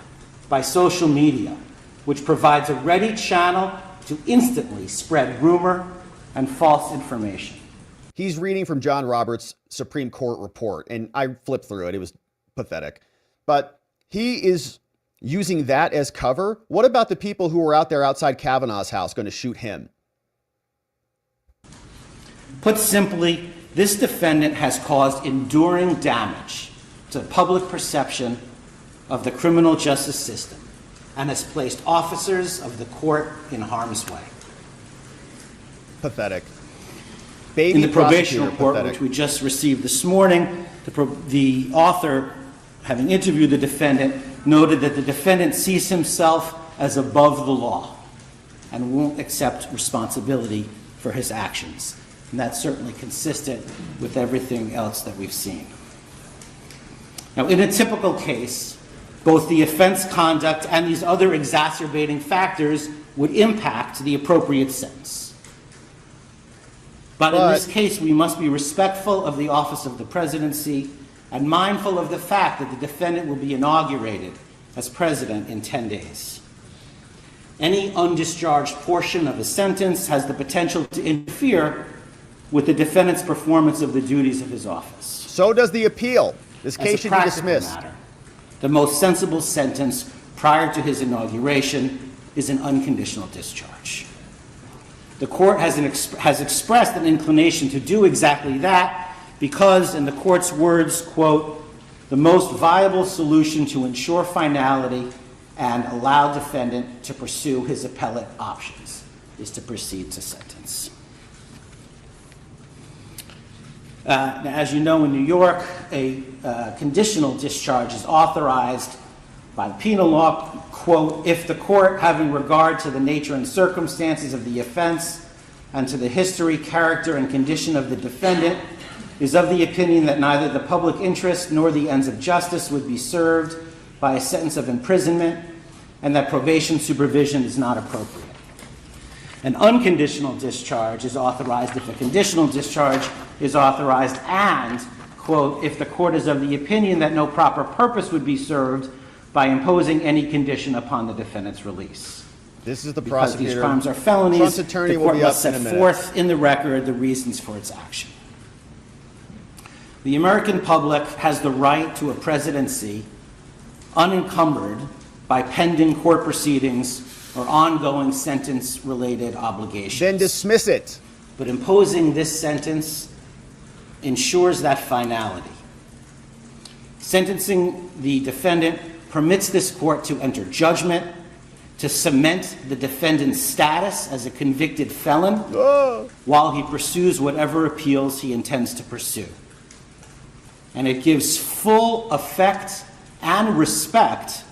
R: by social media, which provides a ready channel to instantly spread rumor and false information.
A: He's reading from John Roberts' Supreme Court report, and I flipped through it. It was pathetic. But he is using that as cover. What about the people who were out there outside Kavanaugh's house going to shoot him?
R: Put simply, this defendant has caused enduring damage to public perception of the criminal justice system and has placed officers of the court in harm's way.
A: Pathetic. Baby
R: in the probation
A: prosecutor,
R: report,
A: pathetic.
R: which we just received this morning, the author, having interviewed the defendant, noted that the defendant sees himself as above the law and won't accept responsibility for his actions. And that's certainly consistent with everything else that we've seen. Now, in a typical case, both the offense conduct and these other exacerbating factors would impact the appropriate sentence. But in this case, we must be respectful of the office of the presidency and mindful of the fact that the defendant will be inaugurated as president in 10 days. Any undischarged portion of a sentence has the potential to interfere with the defendant's performance of the duties of his office.
A: So does the appeal. This case should be dismissed.
R: Matter, the most sensible sentence prior to his inauguration is an unconditional discharge. The court has expressed an inclination to do exactly that because, in the court's words, quote, the most viable solution to ensure finality and allow defendant to pursue his appellate options is to proceed to sentence. Now, as you know, in New York, a conditional discharge is authorized by the penal law, quote, if the court, having regard to the nature and circumstances of the offense and to the history, character, and condition of the defendant, is of the opinion that neither the public interest nor the ends of justice would be served by a sentence of imprisonment and that probation supervision is not appropriate. An unconditional discharge is authorized if a conditional discharge is authorized and, quote, if the court is of the opinion that no proper purpose would be served by imposing any condition upon the defendant's release.
A: This is the
R: because
A: prosecutor.
R: These crimes are felonies.
A: Trump's attorney
R: the
A: will
R: court
A: be up
R: must
A: in
R: set
A: a minute.
R: forth in the record the reasons for its action. The American public has the right to a presidency unencumbered by pending court proceedings or ongoing sentence-related obligations.
A: Then dismiss it.
R: But imposing this sentence ensures that finality. Sentencing the defendant permits this court to enter judgment, to cement the defendant's status as a convicted felon while he pursues whatever appeals he intends to pursue. And it gives full effect and respect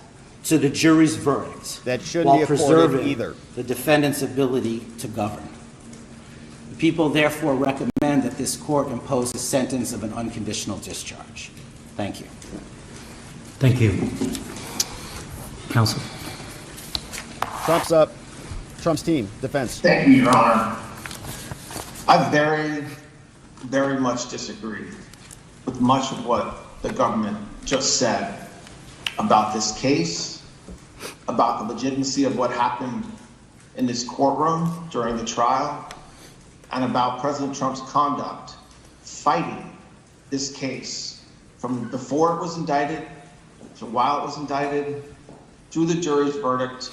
R: to the jury's verdict
A: that shouldn't
R: while
A: be accorded
R: preserving
A: either.
R: The defendant's ability to govern. The people therefore recommend that this court impose a sentence of an unconditional discharge. Thank you.
U: Thank you. Counsel.
A: Trump's up. Trump's team, defense.
B: Thank you, Your Honor. I very, very much disagree with much of what the government just said about this case, about the legitimacy of what happened in this courtroom during the trial, and about President Trump's conduct fighting this case from before it was indicted to while it was indicted, to the jury's verdict,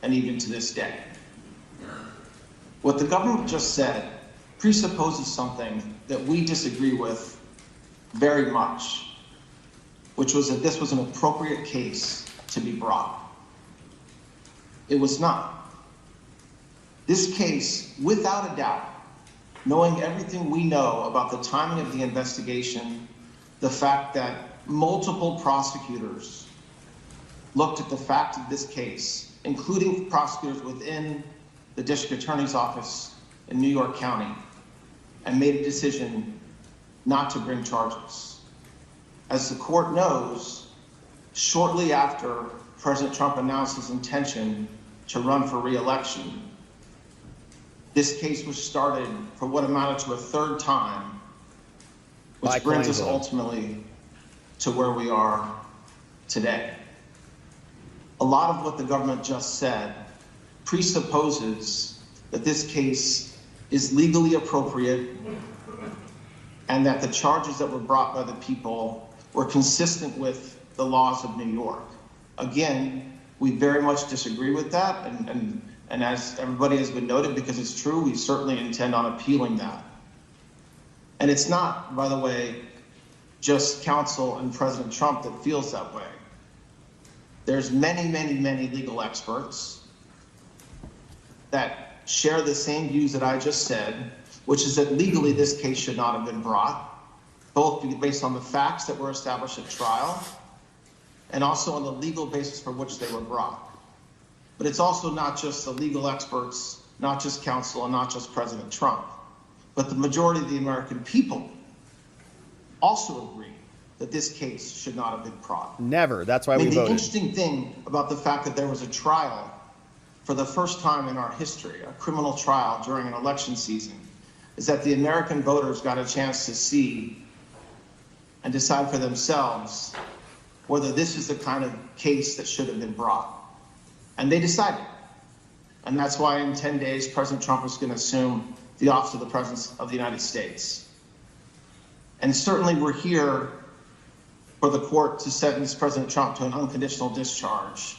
B: and even to this day. What the government just said presupposes something that we disagree with very much, which was that this was an appropriate case to be brought. It was not. This case, without a doubt, knowing everything we know about the timing of the investigation, the fact that multiple prosecutors looked at the fact of this case, including prosecutors within the district attorney's office in New York County, and made a decision not to bring charges. As the court knows, shortly after President Trump announced his intention to run for re-election, this case was started for what amounted to a third time, which brings us ultimately to where we are today. A lot of what the government just said presupposes that this case is legally appropriate and that the charges that were brought by the people were consistent with the laws of New York. Again, we very much disagree with that, and as everybody has been noted, because it's true, we certainly intend on appealing that. And it's not, by the way, just counsel and President Trump that feels that way. There's many, many, many legal experts that share the same views that I just said, which is that legally this case should not have been brought, both based on the facts that were established at trial and also on the legal basis for which they were brought. But it's also not just the legal experts, not just counsel, and not just President Trump, but the majority of the American people also agree that this case should not have been brought.
A: Never. That's why we
B: the
A: voted.
B: Interesting thing about the fact that there was a trial for the first time in our history, a criminal trial during an election season, is that the American voters got a chance to see and decide for themselves whether this is the kind of case that should have been brought. And they decided. And that's why in 10 days, President Trump is going to assume the office of the President of the United States. And certainly we're here for the court to sentence President Trump to an unconditional discharge.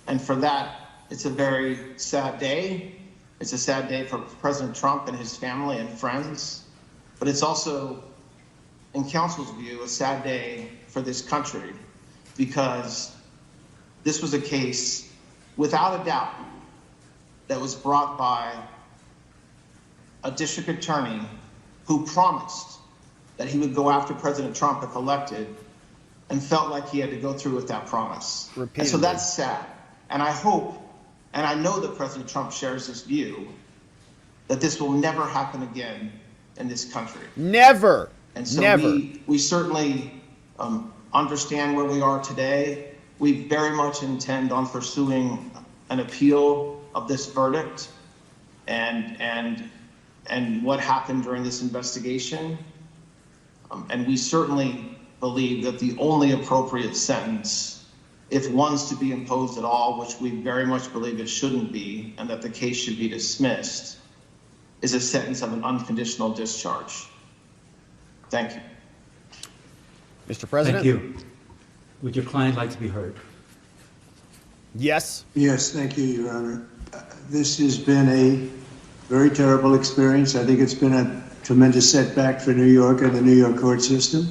B: And for that, it's a very sad day. It's a sad day for President Trump and his family and friends. But it's also, in counsel's view, a sad day for this country, because this was a case, without a doubt, that was brought by a district attorney who promised that he would go after President Trump if elected, and felt like he had to go through with that promise. And so that's sad. And I hope, and I know that President Trump shares this view, that this will never happen again in this country.
A: Never.
B: And so
A: Never.
B: we certainly understand where we are today. We very much intend on pursuing an appeal of this verdict and what happened during this investigation. And we certainly believe that the only appropriate sentence, if one's to be imposed at all, which we very much believe it shouldn't be, and that the case should be dismissed, is a sentence of an unconditional discharge. Thank you.
A: Mr. President?
U: Thank you. Would your client like to be heard?
A: Yes.
O: Yes, thank you, Your Honor. This has been a very terrible experience. I think it's been a tremendous setback for New York and the New York court system.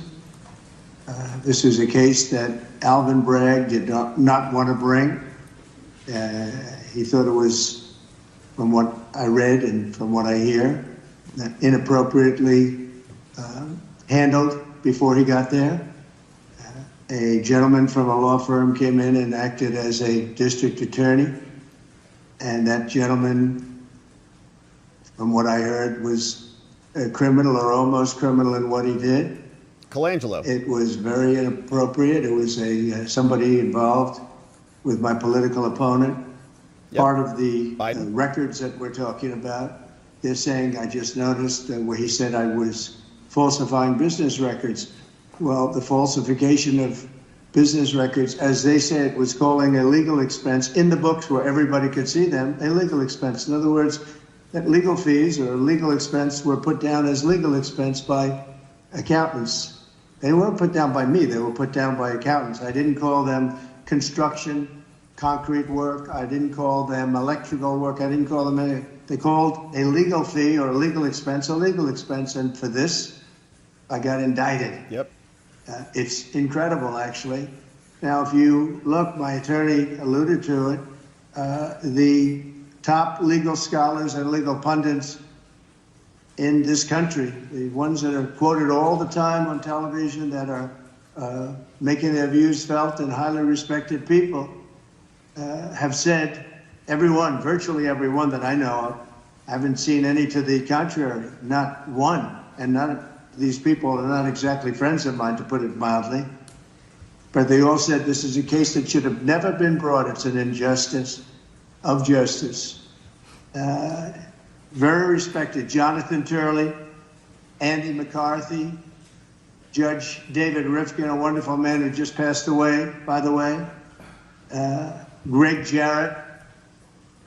O: This is a case that Alvin Bragg did not want to bring. He thought it was, from what I read and from what I hear, inappropriately handled before he got there. A gentleman from a law firm came in and acted as a district attorney, and that gentleman, from what I heard, was a criminal or almost criminal in what he did.
A: Colangelo.
O: It was very inappropriate. It was somebody involved with my political opponent.
A: Yep.
O: Part of the records that we're talking about, they're saying, I just noticed where he said I was falsifying business records. Well, the falsification of business records, as they say, it was calling a legal expense in the books where everybody could see them, a legal expense. In other words, that legal fees or legal expense were put down as legal expense by accountants. They weren't put down by me, they were put down by accountants. I didn't call them construction, concrete work. I didn't call them electrical work. I didn't call them anything. They called a legal fee or a legal expense, and for this, I got indicted.
A: Yep.
O: It's incredible, actually. Now, if you look, my attorney alluded to it, the top legal scholars and legal pundits in this country, the ones that are quoted all the time on television, that are making their views felt, and highly respected people, have said, everyone, virtually everyone that I know of, I haven't seen any to the contrary, not one. And none of these people are not exactly friends of mine, to put it mildly. But they all said this is a case that should have never been brought. It's an injustice of justice. Very respected Jonathan Turley, Andy McCarthy, Judge David Rifkin, a wonderful man who just passed away, by the way, Greg Jarrett,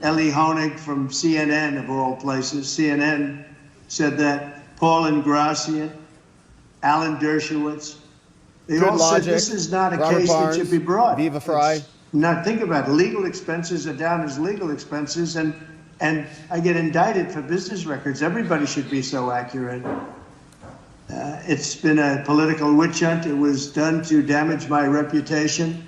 O: Ellie Honig from CNN, of all places. CNN said that, Paul Ingratian, Alan Dershowitz. They
A: Good
O: all
A: logic.
O: said this is not a
A: Robert
O: case
A: Barnes,
O: that should be brought.
A: Viva Fry.
O: Now think about it. Legal expenses are down as legal expenses, and I get indicted for business records. Everybody should be so accurate. It's been a political witch hunt. It was done to damage my reputation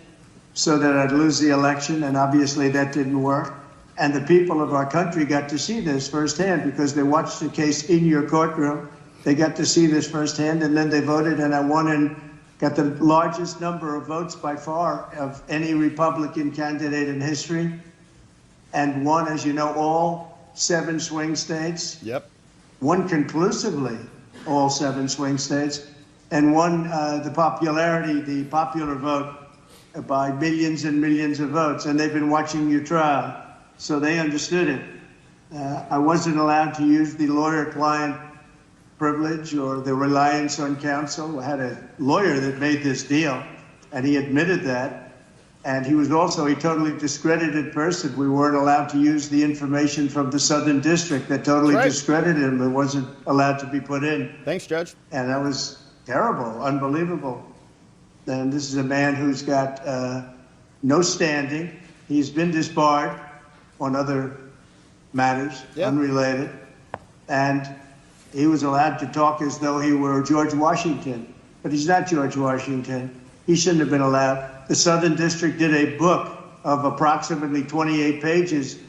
O: so that I'd lose the election, and obviously that didn't work. And the people of our country got to see this firsthand because they watched the case in your courtroom. They got to see this firsthand, and then they voted, and I won and got the largest number of votes by far of any Republican candidate in history, and won, as you know, all 7 swing states.
A: Yep.
O: Won conclusively all 7 swing states, and won the popular vote by millions and millions of votes. And they've been watching your trial, so they understood it. I wasn't allowed to use the lawyer-client privilege or the reliance on counsel. I had a lawyer that made this deal, and he admitted that. And he was also a totally discredited person. We weren't allowed to use the information from the Southern District that totally discredited him. It wasn't allowed to be put in.
A: Thanks, Judge.
O: And that was terrible, unbelievable. And this is a man who's got no standing. He's been disbarred on other matters, unrelated. And he was allowed to talk as though he were George Washington. But he's not George Washington. He shouldn't have been allowed. The Southern District did a book of approximately 28 pages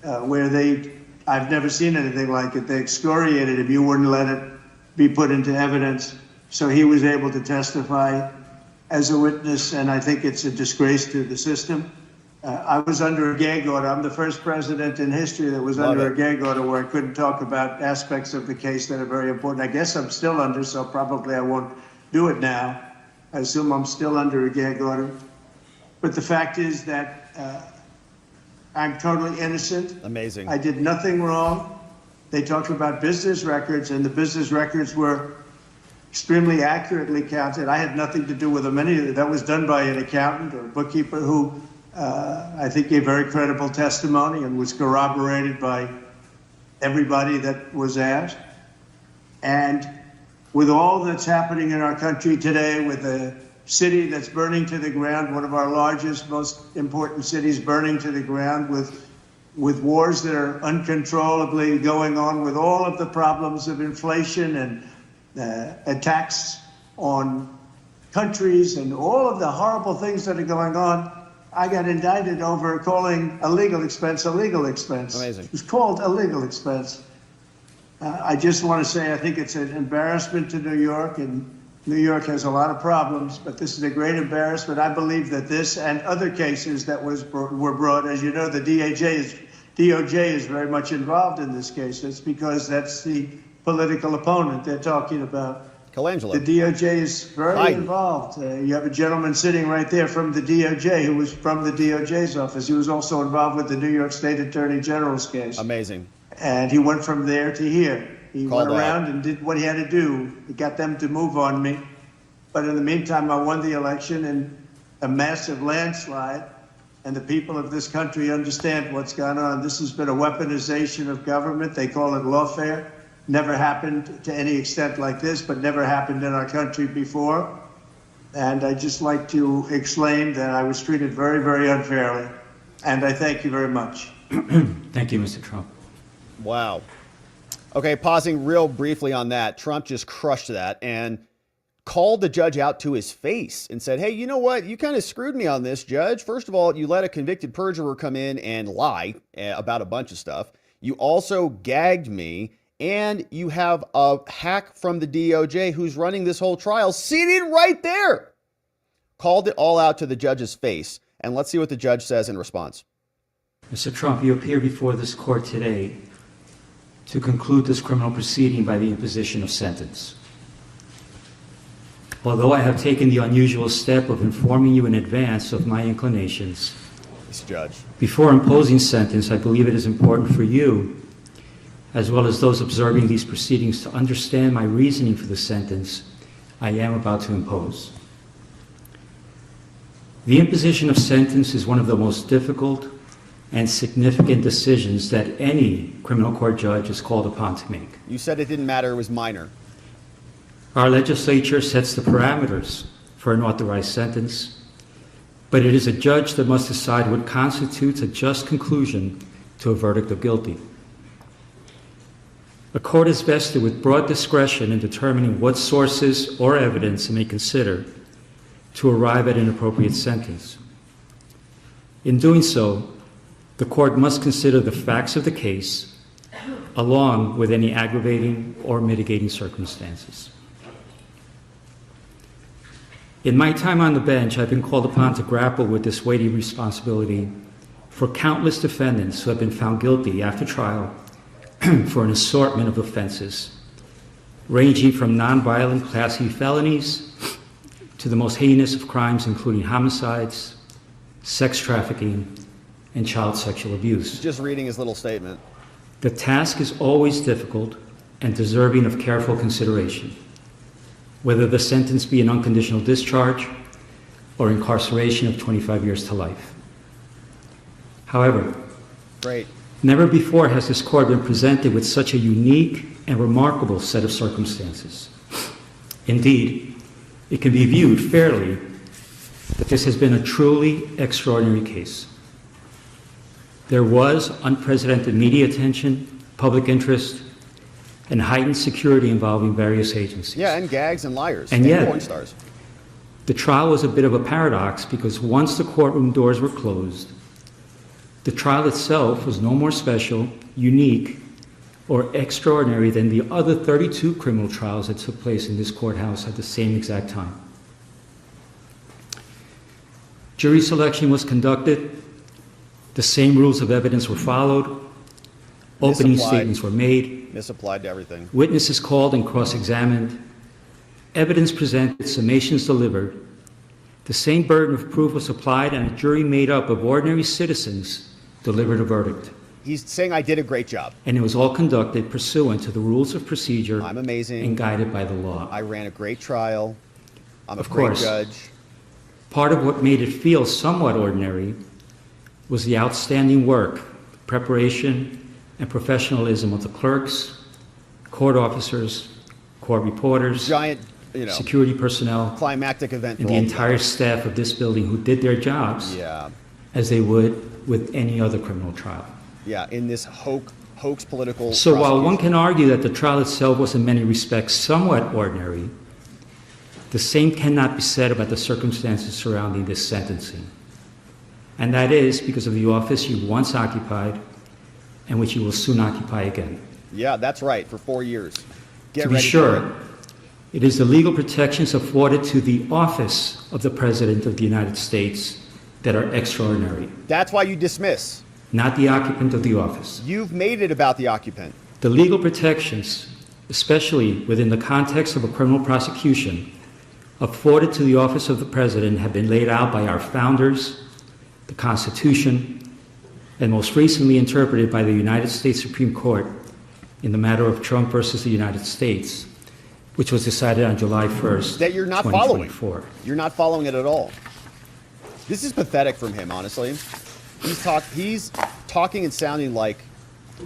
O: where I've never seen anything like it. They excoriated him. You wouldn't let it be put into evidence. So he was able to testify as a witness, and I think it's a disgrace to the system. I was under a gag order. I'm the first president in history that was under a gag order where I couldn't talk about aspects of the case that are very important. I guess I'm still under, so probably I won't do it now. I assume I'm still under a gag order. But the fact is that I'm totally innocent.
A: Amazing.
O: I did nothing wrong. They talked about business records, and the business records were extremely accurately counted. I had nothing to do with them. That was done by an accountant or a bookkeeper who I think gave very credible testimony and was corroborated by everybody that was asked. And with all that's happening in our country today, with a city that's burning to the ground, one of our largest, most important cities burning to the ground, with wars that are uncontrollably going on, with all of the problems of inflation and attacks on countries and all of the horrible things that are going on, I got indicted over calling a legal expense a legal expense.
A: Amazing.
O: It was called a legal expense. I just want to say I think it's an embarrassment to New York, and New York has a lot of problems, but this is a great embarrassment. I believe that this and other cases that were brought, as you know, the DOJ is very much involved in this case. It's because that's the political opponent they're talking about.
A: Colangelo.
O: The DOJ is very involved. You have a gentleman sitting right there from the DOJ who was from the DOJ's office. He was also involved with the New York State Attorney General's case.
A: Amazing.
O: And he went from there to here. He went around and did what he had to do. He got them to move on me. But in the meantime, I won the election in a massive landslide. And the people of this country understand what's gone on. This has been a weaponization of government. They call it lawfare. Never happened to any extent like this, but never happened in our country before. And I'd just like to explain that I was treated very, very unfairly. And I thank you very much.
U: Thank you, Mr. Trump.
A: Wow. Okay, pausing real briefly on that. Trump just crushed that. And called the judge out to his face and said, hey, you know what? You kind of screwed me on this, judge. First of all, you let a convicted perjurer come in and lie about a bunch of stuff. You also gagged me, and you have a hack from the DOJ who's running this whole trial seated right there. Called it all out to the judge's face. And let's see what the judge says in response.
U: Mr. Trump, you appear before this court today to conclude this criminal proceeding by the imposition of sentence. Although I have taken the unusual step of informing you in advance of my inclinations,
A: Judge,
U: before imposing sentence, I believe it is important for you, as well as those observing these proceedings, to understand my reasoning for the sentence I am about to impose. The imposition of sentence is one of the most difficult and significant decisions that any criminal court judge is called upon to make.
A: You said it didn't matter, it was minor.
U: Our legislature sets the parameters for an authorized sentence, but it is a judge that must decide what constitutes a just conclusion to a verdict of guilty. A court is vested with broad discretion in determining what sources or evidence it may consider to arrive at an appropriate sentence. In doing so, the court must consider the facts of the case along with any aggravating or mitigating circumstances. In my time on the bench, I've been called upon to grapple with this weighty responsibility for countless defendants who have been found guilty after trial for an assortment of offenses, ranging from nonviolent Class E felonies to the most heinous of crimes, including homicides, sex trafficking, and child sexual abuse.
A: Just reading his little statement.
U: The task is always difficult and deserving of careful consideration, whether the sentence be an unconditional discharge or incarceration of 25 years to life. However, never before has this court been presented with such a unique and remarkable set of circumstances. Indeed, it can be viewed fairly that this has been a truly extraordinary case. There was unprecedented media attention, public interest, and heightened security involving various agencies.
A: Yeah, and gags and liars
U: and yet,
A: porn stars.
U: The trial was a bit of a paradox because once the courtroom doors were closed, the trial itself was no more special, unique, or extraordinary than the other 32 criminal trials that took place in this courthouse at the same exact time. Jury selection was conducted, the same rules of evidence were followed, opening statements were made,
A: misapplied to everything.
U: Witnesses called and cross-examined, evidence presented, summations delivered. The same burden of proof was applied, and a jury made up of ordinary citizens delivered a verdict.
A: He's saying I did a great job.
U: And it was all conducted pursuant to the rules of procedure.
A: I'm amazing.
U: And guided by the law.
A: I ran a great trial. I'm a
U: of
A: great
U: course,
A: judge.
U: Part of what made it feel somewhat ordinary was the outstanding work, preparation, and professionalism of the clerks, court officers, court reporters,
A: giant,
U: security personnel,
A: climactic event,
U: and the entire staff of this building who did their jobs as they would with any other criminal trial.
A: Yeah, in this hoax political.
U: So while one can argue that the trial itself was in many respects somewhat ordinary, the same cannot be said about the circumstances surrounding this sentencing. And that is because of the office you once occupied and which you will soon occupy again.
A: Yeah, that's right, for 4 years.
U: To be sure, it is the legal protections afforded to the office of the President of the United States that are extraordinary.
A: That's why you dismiss.
U: Not the occupant of the office.
A: You've made it about the occupant.
U: The legal protections, especially within the context of a criminal prosecution, afforded to the office of the President have been laid out by our founders, the Constitution, and most recently interpreted by the United States Supreme Court in the matter of Trump versus the United States, which was decided on July 1st,
A: that you're not
U: 2024.
A: Following. You're not following it at all. This is pathetic from him, honestly. He's talking and sounding like...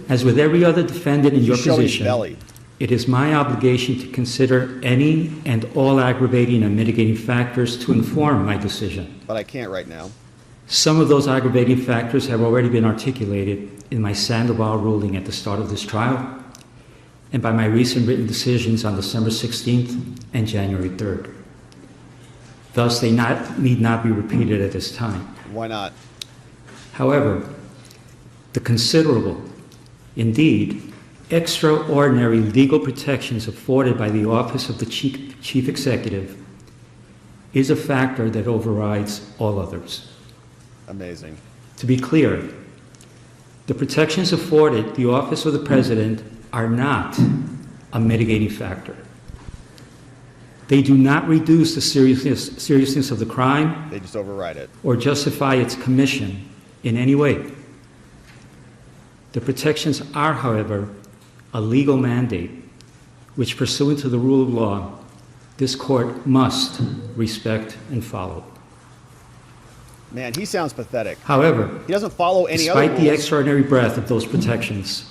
U: As with every other defendant in your position, it is my obligation to consider any and all aggravating and mitigating factors to inform my decision.
A: But I can't right now.
U: Some of those aggravating factors have already been articulated in my Sandoval ruling at the start of this trial and by my recent written decisions on December 16th and January 3rd. Thus, they need not be repeated at this time.
A: Why not?
U: However, the considerable, indeed, extraordinary legal protections afforded by the office of the Chief Executive is a factor that overrides all others.
A: Amazing.
U: To be clear, the protections afforded the office of the President are not a mitigating factor. They do not reduce the seriousness of the crime.
A: They just override it.
U: Or justify its commission in any way. The protections are, however, a legal mandate, which, pursuant to the rule of law, this court must respect and follow.
A: Man, he sounds pathetic.
U: However,
A: he doesn't follow any other rules.
U: Despite the extraordinary breadth of those protections,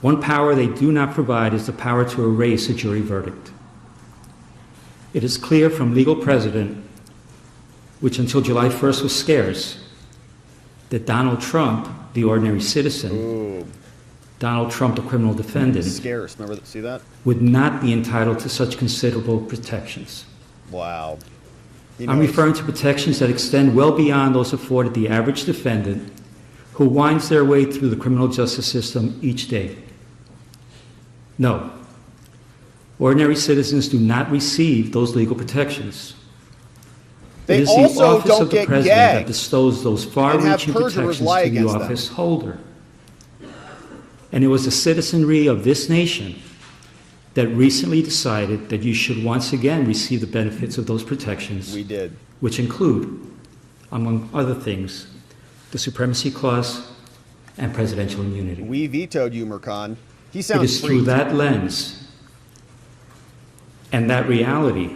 U: one power they do not provide is the power to erase a jury verdict. It is clear from legal precedent, which until July 1st was scarce, that Donald Trump, the ordinary citizen, Donald Trump, the criminal defendant,
A: scarce. Remember, see that?
U: Would not be entitled to such considerable protections.
A: Wow.
U: I'm referring to protections that extend well beyond those afforded the average defendant who winds their way through the criminal justice system each day. No. Ordinary citizens do not receive those legal protections.
A: They
U: it is
A: also
U: the office
A: don't
U: of the
A: get
U: president
A: gagged
U: that bestows those far-reaching protections to the
A: them.
U: office holder. And it was the citizenry of this nation that recently decided that you should once again receive the benefits of those protections.
A: We did.
U: Which include, among other things, the Supremacy Clause and presidential immunity.
A: We vetoed you, Mercan. He sounds
U: It is through that lens and that reality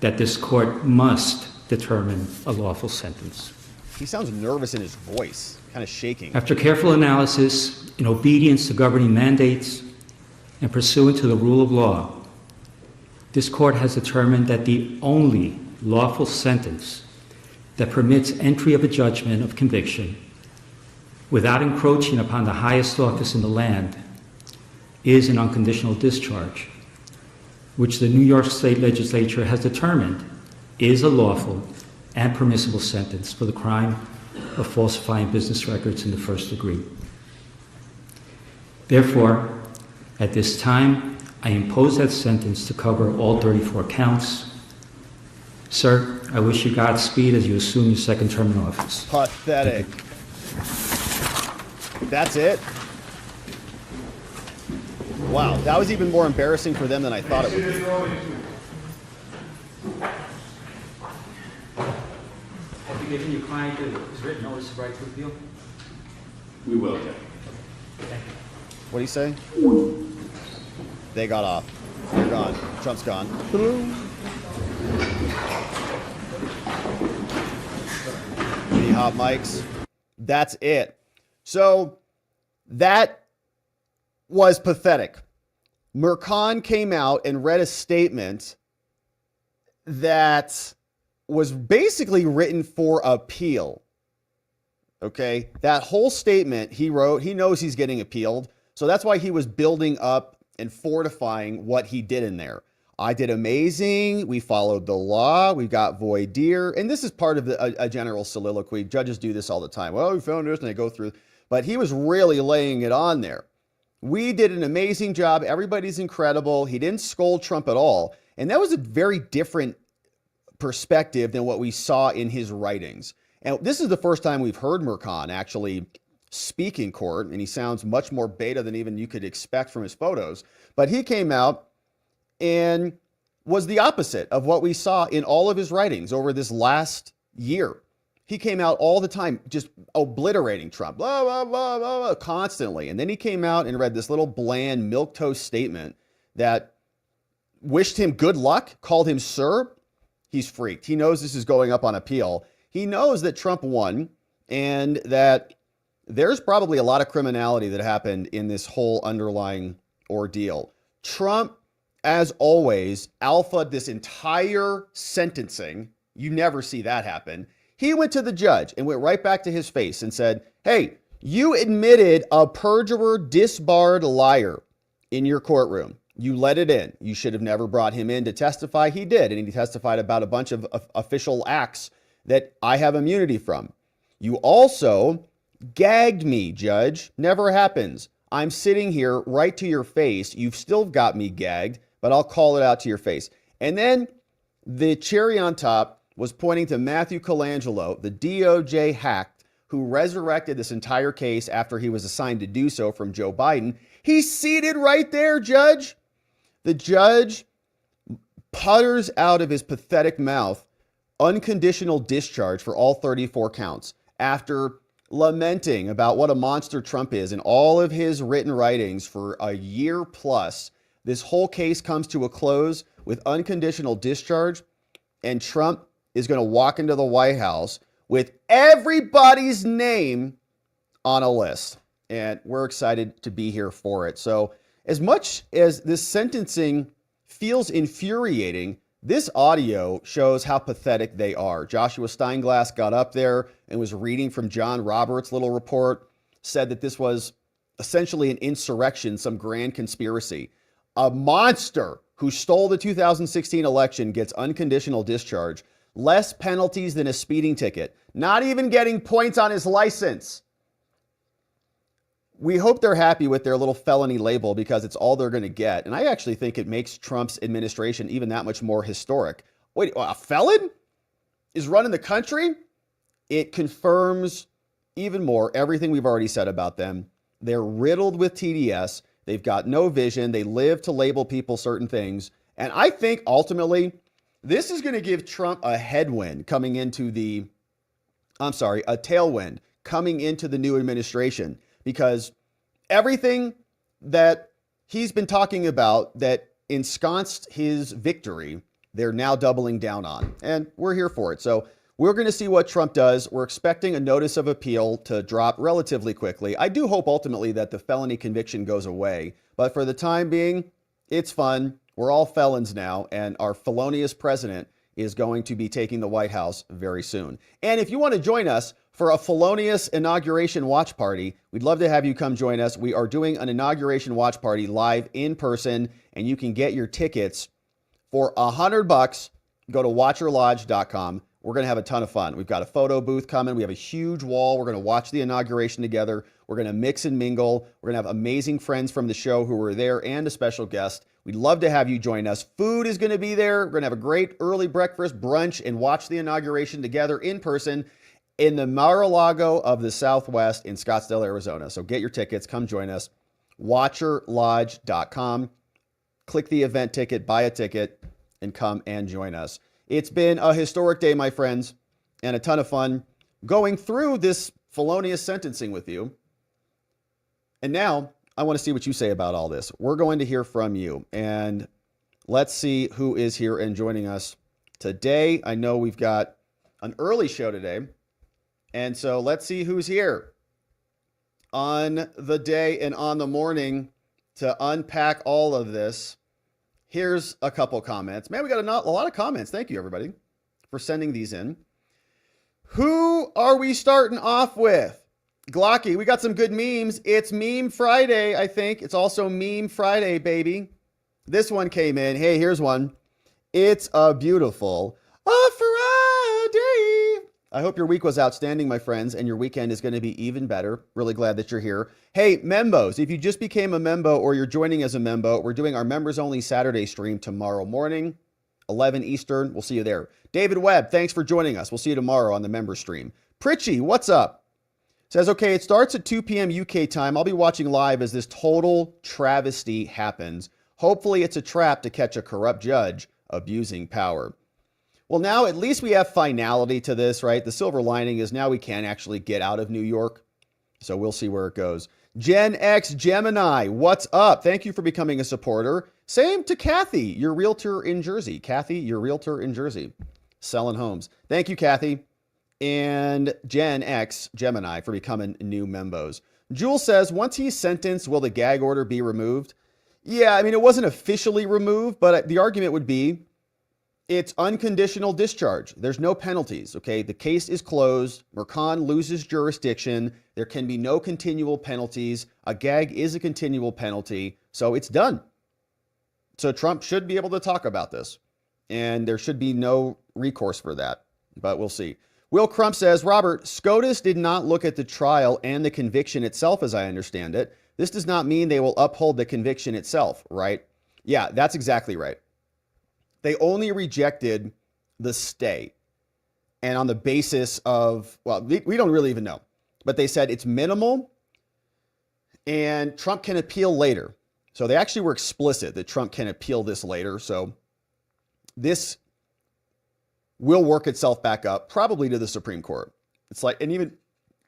U: that this court must determine a lawful sentence.
A: He sounds nervous in his voice, kind of shaking.
U: After careful analysis, in obedience to governing mandates, and pursuant to the rule of law, this court has determined that the only lawful sentence that permits entry of a judgment of conviction without encroaching upon the highest office in the land is an unconditional discharge, which the New York State Legislature has determined is a lawful and permissible sentence for the crime of falsifying business records in the first degree. Therefore, at this time, I impose that sentence to cover all 34 counts. Sir, I wish you Godspeed as you assume your second term in office.
A: Pathetic. That's it? Wow, that was even more embarrassing for them than I thought it would be.
U: Have you given your client his written notice of right to appeal?
P: We will, Judge.
A: What do you say? They got off. They're gone. Trump's gone. Any hot mics? That's it. So that was pathetic. Mercan came out and read a statement that was basically written for appeal. Okay? That whole statement he wrote, he knows he's getting appealed. So that's why he was building up and fortifying what he did in there. I did amazing. We followed the law. We got voir dire. And this is part of a general soliloquy. Judges do this all the time. Well, we found this, and they go through. But he was really laying it on there. We did an amazing job. Everybody's incredible. He didn't scold Trump at all. And that was a very different perspective than what we saw in his writings. And this is the first time we've heard Mercan actually speak in court, and he sounds much more beta than even you could expect from his photos. But he came out and was the opposite of what we saw in all of his writings over this last year. He came out all the time just obliterating Trump, blah, blah, blah, blah, blah, constantly. And then he came out and read this little bland milquetoast statement that wished him good luck, called him sir. He's freaked. He knows this is going up on appeal. He knows that Trump won and that there's probably a lot of criminality that happened in this whole underlying ordeal. Trump, as always, alphaed this entire sentencing. You never see that happen. He went to the judge and went right back to his face and said, hey, you admitted a perjurer, disbarred liar in your courtroom. You let it in. You should have never brought him in to testify. He did, and he testified about a bunch of official acts that I have immunity from. You also gagged me, Judge. Never happens. I'm sitting here right to your face. You've still got me gagged, but I'll call it out to your face. And then the cherry on top was pointing to Matthew Colangelo, the DOJ hack who resurrected this entire case after he was assigned to do so from Joe Biden. He's seated right there, Judge. The judge putters out of his pathetic mouth unconditional discharge for all 34 counts after lamenting about what a monster Trump is in all of his written writings for a year plus. This whole case comes to a close with unconditional discharge, and Trump is going to walk into the White House with everybody's name on a list. And we're excited to be here for it. So as much as this sentencing feels infuriating, this audio shows how pathetic they are. Joshua Steinglass got up there and was reading from John Roberts' little report, said that this was essentially an insurrection, some grand conspiracy. A monster who stole the 2016 election gets unconditional discharge, less penalties than a speeding ticket, not even getting points on his license. We hope they're happy with their little felony label because it's all they're going to get. And I actually think it makes Trump's administration even that much more historic. Wait, a felon is running the country? It confirms even more everything we've already said about them. They're riddled with TDS. They've got no vision. They live to label people certain things. And I think ultimately this is going to give Trump a headwind coming into a tailwind coming into the new administration, because everything that he's been talking about that ensconced his victory, they're now doubling down on. And we're here for it. So we're going to see what Trump does. We're expecting a notice of appeal to drop relatively quickly. I do hope ultimately that the felony conviction goes away. But for the time being, it's fun. We're all felons now, and our felonious president is going to be taking the White House very soon. And if you want to join us for a felonious inauguration watch party, we'd love to have you come join us. We are doing an inauguration watch party live in person, and you can get your tickets for $100. Go to watcherlodge.com. We're going to have a ton of fun. We've got a photo booth coming. We have a huge wall. We're going to watch the inauguration together. We're going to mix and mingle. We're going to have amazing friends from the show who are there and a special guest. We'd love to have you join us. Food is going to be there. We're going to have a great early breakfast, brunch, and watch the inauguration together in person in the Mar-a-Lago of the Southwest in Scottsdale, Arizona. So get your tickets. Come join us. watcherlodge.com. Click the event ticket, buy a ticket, and come and join us. It's been a historic day, my friends, and a ton of fun going through this felonious sentencing with you. And now I want to see what you say about all this. We're going to hear from you, and let's see who is here and joining us today. I know we've got an early show today, and so let's see who's here on the day and on the morning to unpack all of this. Here's a couple comments. Man, we got a lot of comments. Thank you, everybody, for sending these in. Who are we starting off with? Glocky, we got some good memes. It's Meme Friday, I think. It's also Meme Friday, baby. This one came in. Hey, here's one. It's a beautiful Friday. I hope your week was outstanding, my friends, and your weekend is going to be even better. Really glad that you're here. Hey, Membos, if you just became a Membo or you're joining as a Membo, we're doing our members-only Saturday stream tomorrow morning, 11 Eastern. We'll see you there. David Webb, thanks for joining us. We'll see you tomorrow on the member stream. Pritchie, what's up? Says, okay, it starts at 2 p.m. UK time. I'll be watching live as this total travesty happens. Hopefully it's a trap to catch a corrupt judge abusing power. Well, now at least we have finality to this, right? The silver lining is now we can actually get out of New York. So we'll see where it goes. Gen X Gemini, what's up? Thank you for becoming a supporter. Same to Kathy, your realtor in Jersey. Kathy, your realtor in Jersey, selling homes. Thank you, Kathy. And Gen X Gemini for becoming new membos. Jewel says, once he's sentenced, will the gag order be removed? Yeah, I mean, it wasn't officially removed, but the argument would be it's unconditional discharge. There's no penalties, okay? The case is closed. Mercan loses jurisdiction. There can be no continual penalties. A gag is a continual penalty, so it's done. So Trump should be able to talk about this, and there should be no recourse for that, but we'll see. Will Crump says, Robert, SCOTUS did not look at the trial and the conviction itself, as I understand it. This does not mean they will uphold the conviction itself, right? Yeah, that's exactly right. They only rejected the stay. And on the basis of, well, we don't really even know, but they said it's minimal and Trump can appeal later. So they actually were explicit that Trump can appeal this later. So this will work itself back up, probably to the Supreme Court. It's like, and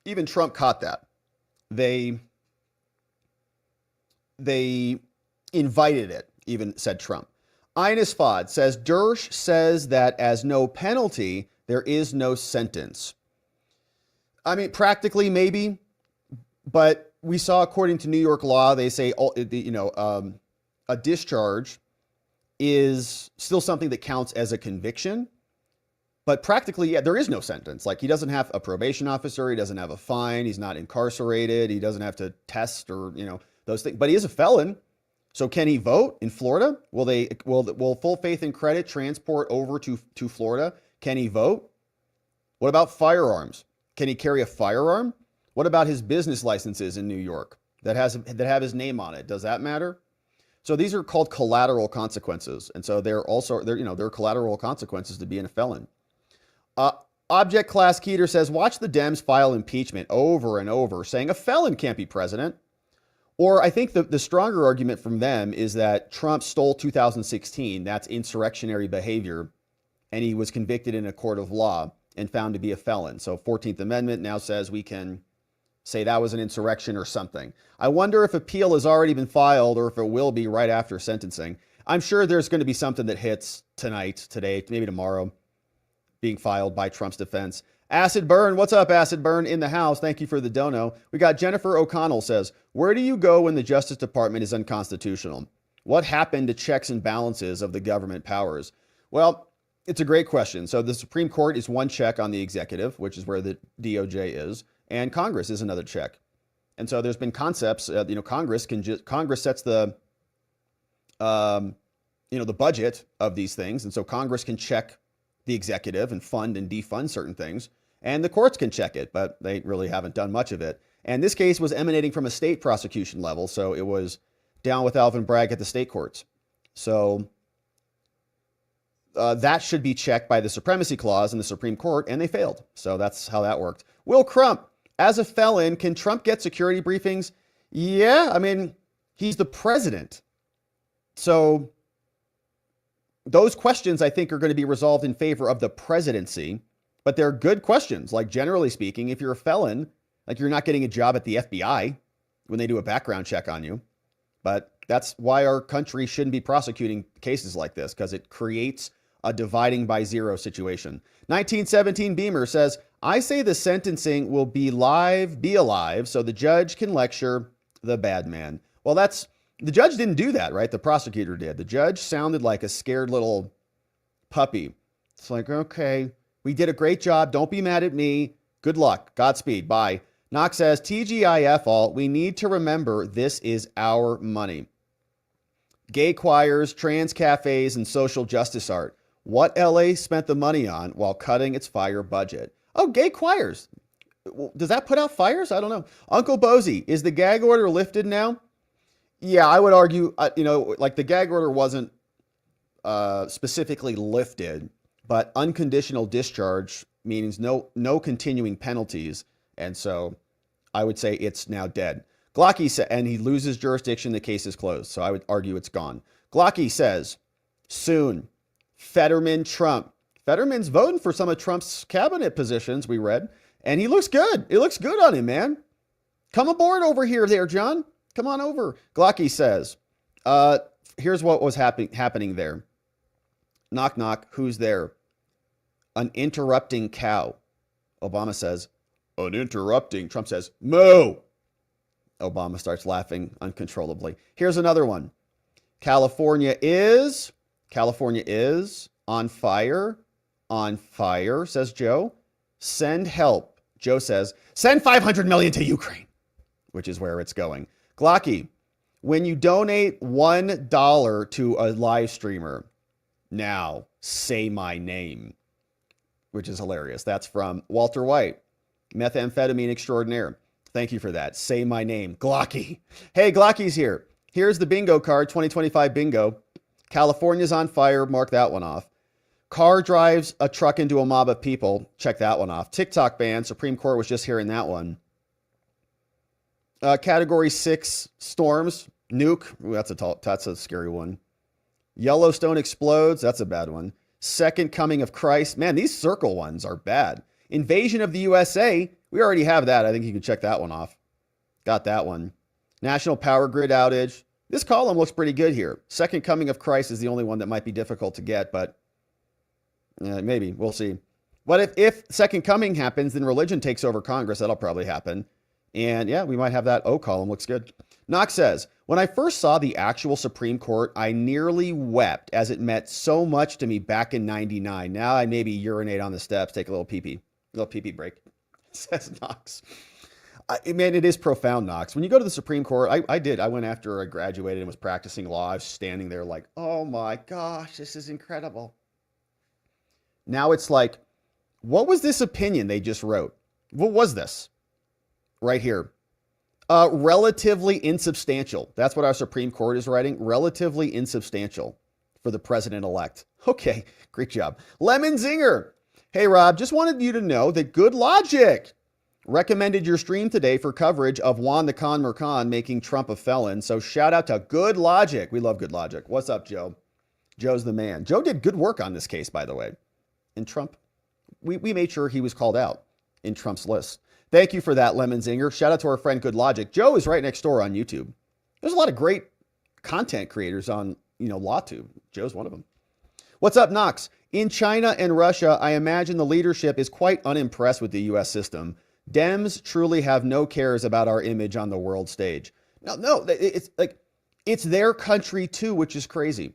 A: even Trump caught that. They invited it, even said Trump. Ines Fod says, Dersh says that as no penalty, there is no sentence. I mean, practically maybe, but we saw, according to New York law, they say, a discharge is still something that counts as a conviction. But practically, yeah, there is no sentence. Like, he doesn't have a probation officer. He doesn't have a fine. He's not incarcerated. He doesn't have to test or, those things. But he is a felon. So can he vote in Florida? Will full faith and credit transport over to Florida? Can he vote? What about firearms? Can he carry a firearm? What about his business licenses in New York that have his name on it? Does that matter? So these are called collateral consequences. And so they're collateral consequences to being a felon. Object Class Keeter says, watch the Dems file impeachment over and over, saying a felon can't be president. Or I think the stronger argument from them is that Trump stole 2016. That's insurrectionary behavior. And he was convicted in a court of law and found to be a felon. So 14th Amendment now says we can say that was an insurrection or something. I wonder if appeal has already been filed or if it will be right after sentencing. I'm sure there's going to be something that hits tonight, today, maybe tomorrow, being filed by Trump's defense. Acid Burn, what's up, Acid Burn, in the house? Thank you for the dono. We got Jennifer O'Connell says, where do you go when the Justice Department is unconstitutional? What happened to checks and balances of the government powers? Well, it's a great question. So the Supreme Court is one check on the executive, which is where the DOJ is, and Congress is another check. And so there's been concepts, Congress sets the budget of these things. And so Congress can check the executive and fund and defund certain things. And the courts can check it, but they really haven't done much of it. And this case was emanating from a state prosecution level. So it was down with Alvin Bragg at the state courts. So that should be checked by the Supremacy Clause in the Supreme Court, and they failed. So that's how that worked. Will Crump, as a felon, can Trump get security briefings? Yeah, I mean, he's the president. So those questions, I think, are going to be resolved in favor of the presidency, but they're good questions. Like, generally speaking, if you're a felon, like, you're not getting a job at the FBI when they do a background check on you. But that's why our country shouldn't be prosecuting cases like this, because it creates a dividing by zero situation. 1917 Beamer says, I say the sentencing will be alive, so the judge can lecture the bad man. Well, the judge didn't do that, right? The prosecutor did. The judge sounded like a scared little puppy. It's like, okay, we did a great job. Don't be mad at me. Good luck. Godspeed. Bye. Knox says, TGIF all, we need to remember this is our money. Gay choirs, trans cafes, and social justice art. What LA spent the money on while cutting its fire budget? Oh, gay choirs. Does that put out fires? I don't know. Uncle Bozy, is the gag order lifted now? Yeah, I would argue, like, the gag order wasn't specifically lifted, but unconditional discharge means no continuing penalties. And so I would say it's now dead. Glocky said, and he loses jurisdiction, the case is closed. So I would argue it's gone. Glocky says, soon, Fetterman, Trump. Fetterman's voting for some of Trump's cabinet positions, we read, and he looks good. It looks good on him, man. Come aboard over here there, John. Come on over. Glocky says, here's what was happening there. Knock, knock. Who's there? An interrupting cow. Obama says, an interrupting. Trump says, moo. Obama starts laughing uncontrollably. Here's another one. California is on fire, says Joe. Send help. Joe says, send $500 million to Ukraine, which is where it's going. Glocky, When you donate $1 to a live streamer, now say my name, which is hilarious. That's from Walter White, methamphetamine extraordinaire. Thank you for that. Say my name, Glocky. Hey, Glocky's here. Here's the bingo card, 2025 bingo. California's on fire. Mark that one off. Car drives a truck into a mob of people. Check that one off. TikTok ban. Supreme Court was just hearing that one. Category 6 storms. Nuke. Ooh, that's a scary one. Yellowstone explodes. That's a bad one. Second coming of Christ. Man, these circle ones are bad. Invasion of the USA. We already have that. I think you can check that one off. Got that one. National power grid outage. This column looks pretty good here. Second coming of Christ is the only one that might be difficult to get, but maybe. We'll see. But if second coming happens, then religion takes over Congress. That'll probably happen. And yeah, we might have that O column. Looks good. Knox says, when I first saw the actual Supreme Court, I nearly wept as it meant so much to me back in 99. Now I maybe urinate on the steps, take a little pee-pee break, says Knox. Man, it is profound, Knox. When you go to the Supreme Court, I did. I went after I graduated and was practicing law. I was standing there like, oh my gosh, this is incredible. Now it's like, what was this opinion they just wrote? What was this? Right here. Relatively insubstantial. That's what our Supreme Court is writing. Relatively insubstantial for the president-elect. Okay, great job. Lemon Zinger. Hey, Rob, just wanted you to know that Good Logic recommended your stream today for coverage of Juan the Con Mercan making Trump a felon. So shout out to Good Logic. We love Good Logic. What's up, Joe? Joe's the man. Joe did good work on this case, by the way. And Trump, we made sure he was called out in Trump's list. Thank you for that, Lemon Zinger. Shout out to our friend Good Logic. Joe is right next door on YouTube. There's a lot of great content creators on, LawTube. Joe's one of them. What's up, Knox? In China and Russia, I imagine the leadership is quite unimpressed with the U.S. system. Dems truly have no cares about our image on the world stage. No, it's like, it's their country too, which is crazy.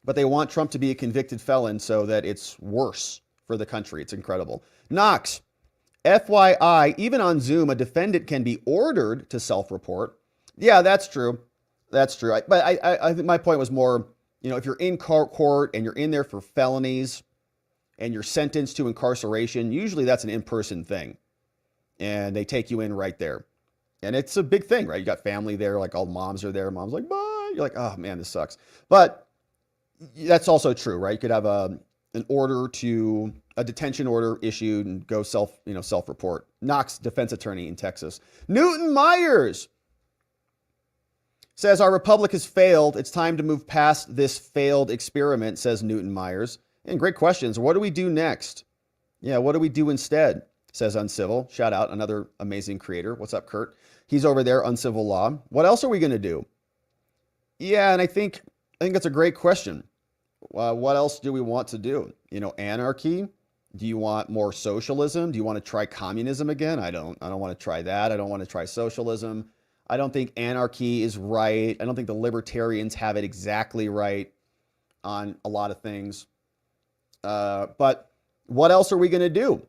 A: But they want Trump to be a convicted felon so that it's worse for the country. It's incredible. Knox, FYI, even on Zoom, a defendant can be ordered to self-report. Yeah, that's true. That's true. But I think my point was more, if you're in court and you're in there for felonies and you're sentenced to incarceration, usually that's an in-person thing. And they take you in right there. And it's a big thing, right? You got family there, like all moms are there. Mom's like, bye. You're like, oh man, this sucks. But that's also true, right? You could have a detention order issued and go self-report. Knox, defense attorney in Texas. Newton Myers says our republic has failed. It's time to move past this failed experiment, says Newton Myers. And great questions. What do we do next? Yeah, what do we do instead? Says Uncivil. Shout out, another amazing creator. What's up, Kurt? He's over there, Uncivil Law. What else are we going to do? Yeah, and I think that's a great question. What else do we want to do? Anarchy? Do you want more socialism? Do you want to try communism again? I don't want to try that. I don't want to try socialism. I don't think anarchy is right. I don't think the libertarians have it exactly right on a lot of things. But what else are we going to do?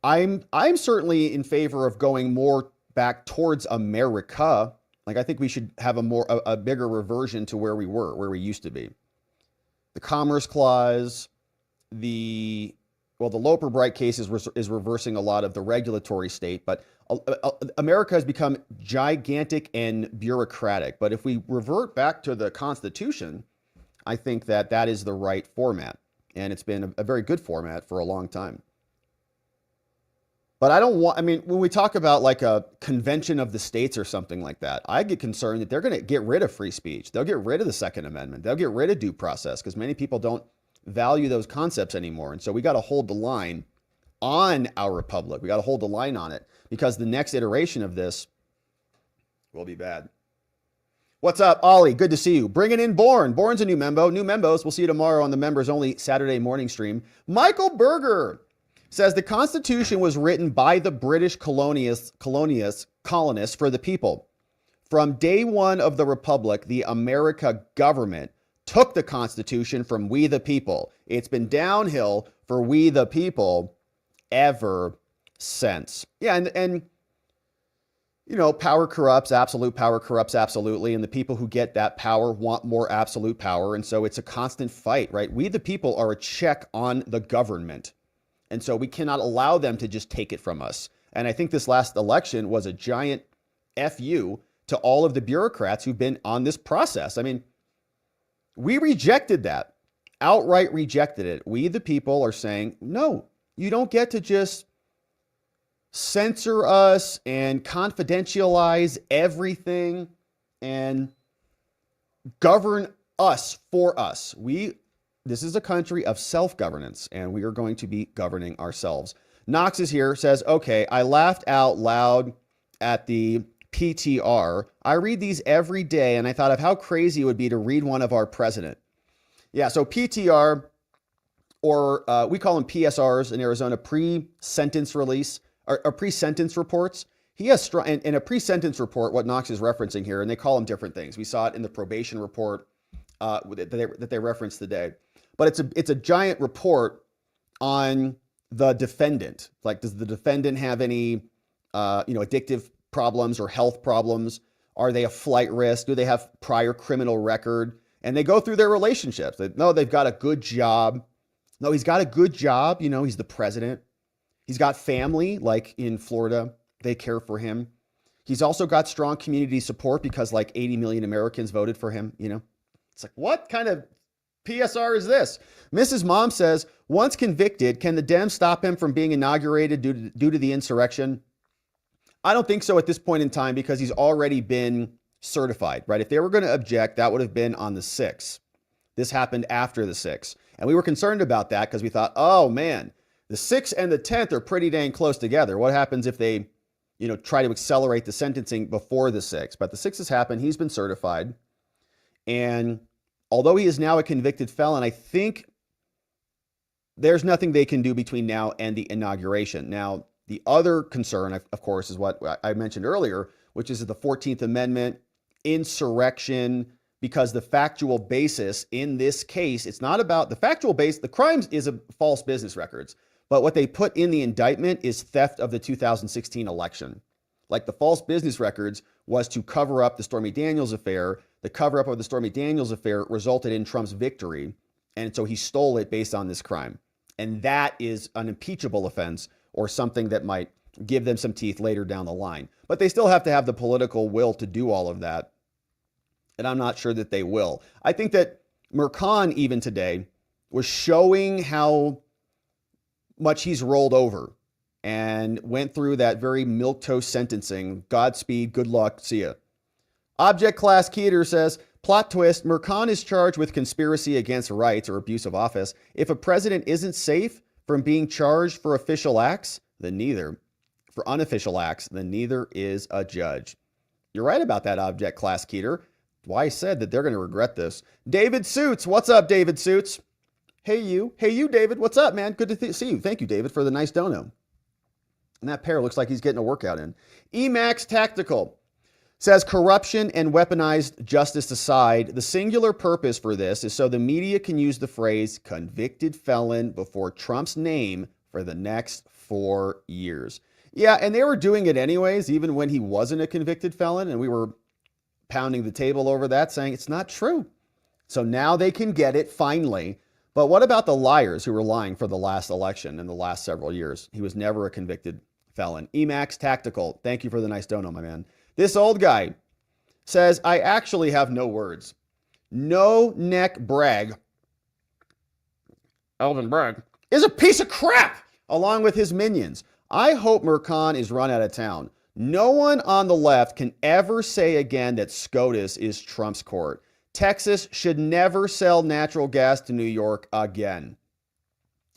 A: I'm certainly in favor of going more back towards America. Like, I think we should have a bigger reversion to where we used to be. The Commerce Clause, the Loper Bright case is reversing a lot of the regulatory state, but America has become gigantic and bureaucratic. But if we revert back to the Constitution, I think that is the right format. And it's been a very good format for a long time. But when we talk about like a convention of the states or something like that, I get concerned that they're going to get rid of free speech. They'll get rid of the Second Amendment. They'll get rid of due process because many people don't value those concepts anymore. And so we got to hold the line on our republic. We got to hold the line on it because the next iteration of this will be bad. What's up, Ollie? Good to see you. Bringing in Bourne. Bourne's a new membo. New membos. We'll see you tomorrow on the members only Saturday morning stream. Michael Berger says the Constitution was written by the British colonists for the people. From day one of the Republic, the America government took the Constitution from we the people. It's been downhill for we the people ever since. Yeah, and Power corrupts, absolute power corrupts absolutely. And the people who get that power want more absolute power. And so it's a constant fight, right? We, the people, are a check on the government. And so we cannot allow them to just take it from us. And I think this last election was a giant FU to all of the bureaucrats who've been on this process. I mean, we rejected that, outright rejected it. We, the people, are saying, no, you don't get to just censor us and confidentialize everything and govern us for us. This is a country of self-governance, and we are going to be governing ourselves. Knox is here, says, okay, I laughed out loud at the PTR. I read these every day, and I thought of how crazy it would be to read one of our president. Yeah, so PTR, or we call them PSRs in Arizona, pre-sentence release, or pre-sentence reports. He has strong, in a pre-sentence report, what Knox is referencing here, and they call them different things. We saw it in the probation report that they referenced today. But it's a giant report on the defendant. Like, does the defendant have any addictive problems or health problems? Are they a flight risk? Do they have prior criminal record? And they go through their relationships. No, they've got a good job. No, he's got a good job. He's the president. He's got family, like in Florida. They care for him. He's also got strong community support because like 80 million Americans voted for him. It's like, what kind of PSR is this? Mrs. Mom says, once convicted, can the Dems stop him from being inaugurated due to the insurrection? I don't think so at this point in time because he's already been certified, right? If they were going to object, that would have been on the 6th. This happened after the 6th. And we were concerned about that because we thought, oh man, the 6th and the 10th are pretty dang close together. What happens if they, try to accelerate the sentencing before the 6th? But the 6th has happened. He's been certified. And although he is now a convicted felon, I think there's nothing they can do between now and the inauguration. Now, the other concern, of course, is what I mentioned earlier, which is the 14th Amendment, insurrection, because the factual basis in this case, it's not about the factual base. The crimes is a false business records, but what they put in the indictment is theft of the 2016 election. Like the false business records was to cover up the Stormy Daniels affair. The cover up of the Stormy Daniels affair resulted in Trump's victory. And so he stole it based on this crime. And that is an impeachable offense or something that might give them some teeth later down the line. But they still have to have the political will to do all of that. And I'm not sure that they will. I think that Mercan even today was showing how much he's rolled over and went through that very milquetoast sentencing. Godspeed, good luck, see ya. Object Class Keeter says, plot twist, Mercan is charged with conspiracy against rights or abuse of office. If a president isn't safe from being charged for official acts, then neither. For unofficial acts, then neither is a judge. You're right about that, Object Class Keeter. Why I said that they're going to regret this. David Suits. What's up, David Suits? Hey, you. Hey, you, David. What's up, man? Good to see you. Thank you, David, for the nice dono. And that pair looks like he's getting a workout in. Emax Tactical says, corruption and weaponized justice aside, the singular purpose for this is so the media can use the phrase convicted felon before Trump's name for the next 4 years. Yeah, and they were doing it anyways, even when he wasn't a convicted felon, and we were pounding the table over that, saying it's not true. So now they can get it finally. But what about the liars who were lying for the last election in the last several years? He was never a convicted felon. Emax Tactical, thank you for the nice dono, my man. This old guy says, I actually have no words. No neck Bragg, Alvin Bragg, is a piece of crap, along with his minions. I hope Mercan is run out of town. No one on the left can ever say again that SCOTUS is Trump's court. Texas should never sell natural gas to New York again.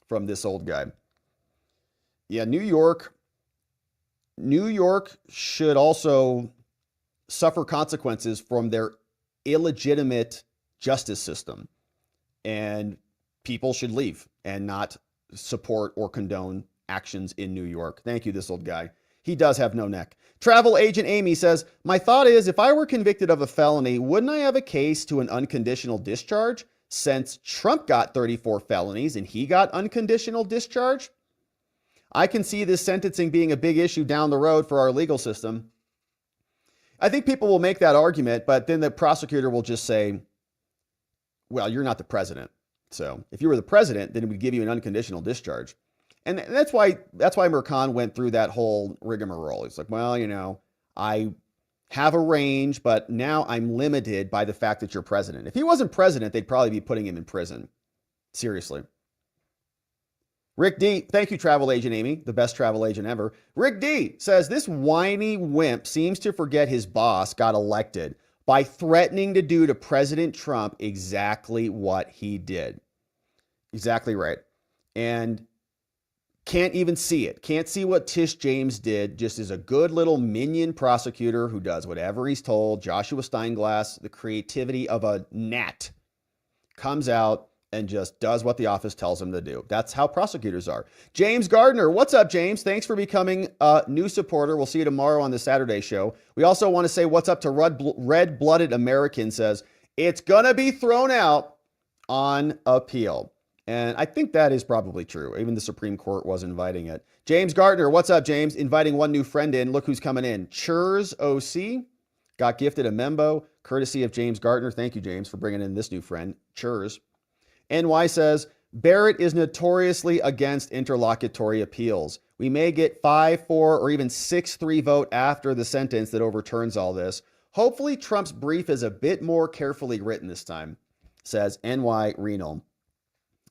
A: From this old guy. Yeah, New York should also suffer consequences from their illegitimate justice system. And people should leave and not support or condone actions in New York. Thank you, this old guy. He does have no neck. Travel agent Amy says, my thought is if I were convicted of a felony, wouldn't I have a case to an unconditional discharge? Since Trump got 34 felonies and he got unconditional discharge? I can see this sentencing being a big issue down the road for our legal system. I think people will make that argument, but then the prosecutor will just say, well, you're not the president. So if you were the president, then it would give you an unconditional discharge. And that's why Mercan went through that whole rigmarole. It's like, well, I have a range, but now I'm limited by the fact that you're president. If he wasn't president, they'd probably be putting him in prison. Seriously. Rick D, thank you, travel agent Amy, the best travel agent ever. Rick D says, this whiny wimp seems to forget his boss got elected by threatening to do to President Trump exactly what he did. Exactly right. And can't even see it. Can't see what Tish James did. Just is a good little minion prosecutor who does whatever he's told. Joshua Steinglass, the creativity of a gnat, comes out and just does what the office tells him to do. That's how prosecutors are. James Gardner, what's up, James? Thanks for becoming a new supporter. We'll see you tomorrow on the Saturday show. We also want to say what's up to Red-Blooded American says, it's going to be thrown out on appeal. And I think that is probably true. Even the Supreme Court was inviting it. James Gardner, what's up, James? Inviting one new friend in. Look who's coming in. Churs OC got gifted a membo, courtesy of James Gardner. Thank you, James, for bringing in this new friend, Churs. NY says, Barrett is notoriously against interlocutory appeals. We may get 5-4 or even 6-3 vote after the sentence that overturns all this. Hopefully Trump's brief is a bit more carefully written this time, says NY Renal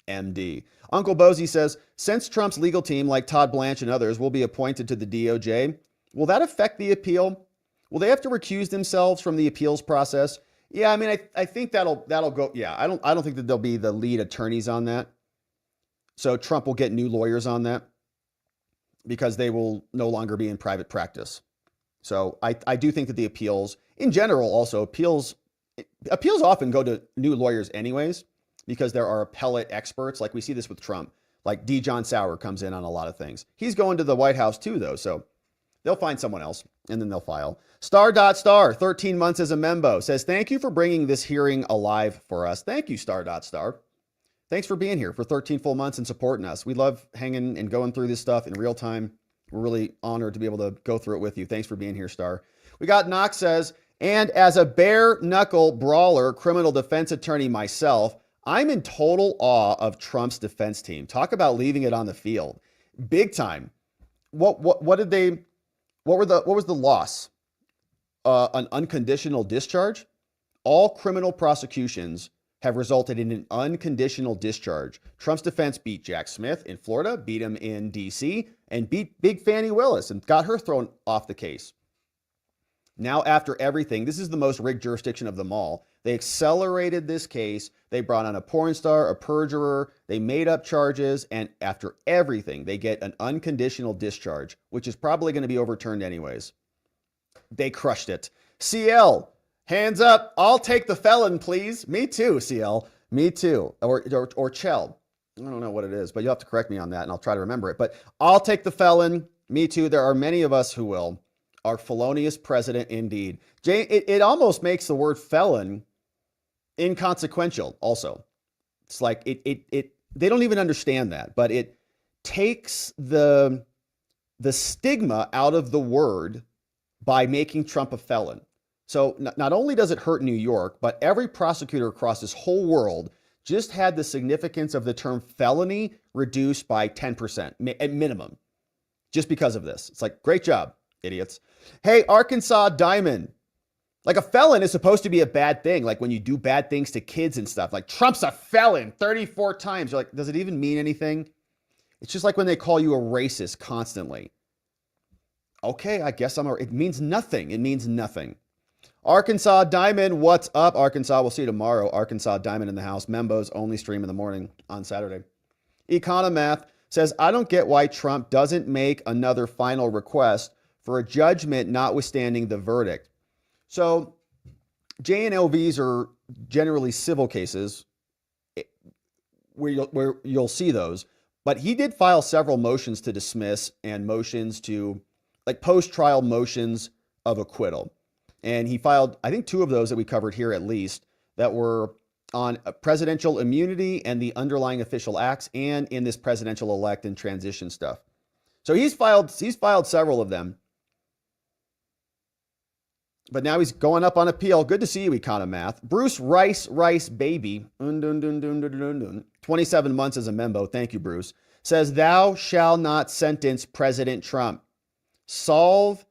A: MD. Uncle Bozy says, since Trump's legal team, like Todd Blanche and others, will be appointed to the DOJ, will that affect the appeal? Will they have to recuse themselves from the appeals process? Yeah, I mean, I think that'll go. Yeah, I don't think that they'll be the lead attorneys on that. So Trump will get new lawyers on that because they will no longer be in private practice. So I do think that the appeals, in general, also appeals often go to new lawyers anyways, because there are appellate experts. Like we see this with Trump, like D. John Sauer comes in on a lot of things. He's going to the White House too, though. So they'll find someone else and then they'll file. Star.Star, 13 months as a membo, says, thank you for bringing this hearing alive for us. Thank you, Star.Star. Thanks for being here for 13 full months and supporting us. We love hanging and going through this stuff in real time. We're really honored to be able to go through it with you. Thanks for being here, Star. We got Knox says, and as a bare knuckle brawler, criminal defense attorney myself, I'm in total awe of Trump's defense team. Talk about leaving it on the field. Big time. What was the loss? An unconditional discharge? All criminal prosecutions have resulted in an unconditional discharge. Trump's defense beat Jack Smith in Florida, beat him in D.C., and beat Big Fannie Willis and got her thrown off the case. Now, after everything, this is the most rigged jurisdiction of them all. They accelerated this case. They brought on a porn star, a perjurer. They made up charges. And after everything, they get an unconditional discharge, which is probably going to be overturned anyways. They crushed it. CL, hands up. I'll take the felon, please. Me too, CL. Me too. Or Chell. I don't know what it is, but you'll have to correct me on that, and I'll try to remember it. But I'll take the felon. Me too. There are many of us who will. Our felonious president, indeed. It almost makes the word felon inconsequential also. It's like they don't even understand that, but it takes the stigma out of the word by making Trump a felon. So not only does it hurt New York, but every prosecutor across this whole world just had the significance of the term felony reduced by 10% at minimum, just because of this. It's like, great job, idiots. Hey, Arkansas Diamond. Like, a felon is supposed to be a bad thing. Like when you do bad things to kids and stuff, like Trump's a felon 34 times. You're like, does it even mean anything? It's just like when they call you a racist constantly. Okay, I guess it means nothing. It means nothing. Arkansas Diamond, what's up, Arkansas? We'll see you tomorrow. Arkansas Diamond in the house. Membos only stream in the morning on Saturday. Economath says, I don't get why Trump doesn't make another final request for a judgment notwithstanding the verdict. So JNLVs are generally civil cases where you'll see those, but he did file several motions to dismiss and motions to, like, post-trial motions of acquittal. And he filed, I think, 2 of those that we covered here at least, that were on presidential immunity and the underlying official acts, and in this presidential elect and transition stuff. So he's filed several of them. But now he's going up on appeal. Good to see you, Economath. Bruce Rice Baby, 27 months as a member. Thank you, Bruce. Says, thou shall not sentence President Trump. Solve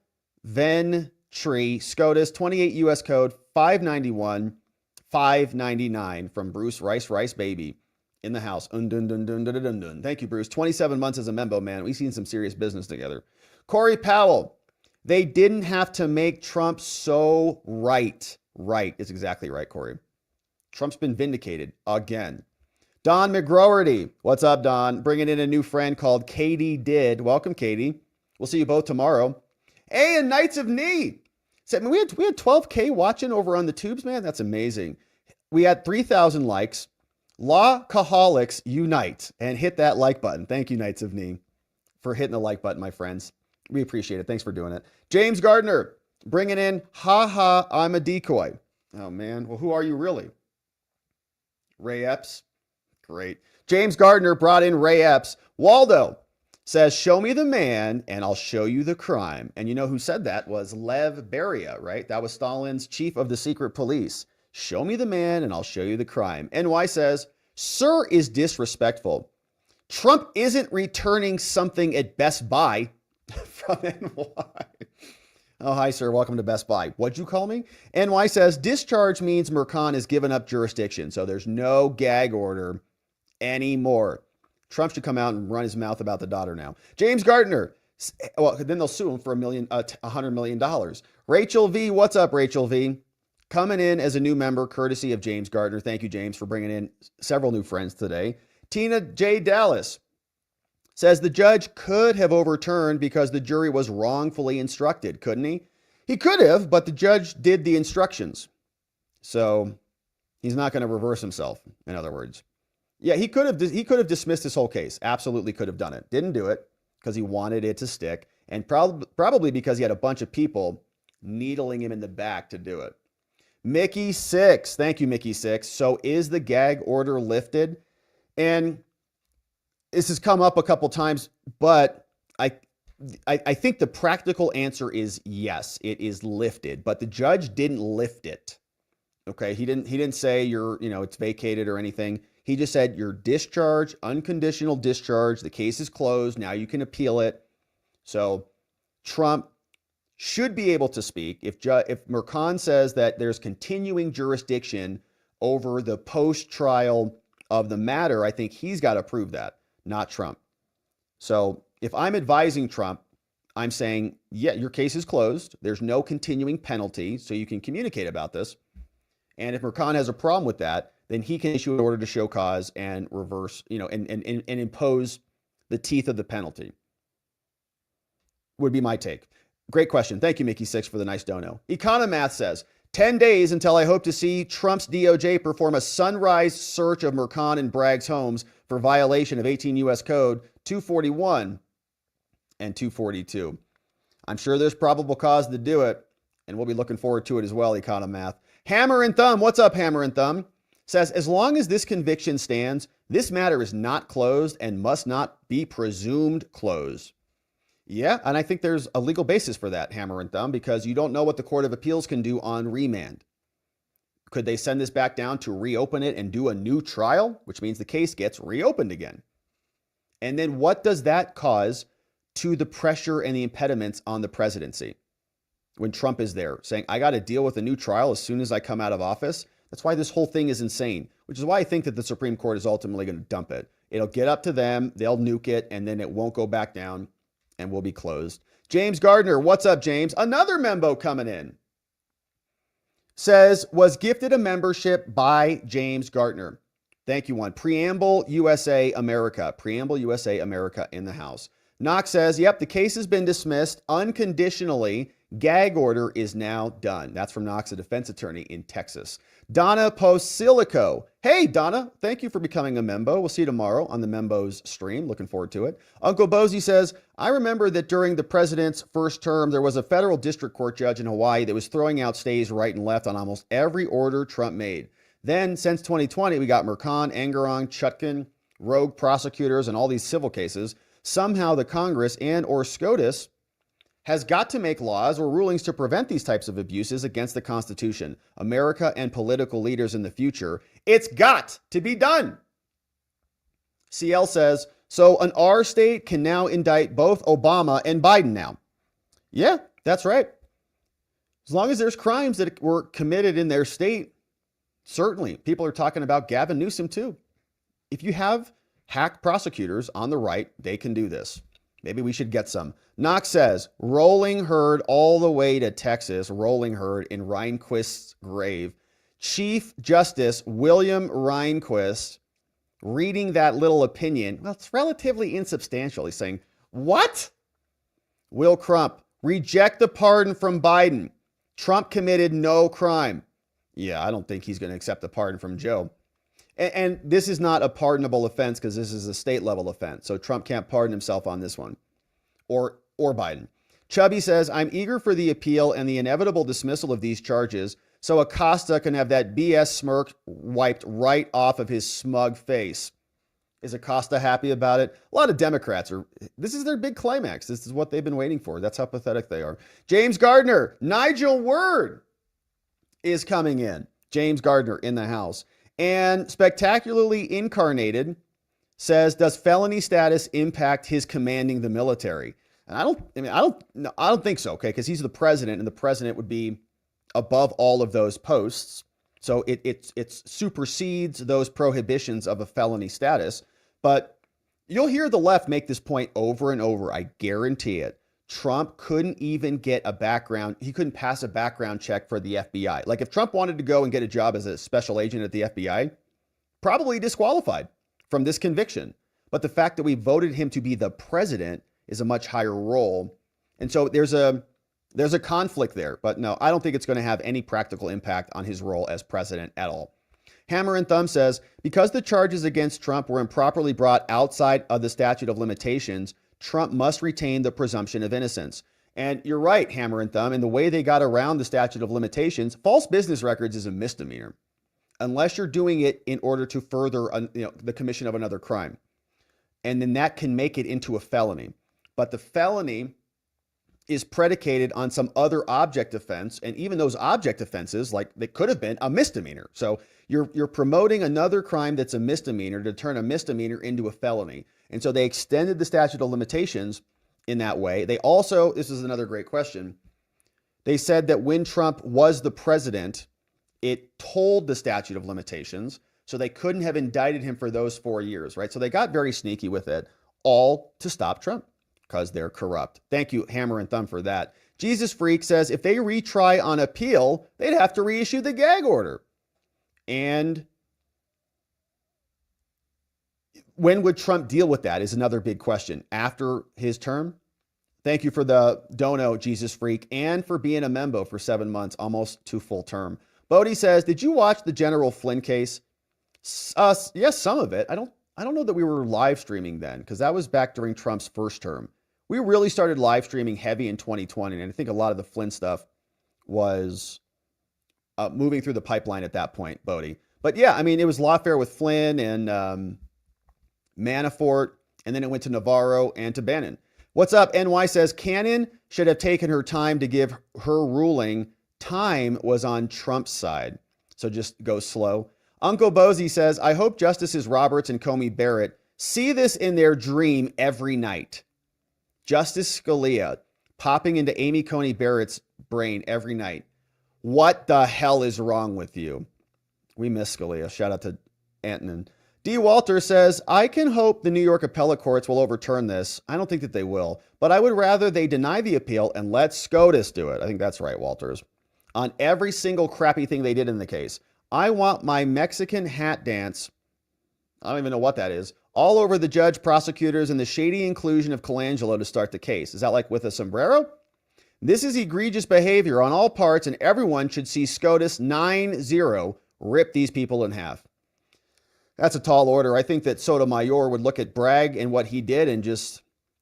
A: Ventry SCOTUS 28 U.S. Code 591 599 from Bruce Rice Baby in the house. Thank you, Bruce. 27 months as a member, man. We've seen some serious business together. Corey Powell. They didn't have to make Trump so right. Right is exactly right, Corey. Trump's been vindicated again. Don McGrowerty. What's up, Don? Bringing in a new friend called Katie Did. Welcome, Katie. We'll see you both tomorrow. Hey, and Knights of Knee. So, I mean, we had 12K watching over on the tubes, man. That's amazing. We had 3,000 likes. Lawcaholics unite and hit that like button. Thank you, Knights of Knee, for hitting the like button, my friends. We appreciate it. Thanks for doing it. James Gardner bringing in, I'm a decoy. Oh, man. Well, who are you really? Ray Epps. Great. James Gardner brought in Ray Epps. Waldo says, show me the man and I'll show you the crime. And you know who said that was Lev Beria, right? That was Stalin's chief of the secret police. Show me the man and I'll show you the crime. NY says, sir is disrespectful. Trump isn't returning something at Best Buy. From NY. Oh, hi, sir. Welcome to Best Buy. What'd you call me? NY says, discharge means Mercan has given up jurisdiction, so there's no gag order anymore. Trump should come out and run his mouth about the daughter now. James Gardner. Well, then they'll sue him for $100 million. Rachel V. What's up, Rachel V? Coming in as a new member, courtesy of James Gardner. Thank you, James, for bringing in several new friends today. Tina J. Dallas says the judge could have overturned because the jury was wrongfully instructed, couldn't he? He could have, but the judge did the instructions. So he's not going to reverse himself, in other words. Yeah, he could have dismissed this whole case. Absolutely could have done it. Didn't do it because he wanted it to stick, and probably because he had a bunch of people needling him in the back to do it. Mickey 6. Thank you, Mickey 6. So is the gag order lifted? And this has come up a couple times, but I think the practical answer is yes, it is lifted, but the judge didn't lift it. Okay, he didn't say it's vacated or anything. He just said your discharge, unconditional discharge, the case is closed, now you can appeal it. So Trump should be able to speak. If Mercan says that there's continuing jurisdiction over the post-trial of the matter, I think he's got to prove that, not Trump. So if I'm advising Trump, I'm saying, yeah, your case is closed. There's no continuing penalty, so you can communicate about this. And if Mercan has a problem with that, then he can issue an order to show cause and reverse, and impose the teeth of the penalty. Would be my take. Great question. Thank you, Mickey 6, for the nice dono. Economath says, 10 days until I hope to see Trump's DOJ perform a sunrise search of Mercan and Bragg's homes for violation of 18 U.S. Code 241 and 242. I'm sure there's probable cause to do it, and we'll be looking forward to it as well, Economath. Hammer and Thumb, what's up, Hammer and Thumb? Says, as long as this conviction stands, this matter is not closed and must not be presumed closed. Yeah, and I think there's a legal basis for that, Hammer and Thumb, because you don't know what the Court of Appeals can do on remand. Could they send this back down to reopen it and do a new trial, which means the case gets reopened again? And then what does that cause to the pressure and the impediments on the presidency when Trump is there saying, I got to deal with a new trial as soon as I come out of office? That's why this whole thing is insane, which is why I think that the Supreme Court is ultimately going to dump it. It'll get up to them, they'll nuke it, and then it won't go back down and will be closed. James Gardner, what's up, James? Another membo coming in. Says, was gifted a membership by James Gardner. Thank you, one. Preamble USA America. Preamble USA America in the house. Knox says, yep, the case has been dismissed unconditionally. Gag order is now done. That's from Knox, a defense attorney in Texas. Donna Posilico. Hey, Donna, thank you for becoming a membo. We'll see you tomorrow on the Membos stream. Looking forward to it. Uncle Bozy says, I remember that during the president's first term, there was a federal district court judge in Hawaii that was throwing out stays right and left on almost every order Trump made. Then, since 2020, we got Mercan, Engerong, Chutkan, rogue prosecutors, and all these civil cases. Somehow the Congress and or SCOTUS has got to make laws or rulings to prevent these types of abuses against the Constitution, America, and political leaders in the future. It's got to be done. CL says, so an R state can now indict both Obama and Biden now. Yeah, that's right. As long as there's crimes that were committed in their state, certainly. People are talking about Gavin Newsom too. If you have hack prosecutors on the right, they can do this. Maybe we should get some. Knox says, rolling herd all the way to Texas, rolling herd in Rehnquist's grave. Chief Justice William Rehnquist reading that little opinion. Well, it's relatively insubstantial. He's saying, what? Will Crump, reject the pardon from Biden. Trump committed no crime. Yeah, I don't think he's going to accept the pardon from Joe. And this is not a pardonable offense because this is a state level offense. So Trump can't pardon himself on this one. Or Biden. Chubby says, I'm eager for the appeal and the inevitable dismissal of these charges so Acosta can have that BS smirk wiped right off of his smug face. Is Acosta happy about it? A lot of Democrats this is their big climax. This is what they've been waiting for. That's how pathetic they are. James Gardner, Nigel Word is coming in. James Gardner in the house. And spectacularly incarnated says, does felony status impact his commanding the military? And I don't think so, okay? Because he's the president, and the president would be above all of those posts. So it supersedes those prohibitions of a felony status. But you'll hear the left make this point over and over. I guarantee it. Trump couldn't even get a background. He couldn't pass a background check for the FBI. Like if Trump wanted to go and get a job as a special agent at the FBI, probably disqualified from this conviction. But the fact that we voted him to be the president is a much higher role. And so there's a conflict there. But no, I don't think it's going to have any practical impact on his role as president at all. Hammer and Thumb says, because the charges against Trump were improperly brought outside of the statute of limitations, Trump must retain the presumption of innocence. And you're right, Hammer and Thumb, in the way they got around the statute of limitations, false business records is a misdemeanor, unless you're doing it in order to further the commission of another crime. And then that can make it into a felony. But the felony is predicated on some other object offense. And even those object offenses, like they could have been a misdemeanor. So you're promoting another crime that's a misdemeanor to turn a misdemeanor into a felony. And so they extended the statute of limitations in that way. They also, this is another great question, they said that when Trump was the president, it told the statute of limitations, so they couldn't have indicted him for those 4 years, right? So they got very sneaky with it, all to stop Trump because they're corrupt. Thank you, Hammer and Thumb, for that. Jesus Freak says if they retry on appeal, they'd have to reissue the gag order. And when would Trump deal with that is another big question. After his term? Thank you for the dono, Jesus Freak, and for being a member for 7 months, almost to full term. Bodie says, did you watch the General Flynn case? Yes, some of it. I don't know that we were live streaming then, because that was back during Trump's first term. We really started live streaming heavy in 2020, and I think a lot of the Flynn stuff was moving through the pipeline at that point, Bodie. But yeah, I mean, it was lawfare with Flynn and Manafort, and then it went to Navarro and to Bannon. What's up? NY says, Cannon should have taken her time to give her ruling. Time was on Trump's side. So just go slow. Uncle Bozy says, I hope Justices Roberts and Comey Barrett see this in their dream every night. Justice Scalia popping into Amy Coney Barrett's brain every night. What the hell is wrong with you? We miss Scalia. Shout out to Antonin. D. Walter says, I can hope the New York appellate courts will overturn this. I don't think that they will, but I would rather they deny the appeal and let SCOTUS do it. I think that's right, Walters. On every single crappy thing they did in the case. I want my Mexican hat dance, I don't even know what that is, all over the judge, prosecutors, and the shady inclusion of Colangelo to start the case. Is that like with a sombrero? This is egregious behavior on all parts, and everyone should see SCOTUS 9-0 rip these people in half. That's a tall order. I think that Sotomayor would look at Bragg and what he did and just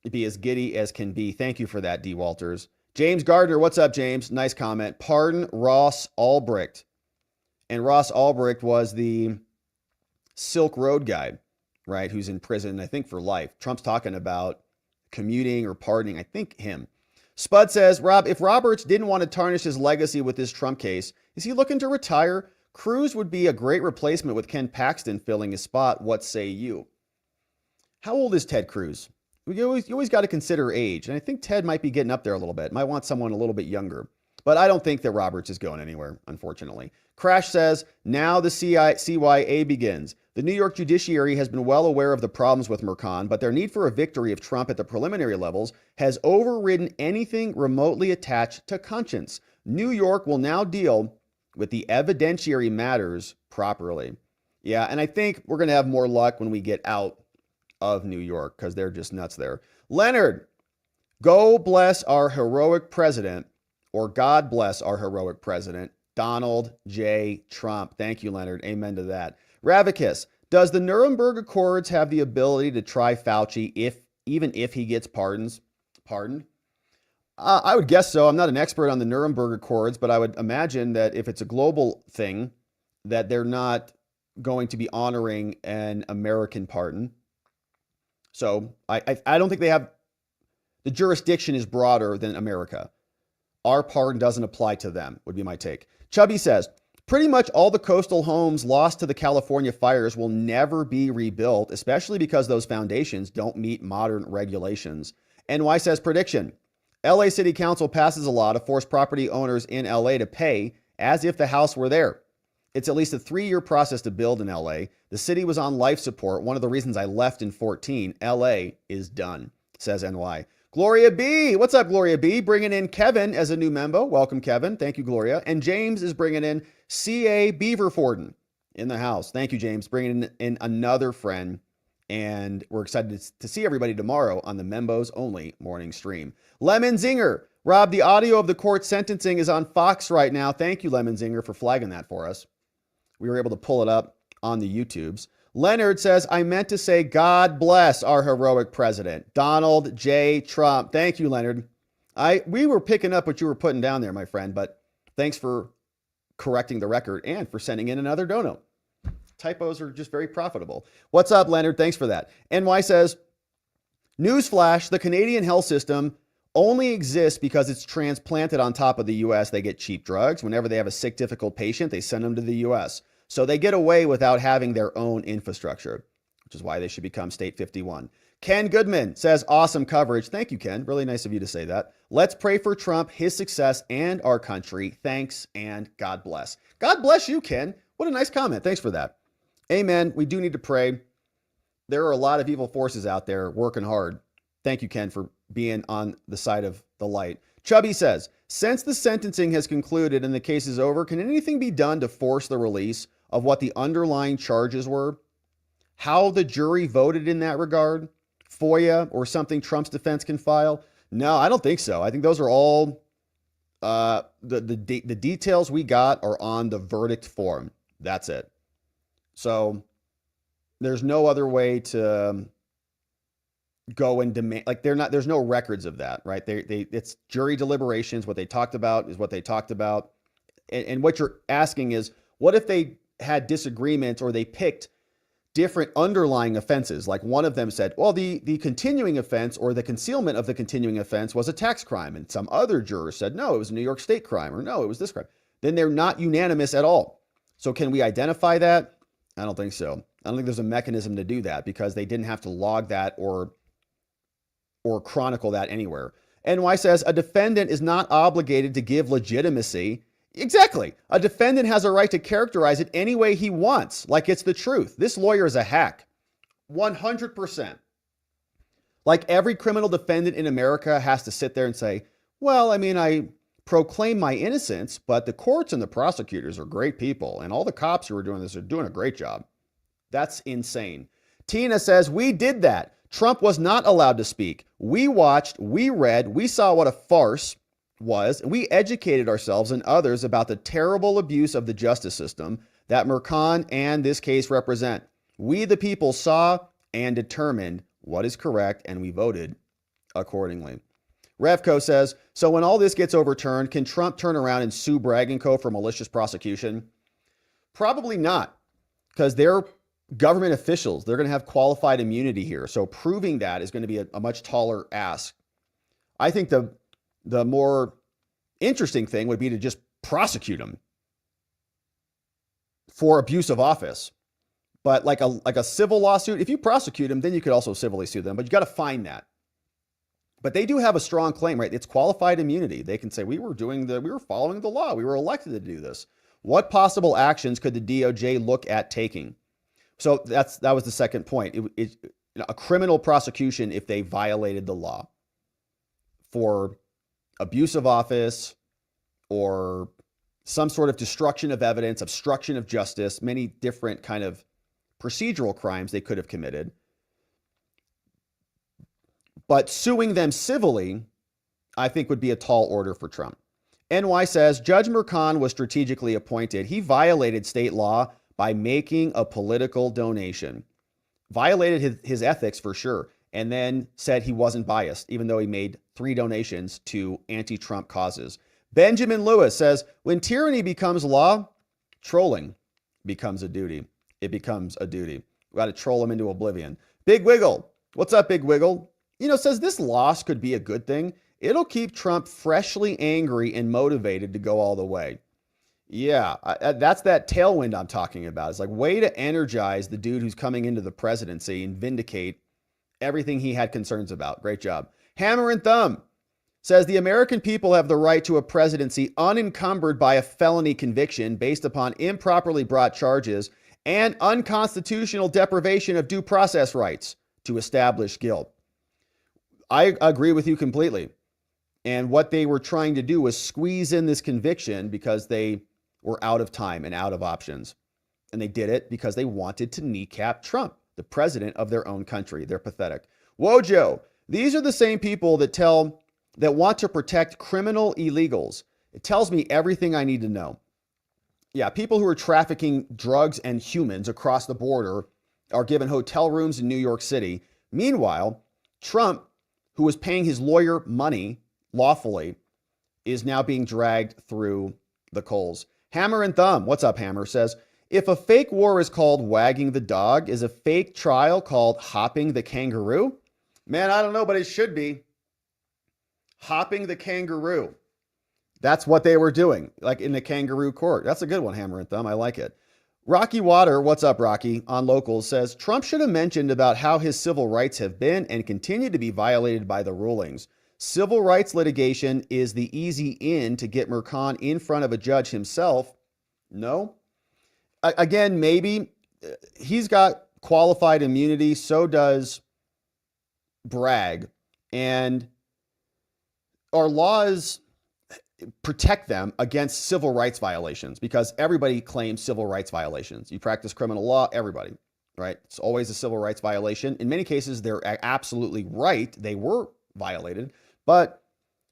A: be as giddy as can be. Thank you for that, D. Walters. James Gardner, what's up, James? Nice comment. Pardon Ross Ulbricht. And Ross Ulbricht was the Silk Road guy, right, who's in prison, I think, for life. Trump's talking about commuting or pardoning, I think him. Spud says, Rob, if Roberts didn't want to tarnish his legacy with this Trump case, is he looking to retire? Cruz would be a great replacement with Ken Paxton filling his spot. What say you? How old is Ted Cruz? You always got to consider age. And I think Ted might be getting up there a little bit. Might want someone a little bit younger. But I don't think that Roberts is going anywhere, unfortunately. Crash says, now the CYA begins. The New York judiciary has been well aware of the problems with Merchan, but their need for a victory of Trump at the preliminary levels has overridden anything remotely attached to conscience. New York will now deal with the evidentiary matters properly. Yeah, and I think we're going to have more luck when we get out of New York because they're just nuts there. Leonard, go bless our heroic president, or God bless our heroic president, Donald J. Trump. Thank you, Leonard. Amen to that. Ravicus, does the Nuremberg Accords have the ability to try Fauci even if he gets pardoned? I would guess so. I'm not an expert on the Nuremberg Accords, but I would imagine that if it's a global thing, that they're not going to be honoring an American pardon. So I don't think they have, the jurisdiction is broader than America. Our pardon doesn't apply to them, would be my take. Chubby says, pretty much all the coastal homes lost to the California fires will never be rebuilt, especially because those foundations don't meet modern regulations. NY says, prediction, LA City Council passes a law to force property owners in LA to pay as if the house were there. It's at least a 3-year process to build in LA. The city was on life support. One of the reasons I left in 2014. LA is done, says NY. Gloria B. What's up, Gloria B? Bringing in Kevin as a new member. Welcome, Kevin. Thank you, Gloria. And James is bringing in C.A. Beaverforden in the house. Thank you, James. Bringing in another friend. And we're excited to see everybody tomorrow on the Membos Only morning stream. Lemon Zinger. Rob, the audio of the court sentencing is on Fox right now. Thank you, Lemon Zinger, for flagging that for us. We were able to pull it up on the YouTubes. Leonard says, I meant to say God bless our heroic president, Donald J. Trump. Thank you, Leonard. We were picking up what you were putting down there, my friend, but thanks for correcting the record and for sending in another dono. Typos are just very profitable. What's up, Leonard? Thanks for that. NY says, newsflash, the Canadian health system only exists because it's transplanted on top of the U.S. They get cheap drugs. Whenever they have a sick, difficult patient, they send them to the U.S., so they get away without having their own infrastructure, which is why they should become State 51. Ken Goodman says, awesome coverage. Thank you, Ken. Really nice of you to say that. Let's pray for Trump, his success, and our country. Thanks, and God bless. God bless you, Ken. What a nice comment. Thanks for that. Amen. We do need to pray. There are a lot of evil forces out there working hard. Thank you, Ken, for being on the side of the light. Chubby says, since the sentencing has concluded and the case is over, can anything be done to force the release of what the underlying charges were? How the jury voted in that regard? FOIA or something Trump's defense can file? No, I don't think so. I think those are all the details we got are on the verdict form. That's it. So there's no other way to go and demand, like there's no records of that, right? It's jury deliberations. What they talked about is what they talked about. And what you're asking is, what if they had disagreements or they picked different underlying offenses? Like one of them said, well, the continuing offense or the concealment of the continuing offense was a tax crime. And some other jurors said, no, it was a New York State crime, or no, it was this crime. Then they're not unanimous at all. So can we identify that? I don't think so. I don't think there's a mechanism to do that because they didn't have to log that or chronicle that anywhere. NY says a defendant is not obligated to give legitimacy. Exactly. A defendant has a right to characterize it any way he wants, like it's the truth. This lawyer is a hack. 100%. Like every criminal defendant in America has to sit there and say, well, I mean, I proclaim my innocence, but the courts and the prosecutors are great people, and all the cops who are doing this are doing a great job. That's insane. Tina says, we did that. Trump was not allowed to speak. We watched, we read, we saw what a farce was, and we educated ourselves and others about the terrible abuse of the justice system that Merchan and this case represent. We, the people, saw and determined what is correct, and we voted accordingly. Revco says, so when all this gets overturned, can Trump turn around and sue Bragg & Co. for malicious prosecution? Probably not, because they're government officials. They're going to have qualified immunity here. So proving that is going to be a much taller ask. I think the The more interesting thing would be to just prosecute him for abuse of office. But like a civil lawsuit, if you prosecute them, then you could also civilly sue them, but you got to find that. But they do have a strong claim, right? It's qualified immunity. They can say, we were following the law. We were elected to do this. What possible actions could the DOJ look at taking? So that was the second point. A criminal prosecution if they violated the law for abuse of office or some sort of destruction of evidence, obstruction of justice, many different kind of procedural crimes they could have committed. But suing them civilly, I think, would be a tall order for Trump. NY says, Judge Merchan was strategically appointed. He violated state law by making a political donation. Violated his ethics for sure, and then said he wasn't biased, even though he made 3 donations to anti-Trump causes. Benjamin Lewis says, when tyranny becomes law, trolling becomes a duty. It becomes a duty. We got to troll him into oblivion. Big Wiggle. What's up, Big Wiggle? Says this loss could be a good thing. It'll keep Trump freshly angry and motivated to go all the way. Yeah, that's that tailwind I'm talking about. It's like way to energize the dude who's coming into the presidency and vindicate everything he had concerns about. Great job. Hammer and Thumb says the American people have the right to a presidency unencumbered by a felony conviction based upon improperly brought charges and unconstitutional deprivation of due process rights to establish guilt. I agree with you completely. And what they were trying to do was squeeze in this conviction because they were out of time and out of options. And they did it because they wanted to kneecap Trump, the president of their own country. They're pathetic. Wojo, these are the same people that want to protect criminal illegals. It tells me everything I need to know. Yeah, people who are trafficking drugs and humans across the border are given hotel rooms in New York City. Meanwhile, Trump, who was paying his lawyer money lawfully, is now being dragged through the coals. Hammer and Thumb, what's up, Hammer, says, if a fake war is called wagging the dog, is a fake trial called hopping the kangaroo? Man, I don't know, but it should be. Hopping the kangaroo. That's what they were doing, like in the kangaroo court. That's a good one, Hammer and Thumb. I like it. Rocky Water, what's up, Rocky, on Locals, says, Trump should have mentioned about how his civil rights have been and continue to be violated by the rulings. Civil rights litigation is the easy in to get Merchan in front of a judge himself. No. Again, maybe he's got qualified immunity. So does Bragg. And our laws protect them against civil rights violations because everybody claims civil rights violations. You practice criminal law, everybody, right? It's always a civil rights violation. In many cases, they're absolutely right. They were violated. But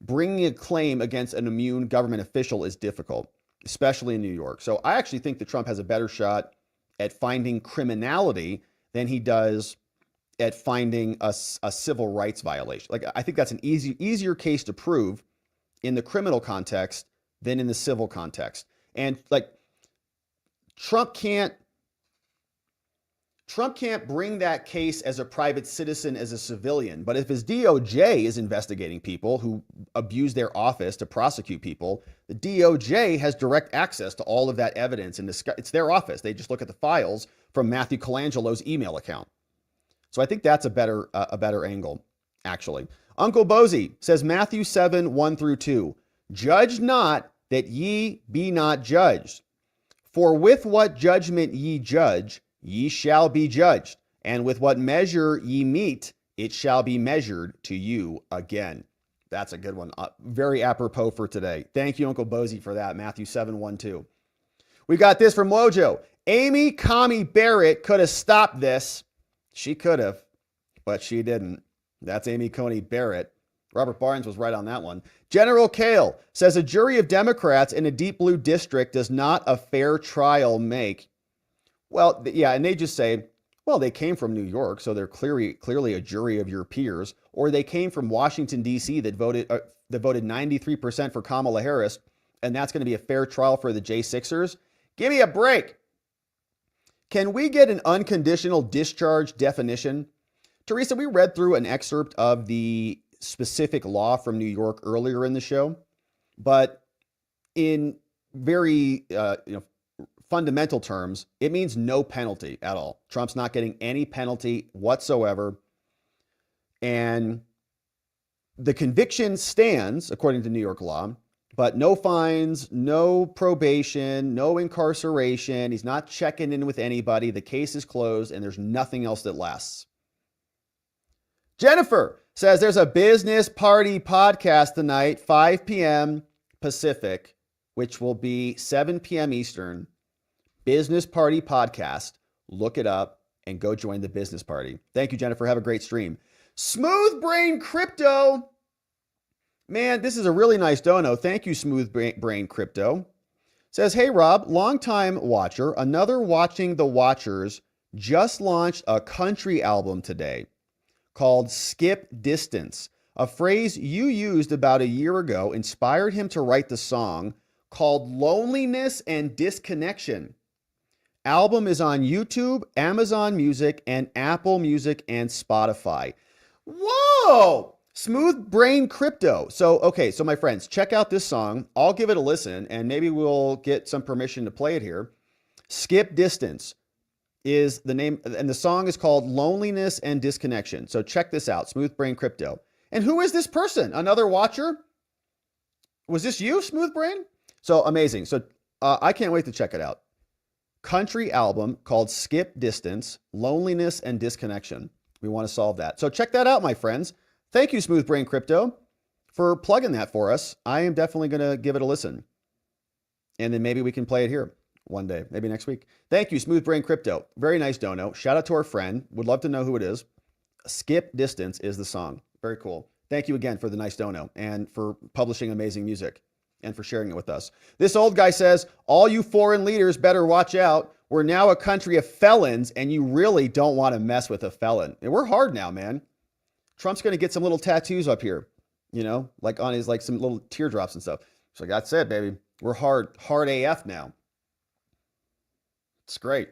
A: bringing a claim against an immune government official is difficult, especially in New York. So I actually think that Trump has a better shot at finding criminality than he does at finding a civil rights violation. Like, I think that's an easier case to prove in the criminal context than in the civil context. And like, Trump can't bring that case as a private citizen, as a civilian. But if his DOJ is investigating people who abuse their office to prosecute people, the DOJ has direct access to all of that evidence. And it's their office. They just look at the files from Matthew Colangelo's email account. So I think that's a better angle, actually. Uncle Bozy says, Matthew 7, 1-2, judge not that ye be not judged. For with what judgment ye judge, ye shall be judged, and with what measure ye meet, it shall be measured to you again. That's a good one. Very apropos for today. Thank you, Uncle Bozy, for that. Matthew 7, 1-2. We got this from Wojo. Amy Coney Barrett could have stopped this. She could have, but she didn't. That's Amy Coney Barrett. Robert Barnes was right on that one. General Kale says a jury of Democrats in a deep blue district does not a fair trial make. Well, yeah, and they just say, well, they came from New York, so they're clearly a jury of your peers, or they came from Washington, D.C. that voted 93% for Kamala Harris, and that's going to be a fair trial for the J6ers. Give me a break. Can we get an unconditional discharge definition? Teresa, we read through an excerpt of the specific law from New York earlier in the show, but in very fundamental terms, it means no penalty at all. Trump's not getting any penalty whatsoever. And the conviction stands, according to New York law, but no fines, no probation, no incarceration. He's not checking in with anybody. The case is closed, and there's nothing else that lasts. Jennifer says there's a business party podcast tonight, 5 p.m. Pacific, which will be 7 p.m. Eastern. Business party podcast. Look it up and go join the business party. Thank you, Jennifer. Have a great stream. Smooth Brain Crypto. Man, this is a really nice dono. Thank you, Smooth Brain Crypto. Says, hey, Rob, longtime watcher. Another Watching the Watchers just launched a country album today called Skip Distance. A phrase you used about a year ago inspired him to write the song called Loneliness and Disconnection. Album is on YouTube, Amazon Music, and Apple Music and Spotify. Whoa! Smooth Brain Crypto. So my friends, check out this song. I'll give it a listen, and maybe we'll get some permission to play it here. Skip Distance is the name, and the song is called Loneliness and Disconnection. So check this out, Smooth Brain Crypto. And who is this person? Another watcher? Was this you, Smooth Brain? So amazing. So I can't wait to check it out. Country album called Skip Distance, Loneliness and Disconnection. We want to solve that. So check that out, my friends. Thank you, Smooth Brain Crypto, for plugging that for us. I am definitely going to give it a listen. And then maybe we can play it here one day, maybe next week. Thank you, Smooth Brain Crypto. Very nice dono. Shout out to our friend. Would love to know who it is. Skip Distance is the song. Very cool. Thank you again for the nice dono and for publishing amazing music and for sharing it with us. This old guy says, all you foreign leaders better watch out. We're now a country of felons, and you really don't want to mess with a felon. And we're hard now, man. Trump's going to get some little tattoos up here, like on his, like some little teardrops and stuff. So like that's it, baby. We're hard AF now. It's great.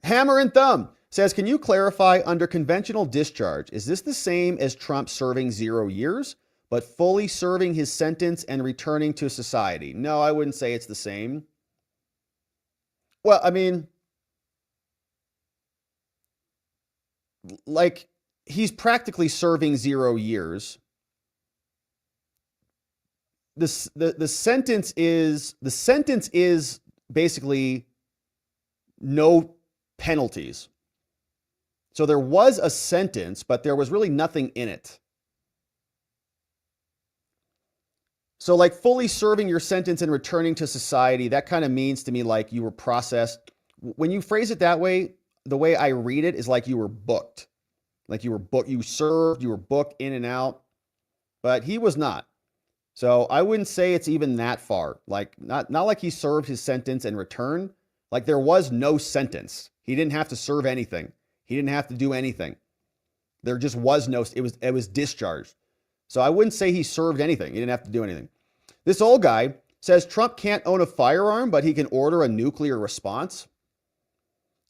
A: Hammer and Thumb says, can you clarify under conventional discharge, is this the same as Trump serving 0 years, but fully serving his sentence and returning to society? No, I wouldn't say it's the same. Well, I mean, like, he's practically serving 0 years. The sentence is basically no penalties. So there was a sentence, but there was really nothing in it. So like fully serving your sentence and returning to society, that kind of means to me like you were processed. When you phrase it that way, the way I read it is like you were booked. Like you were booked, you served, you were booked in and out, but he was not. So I wouldn't say it's even that far. Like not like he served his sentence and returned. Like there was no sentence. He didn't have to serve anything. He didn't have to do anything. There just was no, it was discharged. So I wouldn't say he served anything. He didn't have to do anything. This old guy says Trump can't own a firearm, but he can order a nuclear response.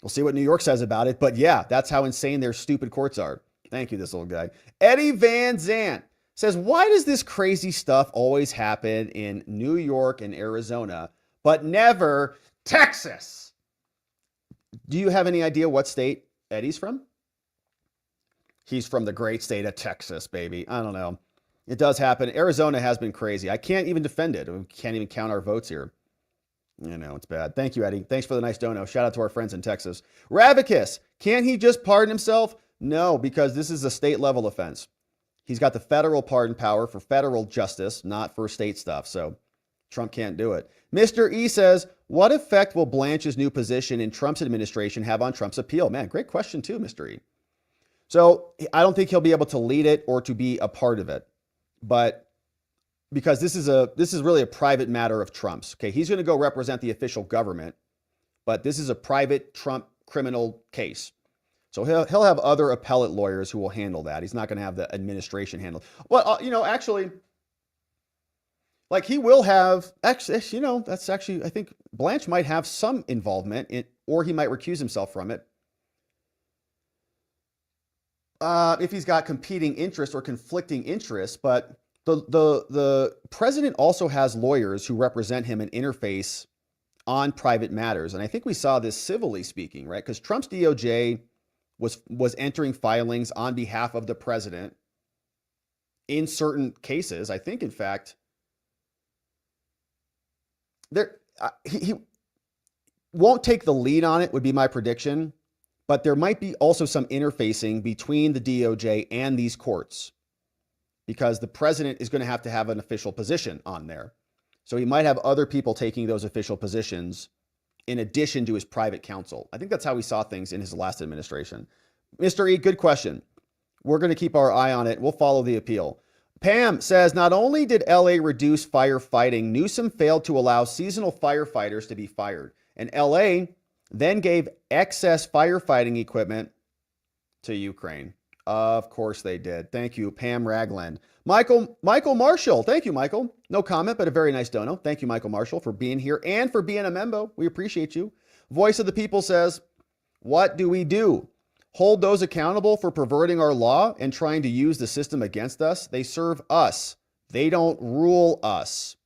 A: We'll see what New York says about it. But yeah, that's how insane their stupid courts are. Thank you, this old guy. Eddie Van Zant says, why does this crazy stuff always happen in New York and Arizona, but never Texas? Do you have any idea what state Eddie's from? He's from the great state of Texas, baby. I don't know. It does happen. Arizona has been crazy. I can't even defend it. We can't even count our votes here. It's bad. Thank you, Eddie. Thanks for the nice dono. Shout out to our friends in Texas. Ravicus, can't he just pardon himself? No, because this is a state level offense. He's got the federal pardon power for federal justice, not for state stuff. So Trump can't do it. Mr. E says, what effect will Blanche's new position in Trump's administration have on Trump's appeal? Man, great question too, Mr. E. So I don't think he'll be able to lead it or to be a part of it, but because this is really a private matter of Trump's. Okay, he's going to go represent the official government, but this is a private Trump criminal case. So he'll have other appellate lawyers who will handle that. He's not going to have the administration handle. Well, actually, like he will have. Actually, that's actually I think Blanche might have some involvement in, or he might recuse himself from it. if he's got competing interests or conflicting interests, but the president also has lawyers who represent him and interface on private matters. And I think we saw this civilly speaking, right? Because Trump's DOJ was entering filings on behalf of the president in certain cases. I think, in fact, he won't take the lead on it, would be my prediction. But there might be also some interfacing between the DOJ and these courts, because the president is going to have an official position on there. So he might have other people taking those official positions in addition to his private counsel. I think that's how we saw things in his last administration. Mr. E, good question. We're going to keep our eye on it. We'll follow the appeal. Pam says, not only did LA reduce firefighting, Newsom failed to allow seasonal firefighters to be fired. And LA then gave excess firefighting equipment to Ukraine. Of course they did. Thank you, Pam Ragland. Michael Marshall. Thank you, Michael. No comment, but a very nice dono. Thank you, Michael Marshall, for being here and for being a member. We appreciate you. Voice of the People says, what do we do? Hold those accountable for perverting our law and trying to use the system against us? They serve us. They don't rule us.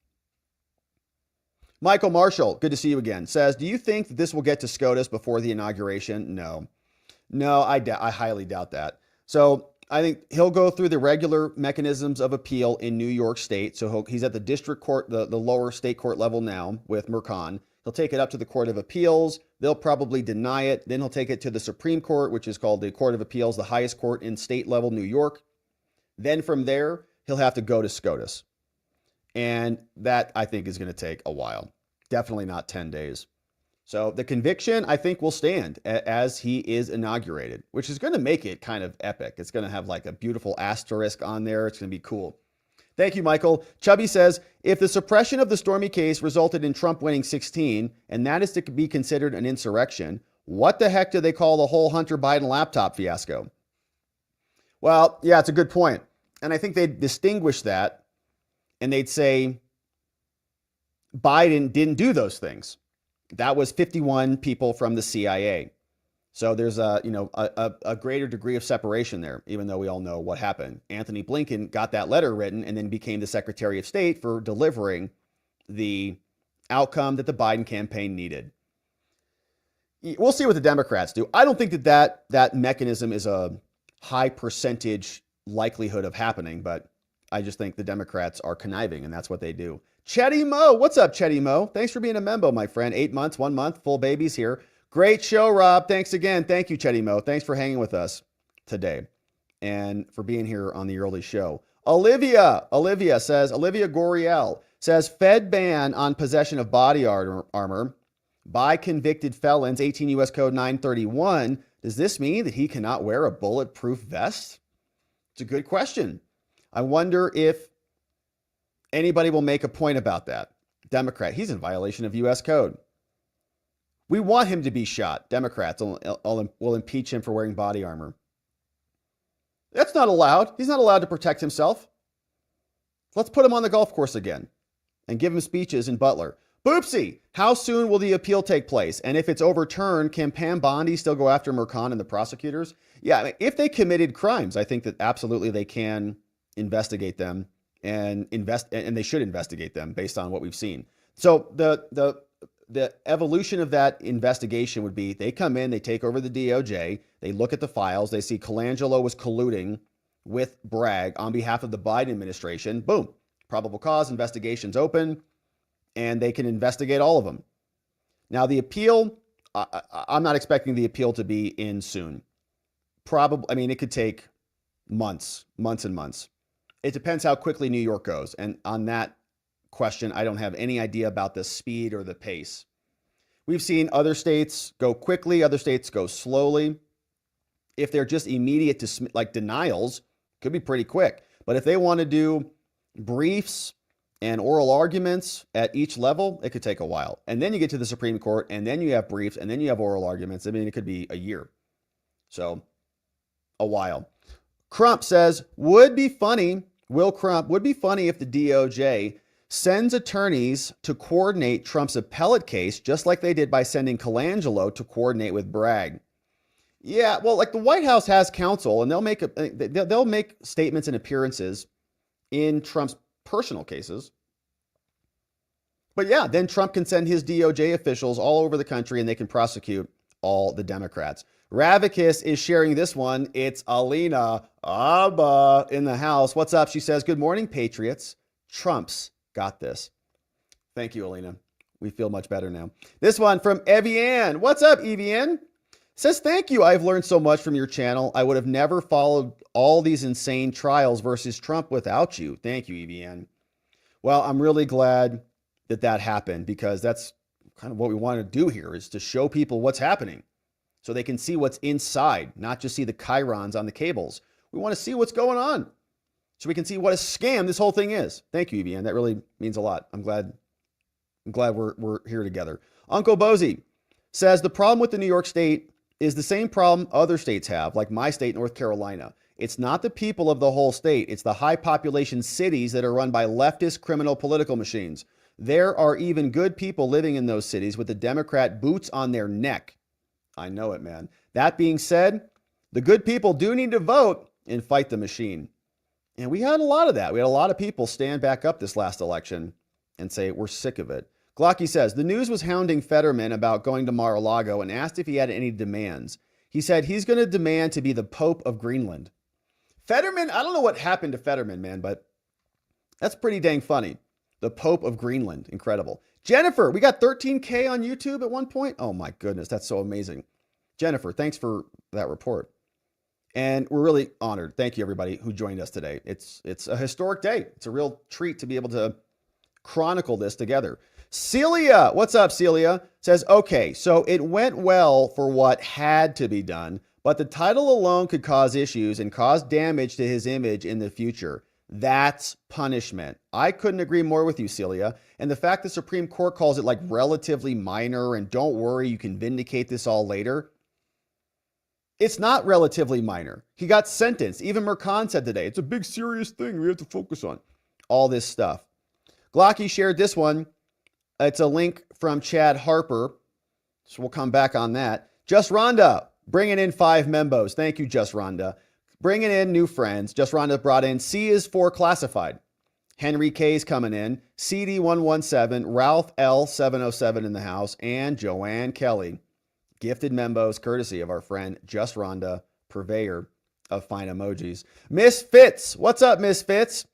A: Michael Marshall, good to see you again, says, do you think that this will get to SCOTUS before the inauguration? No, I highly doubt that. So I think he'll go through the regular mechanisms of appeal in New York State. So he's at the district court, the lower state court level now with Merchan. He'll take it up to the Court of Appeals. They'll probably deny it. Then he'll take it to the Supreme Court, which is called the Court of Appeals, the highest court in state level New York. Then from there, he'll have to go to SCOTUS. And that, I think, is going to take a while. Definitely not 10 days. So the conviction, I think, will stand as he is inaugurated, which is going to make it kind of epic. It's going to have like a beautiful asterisk on there. It's going to be cool. Thank you, Michael. Chubby says, if the suppression of the Stormy case resulted in Trump winning 16, and that is to be considered an insurrection, what the heck do they call the whole Hunter Biden laptop fiasco? Well, yeah, it's a good point. And I think they'd distinguish that and they'd say Biden didn't do those things. That was 51 people from the CIA. So there's a greater degree of separation there, even though we all know what happened. Anthony Blinken got that letter written and then became the Secretary of State for delivering the outcome that the Biden campaign needed. We'll see what the Democrats do. I don't think that mechanism is a high percentage likelihood of happening, but I just think the Democrats are conniving, and that's what they do. Chetty Mo, what's up, Chetty Mo? Thanks for being a member, my friend. 8 months, 1 month, full babies here. Great show, Rob. Thanks again. Thank you, Chetty Mo. Thanks for hanging with us today and for being here on the early show. Olivia Goriel says, Fed ban on possession of body armor by convicted felons, 18 U.S. Code 931. Does this mean that he cannot wear a bulletproof vest? It's a good question. I wonder if anybody will make a point about that. Democrat, he's in violation of U.S. Code. We want him to be shot. Democrats will impeach him for wearing body armor. That's not allowed. He's not allowed to protect himself. Let's put him on the golf course again and give him speeches in Butler. Boopsie, how soon will the appeal take place? And if it's overturned, can Pam Bondi still go after Merchan and the prosecutors? Yeah, I mean, if they committed crimes, I think that absolutely they can investigate them and they should investigate them based on what we've seen. So the evolution of that investigation would be they come in, they take over the DOJ, they look at the files, they see Colangelo was colluding with Bragg on behalf of the Biden administration. Boom, probable cause, investigation's open, and they can investigate all of them. Now the appeal, I'm not expecting the appeal to be in soon. Probably, I mean, it could take months and months. It depends how quickly New York goes. And on that question, I don't have any idea about the speed or the pace. We've seen other states go quickly, other states go slowly. If they're just immediate to like denials, could be pretty quick. But if they want to do briefs and oral arguments at each level, it could take a while. And then you get to the Supreme Court, and then you have briefs, and then you have oral arguments. I mean, it could be a year. So, a while. Crump says, Will Crump, would be funny if the DOJ sends attorneys to coordinate Trump's appellate case, just like they did by sending Colangelo to coordinate with Bragg. Yeah, well, like the White House has counsel, and they'll make statements and appearances in Trump's personal cases. But yeah, then Trump can send his DOJ officials all over the country, and they can prosecute all the Democrats. Ravicus is sharing this one. It's Alina Abba in the house. What's up? She says, "Good morning, Patriots. Trump's got this." Thank you, Alina. We feel much better now. This one from Evian. What's up, Evian? Says, "Thank you. I've learned so much from your channel. I would have never followed all these insane trials versus Trump without you." Thank you, Evian. Well, I'm really glad that happened, because that's kind of what we want to do here, is to show people what's happening so they can see what's inside, not just see the chyrons on the cables. We want to see what's going on so we can see what a scam this whole thing is. Thank you, Evian. That really means a lot. I'm glad we're here together. Uncle Bozy says, "The problem with the New York State is the same problem other states have, like my state, North Carolina. It's not the people of the whole state. It's the high population cities that are run by leftist criminal political machines. There are even good people living in those cities with the Democrat boots on their neck." I know it, man. That being said, the good people do need to vote and fight the machine. And we had a lot of that. We had a lot of people stand back up this last election and say, we're sick of it. Glocky says, "The news was hounding Fetterman about going to Mar-a-Lago and asked if he had any demands. He said he's going to demand to be the Pope of Greenland." Fetterman, I don't know what happened to Fetterman, man, but that's pretty dang funny. The Pope of Greenland. Incredible. Jennifer, we got 13K on YouTube at one point. Oh my goodness, that's so amazing. Jennifer, thanks for that report. And we're really honored. Thank you, everybody who joined us today. It's a historic day. It's a real treat to be able to chronicle this together. Celia, what's up, Celia? Says, "Okay, so it went well for what had to be done, but the title alone could cause issues and cause damage to his image in the future. That's punishment." I couldn't agree more with you, Celia. And the fact the Supreme Court calls it like relatively minor and don't worry, you can vindicate this all later. It's not relatively minor. He got sentenced. Even Mercan said today, it's a big serious thing we have to focus on. All this stuff. Glocky shared this one. It's a link from Chad Harper, so we'll come back on that. Just Rhonda, bringing in 5 membos. Thank you, Just Rhonda. Bringing in new friends. Just Rhonda brought in C is for classified. Henry K's coming in. CD117, Ralph L707 in the house, and Joanne Kelly. Gifted membos courtesy of our friend Just Rhonda, purveyor of fine emojis. Miss Fitz, what's up, Miss Fitz?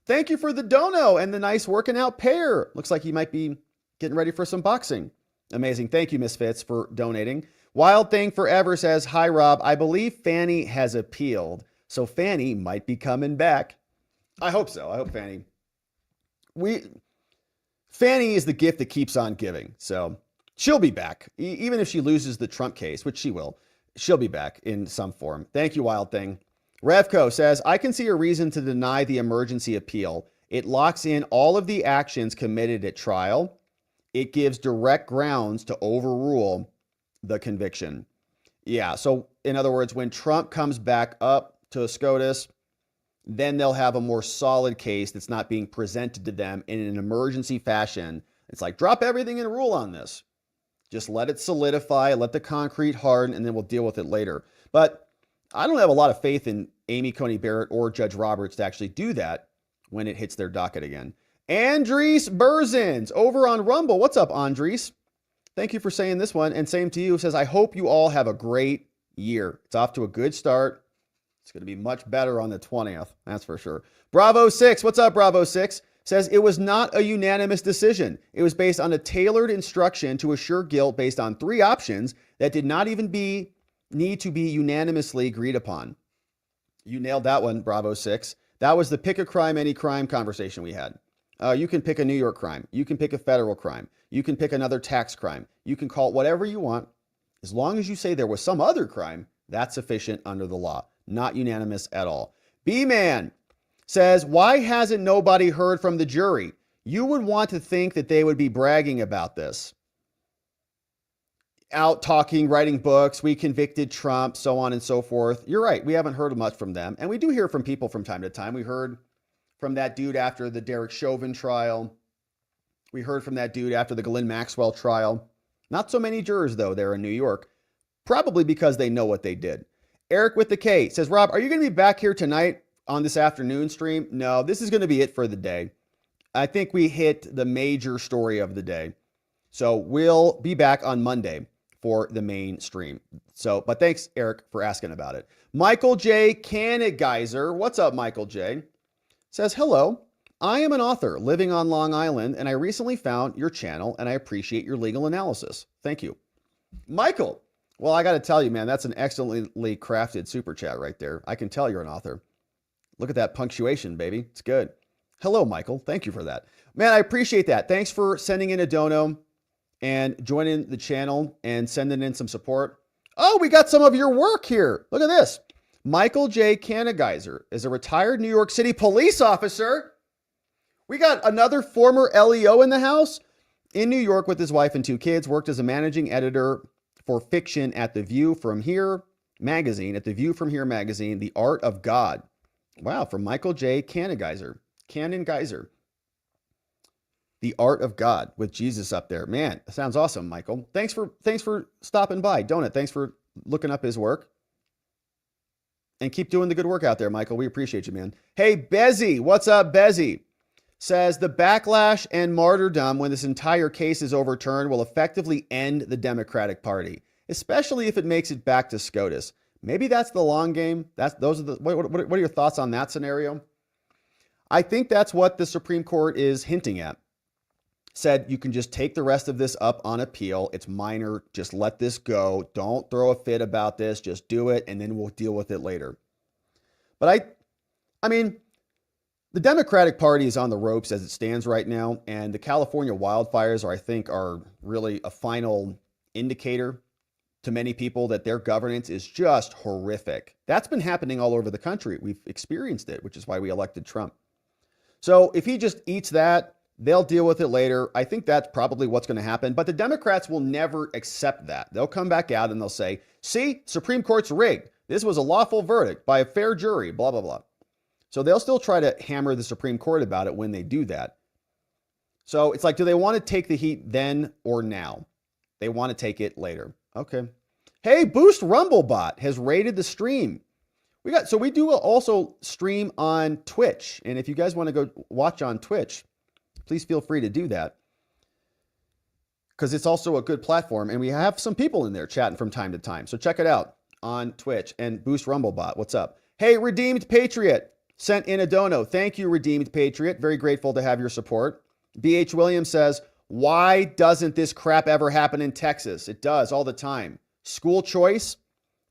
A: Thank you for the dono and the nice working out pair. Looks like he might be getting ready for some boxing. Amazing. Thank you, Miss Fitz, for donating. Wild Thing Forever says, "Hi, Rob. I believe Fanny has appealed, so Fanny might be coming back." I hope so. I hope Fanny. Fanny is the gift that keeps on giving, so she'll be back. Even if she loses the Trump case, which she will, she'll be back in some form. Thank you, Wild Thing. Revco says, "I can see a reason to deny the emergency appeal. It locks in all of the actions committed at trial. It gives direct grounds to overrule the conviction." Yeah, so in other words, when Trump comes back up to SCOTUS, then they'll have a more solid case that's not being presented to them in an emergency fashion. It's like, drop everything and rule on this. Just let it solidify, let the concrete harden, and then we'll deal with it later. But I don't have a lot of faith in Amy Coney Barrett or Judge Roberts to actually do that when it hits their docket again. Andres Burzins over on Rumble. What's up, Andres? Thank you for saying this one. And same to you. Says, "I hope you all have a great year. It's off to a good start. It's going to be much better on the 20th. That's for sure." Bravo 6. What's up, Bravo 6? Says, "It was not a unanimous decision. It was based on a tailored instruction to assure guilt based on 3 options that did not even need to be unanimously agreed upon." You nailed that one, Bravo 6. That was the pick a crime, any crime conversation we had. You can pick a New York crime. You can pick a federal crime. You can pick another tax crime. You can call it whatever you want. As long as you say there was some other crime, that's sufficient under the law. Not unanimous at all. B-Man says, "Why hasn't nobody heard from the jury? You would want to think that they would be bragging about this. Out talking, writing books, we convicted Trump, so on and so forth." You're right. We haven't heard much from them. And we do hear from people from time to time. We heard from that dude after the Derek Chauvin trial. We heard from that dude after the Ghislaine Maxwell trial. Not so many jurors, though, there in New York. Probably because they know what they did. Eric with the K says, Rob, are you going to be back here tonight on this afternoon stream? No, this is going to be it for the day. I think we hit the major story of the day. So we'll be back on Monday for the main stream. But thanks, Eric, for asking about it. Michael J. Canegeiser, what's up, Michael J? Says, hello, I am an author living on Long Island, and I recently found your channel, and I appreciate your legal analysis. Thank you. Michael, well, I got to tell you, man, that's an excellently crafted super chat right there. I can tell you're an author. Look at that punctuation, baby. It's good. Hello, Michael. Thank you for that. Man, I appreciate that. Thanks for sending in a dono and joining the channel and sending in some support. Oh, we got some of your work here. Look at this. Michael J. Canegeiser is a retired New York City police officer. We got another former LEO in the house. In New York with his wife and 2 kids, worked as a managing editor for fiction at The View From Here magazine, The Art of God. Wow, from Michael J. Canegeiser. The Art of God with Jesus up there. Man, that sounds awesome, Michael. Thanks for stopping by, don't it? Thanks for looking up his work. And keep doing the good work out there, Michael. We appreciate you, man. Hey, Bezzy, what's up, Bezzy? Says the backlash and martyrdom when this entire case is overturned will effectively end the Democratic Party, especially if it makes it back to SCOTUS. Maybe that's the long game. What are your thoughts on that scenario? I think that's what the Supreme Court is hinting at. Said you can just take the rest of this up on appeal. It's minor. Just let this go. Don't throw a fit about this. Just do it, and then we'll deal with it later. But I mean, the Democratic Party is on the ropes as it stands right now, and the California wildfires are really a final indicator to many people that their governance is just horrific. That's been happening all over the country. We've experienced it, which is why we elected Trump. So if he just eats that, they'll deal with it later. I think that's probably what's going to happen. But the Democrats will never accept that. They'll come back out and they'll say, see, Supreme Court's rigged. This was a lawful verdict by a fair jury, blah, blah, blah. So they'll still try to hammer the Supreme Court about it when they do that. So it's like, do they want to take the heat then or now? They want to take it later. Okay. Hey, Boost Rumblebot has rated the stream. We do also stream on Twitch. And if you guys want to go watch on Twitch, please feel free to do that, because it's also a good platform. And we have some people in there chatting from time to time. So check it out on Twitch. And Boost Rumblebot, what's up? Hey, Redeemed Patriot sent in a dono. Thank you, Redeemed Patriot. Very grateful to have your support. BH Williams says, why doesn't this crap ever happen in Texas? It does all the time. School choice,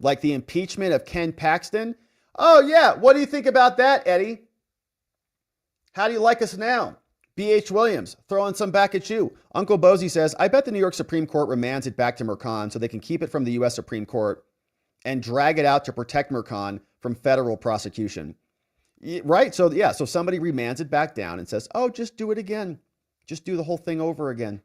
A: like the impeachment of Ken Paxton. Oh, yeah. What do you think about that, Eddie? How do you like us now? BH Williams, throwing some back at you. Uncle Bozy says, I bet the New York Supreme Court remands it back to Merchan so they can keep it from the U.S. Supreme Court and drag it out to protect Merchan from federal prosecution. Right? So, yeah, so somebody remands it back down and says, oh, just do it again. Just do the whole thing over again.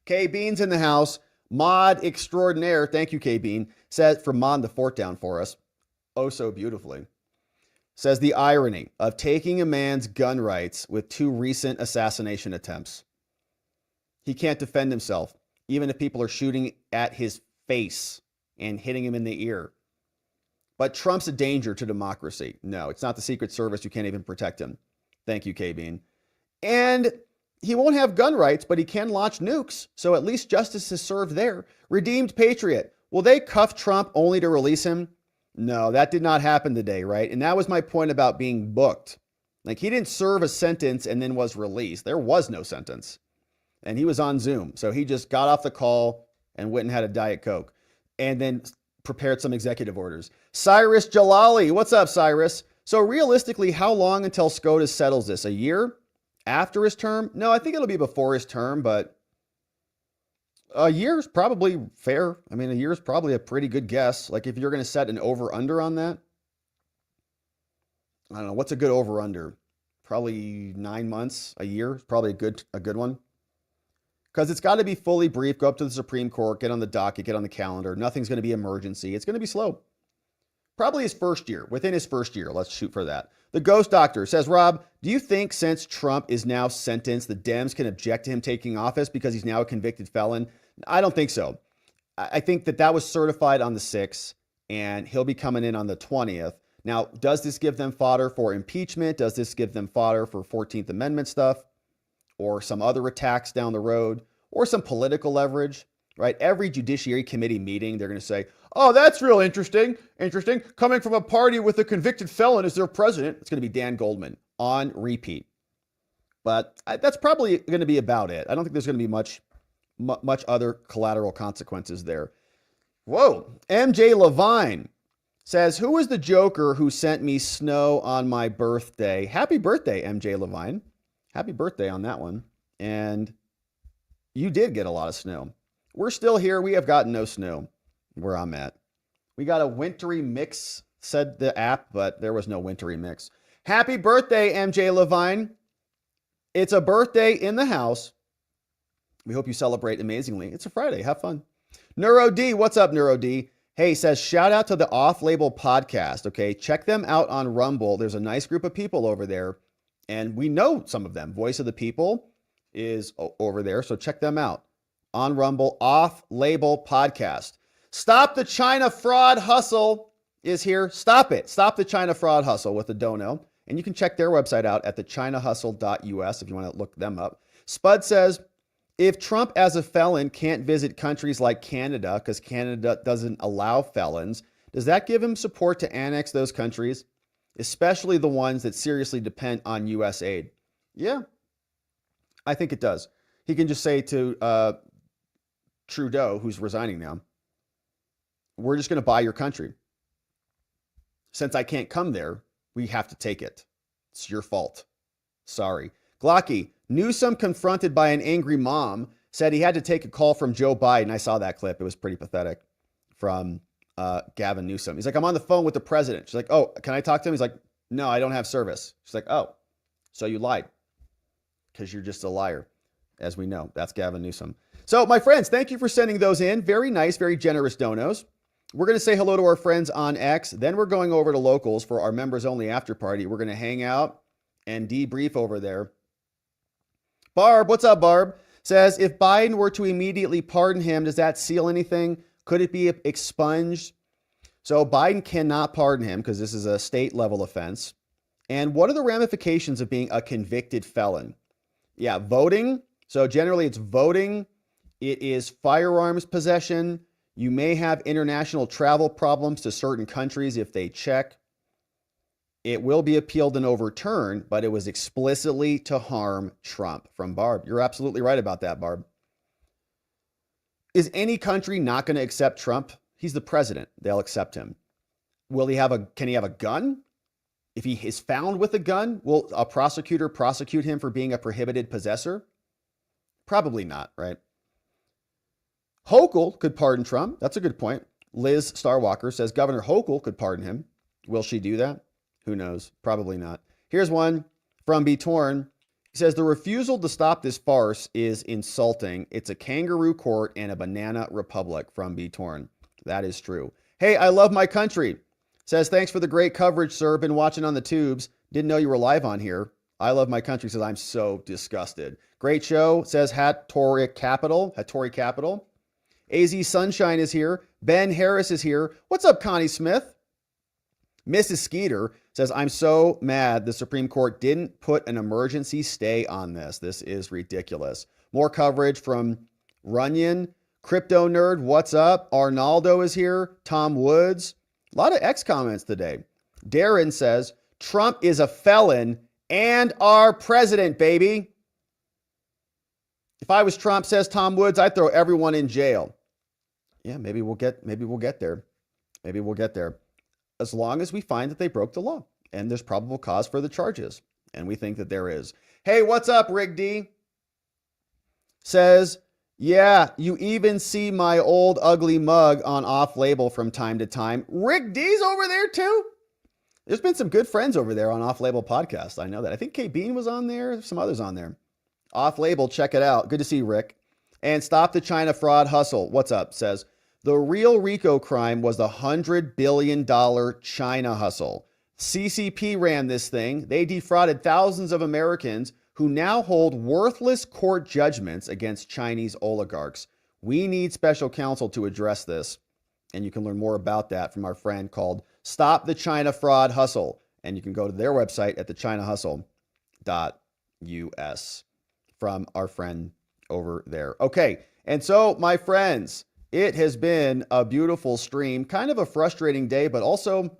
A: K Bean's in the house. Mod extraordinaire, thank you, K Bean, says, for Mod the fort down for us. Oh, so beautifully. Says the irony of taking a man's gun rights with 2 recent assassination attempts. He can't defend himself, even if people are shooting at his face and hitting him in the ear. But Trump's a danger to democracy. No, it's not the Secret Service. You can't even protect him. Thank you, K-Bean. And he won't have gun rights, but he can launch nukes. So at least justice is served there. Redeemed Patriot. Will they cuff Trump only to release him? No, that did not happen today, right? And that was my point about being booked. Like, he didn't serve a sentence and then was released. There was no sentence. And he was on Zoom. So he just got off the call and went and had a Diet Coke and then prepared some executive orders. Cyrus Jalali. What's up, Cyrus? So realistically, how long until SCOTUS settles this? A year? After his term? No, I think it'll be before his term, but a year is probably fair. I mean, a year is probably a pretty good guess. Like, if you're going to set an over-under on that, I don't know. What's a good over-under? Probably 9 months, a year. Probably a good one. Because it's got to be fully brief, go up to the Supreme Court, get on the docket, get on the calendar. Nothing's going to be emergency. It's going to be slow. Probably his first year. Within his first year. Let's shoot for that. The Ghost Doctor says, Rob, do you think since Trump is now sentenced, the Dems can object to him taking office because he's now a convicted felon? I don't think so. I think that was certified on the 6th, and he'll be coming in on the 20th. Now, does this give them fodder for impeachment? Does this give them fodder for 14th Amendment stuff or some other attacks down the road or some political leverage, right? Every Judiciary Committee meeting, they're going to say, oh, that's real interesting. Interesting. Coming from a party with a convicted felon as their president. It's going to be Dan Goldman on repeat. But that's probably going to be about it. I don't think there's going to be much other collateral consequences there. Whoa. MJ Levine says, who was the joker who sent me snow on my birthday? Happy birthday, MJ Levine. Happy birthday on that one. And you did get a lot of snow. We're still here. We have gotten no snow where I'm at. We got a wintry mix, said the app, but there was no wintry mix. Happy birthday, MJ Levine. It's a birthday in the house. We hope you celebrate amazingly. It's a Friday. Have fun. Neuro D, what's up, Neuro D? Hey, says, shout out to the Off-Label podcast. Okay, check them out on Rumble. There's a nice group of people over there, and we know some of them. Voice of the People is over there, so check them out on Rumble. Off-Label podcast. Stop the China fraud hustle is here. Stop it. Stop the China fraud hustle with a dono. And you can check their website out at thechinahustle.us if you want to look them up. Spud says, if Trump as a felon can't visit countries like Canada because Canada doesn't allow felons, does that give him support to annex those countries, especially the ones that seriously depend on U.S. aid? Yeah, I think it does. He can just say to Trudeau, who's resigning now, we're just going to buy your country. Since I can't come there, we have to take it. It's your fault. Sorry. Glocky, Newsom confronted by an angry mom said he had to take a call from Joe Biden. I saw that clip. It was pretty pathetic from Gavin Newsom. He's like, I'm on the phone with the president. She's like, oh, can I talk to him? He's like, no, I don't have service. She's like, oh, so you lied because you're just a liar. As we know, that's Gavin Newsom. So my friends, thank you for sending those in. Very nice, very generous donos. We're going to say hello to our friends on X. Then we're going over to Locals for our members only after party. We're going to hang out and debrief over there. Barb, what's up, Barb? Says, if Biden were to immediately pardon him, does that seal anything? Could it be expunged? So Biden cannot pardon him because this is a state level offense. And what are the ramifications of being a convicted felon? Yeah, voting. So generally it's voting. It is firearms possession. You may have international travel problems to certain countries if they check. It will be appealed and overturned, but it was explicitly to harm Trump. From Barb. You're absolutely right about that, Barb. Is any country not going to accept Trump? He's the president. They'll accept him. Can he have a gun? If he is found with a gun, will a prosecutor prosecute him for being a prohibited possessor? Probably not, right? Hochul could pardon Trump. That's a good point. Liz Starwalker says Governor Hochul could pardon him. Will she do that? Who knows? Probably not. Here's one from Be Torn. He says the refusal to stop this farce is insulting. It's a kangaroo court and a banana republic. From Be Torn. That is true. Hey, I love my country. Says thanks for the great coverage, sir. Been watching on the tubes. Didn't know you were live on here. I love my country. Says I'm so disgusted. Great show. Says Hattori Capital. AZ Sunshine is here. Ben Harris is here. What's up, Connie Smith? Mrs. Skeeter says, I'm so mad the Supreme Court didn't put an emergency stay on this. This is ridiculous. More coverage from Runyon. Crypto Nerd, what's up? Arnaldo is here. Tom Woods. A lot of X comments today. Darren says, Trump is a felon and our president, baby. If I was Trump, says Tom Woods, I'd throw everyone in jail. Yeah, maybe we'll get there. Maybe we'll get there. As long as we find that they broke the law and there's probable cause for the charges. And we think that there is. Hey, what's up, Rick D? Says, yeah, you even see my old ugly mug on Off-Label from time to time. Rick D's over there too? There's been some good friends over there on Off-Label podcast. I know that. I think Kate Bean was on there. There's some others on there. Off-Label, check it out. Good to see you, Rick. And Stop the China Fraud Hustle. What's up? Says, the real RICO crime was the $100 billion China hustle. CCP ran this thing. They defrauded thousands of Americans who now hold worthless court judgments against Chinese oligarchs. We need special counsel to address this. And you can learn more about that from our friend called Stop the China Fraud Hustle. And you can go to their website at thechinahustle.us from our friend over there. Okay. And so, my friends, it has been a beautiful stream, kind of a frustrating day, but also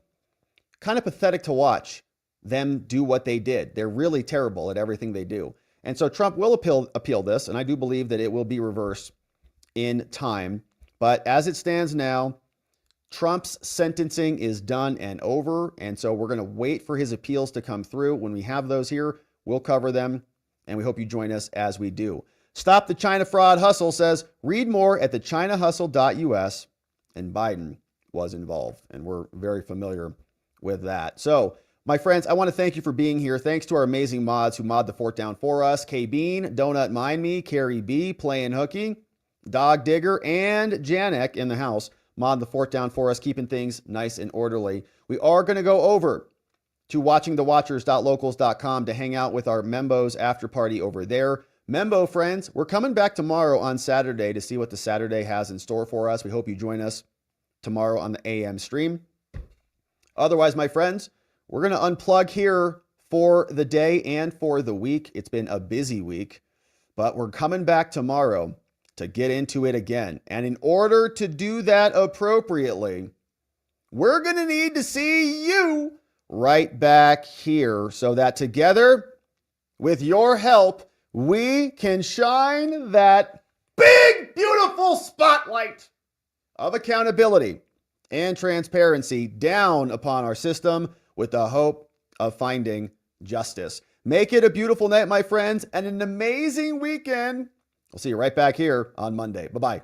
A: kind of pathetic to watch them do what they did. They're really terrible at everything they do. And so Trump will appeal this, and I do believe that it will be reversed in time. But as it stands now, Trump's sentencing is done and over. And so we're going to wait for his appeals to come through. When we have those here, we'll cover them. And we hope you join us as we do. Stop the China Fraud Hustle says, read more at thechinahustle.us. And Biden was involved. And we're very familiar with that. So, my friends, I want to thank you for being here. Thanks to our amazing mods who mod the fort down for us. K-Bean, Donut Mind Me, Carrie B, Playin' Hooky, Dog Digger, and Janek in the house mod the fort down for us, keeping things nice and orderly. We are going to go over to watchingthewatchers.locals.com to hang out with our Membos after party over there. Membo friends, we're coming back tomorrow on Saturday to see what the Saturday has in store for us. We hope you join us tomorrow on the AM stream. Otherwise, my friends, we're going to unplug here for the day and for the week. It's been a busy week, but we're coming back tomorrow to get into it again. And in order to do that appropriately, we're going to need to see you right back here so that together, with your help, we can shine that big, beautiful spotlight of accountability and transparency down upon our system with the hope of finding justice. Make it a beautiful night, my friends, and an amazing weekend. We'll see you right back here on Monday. Bye-bye.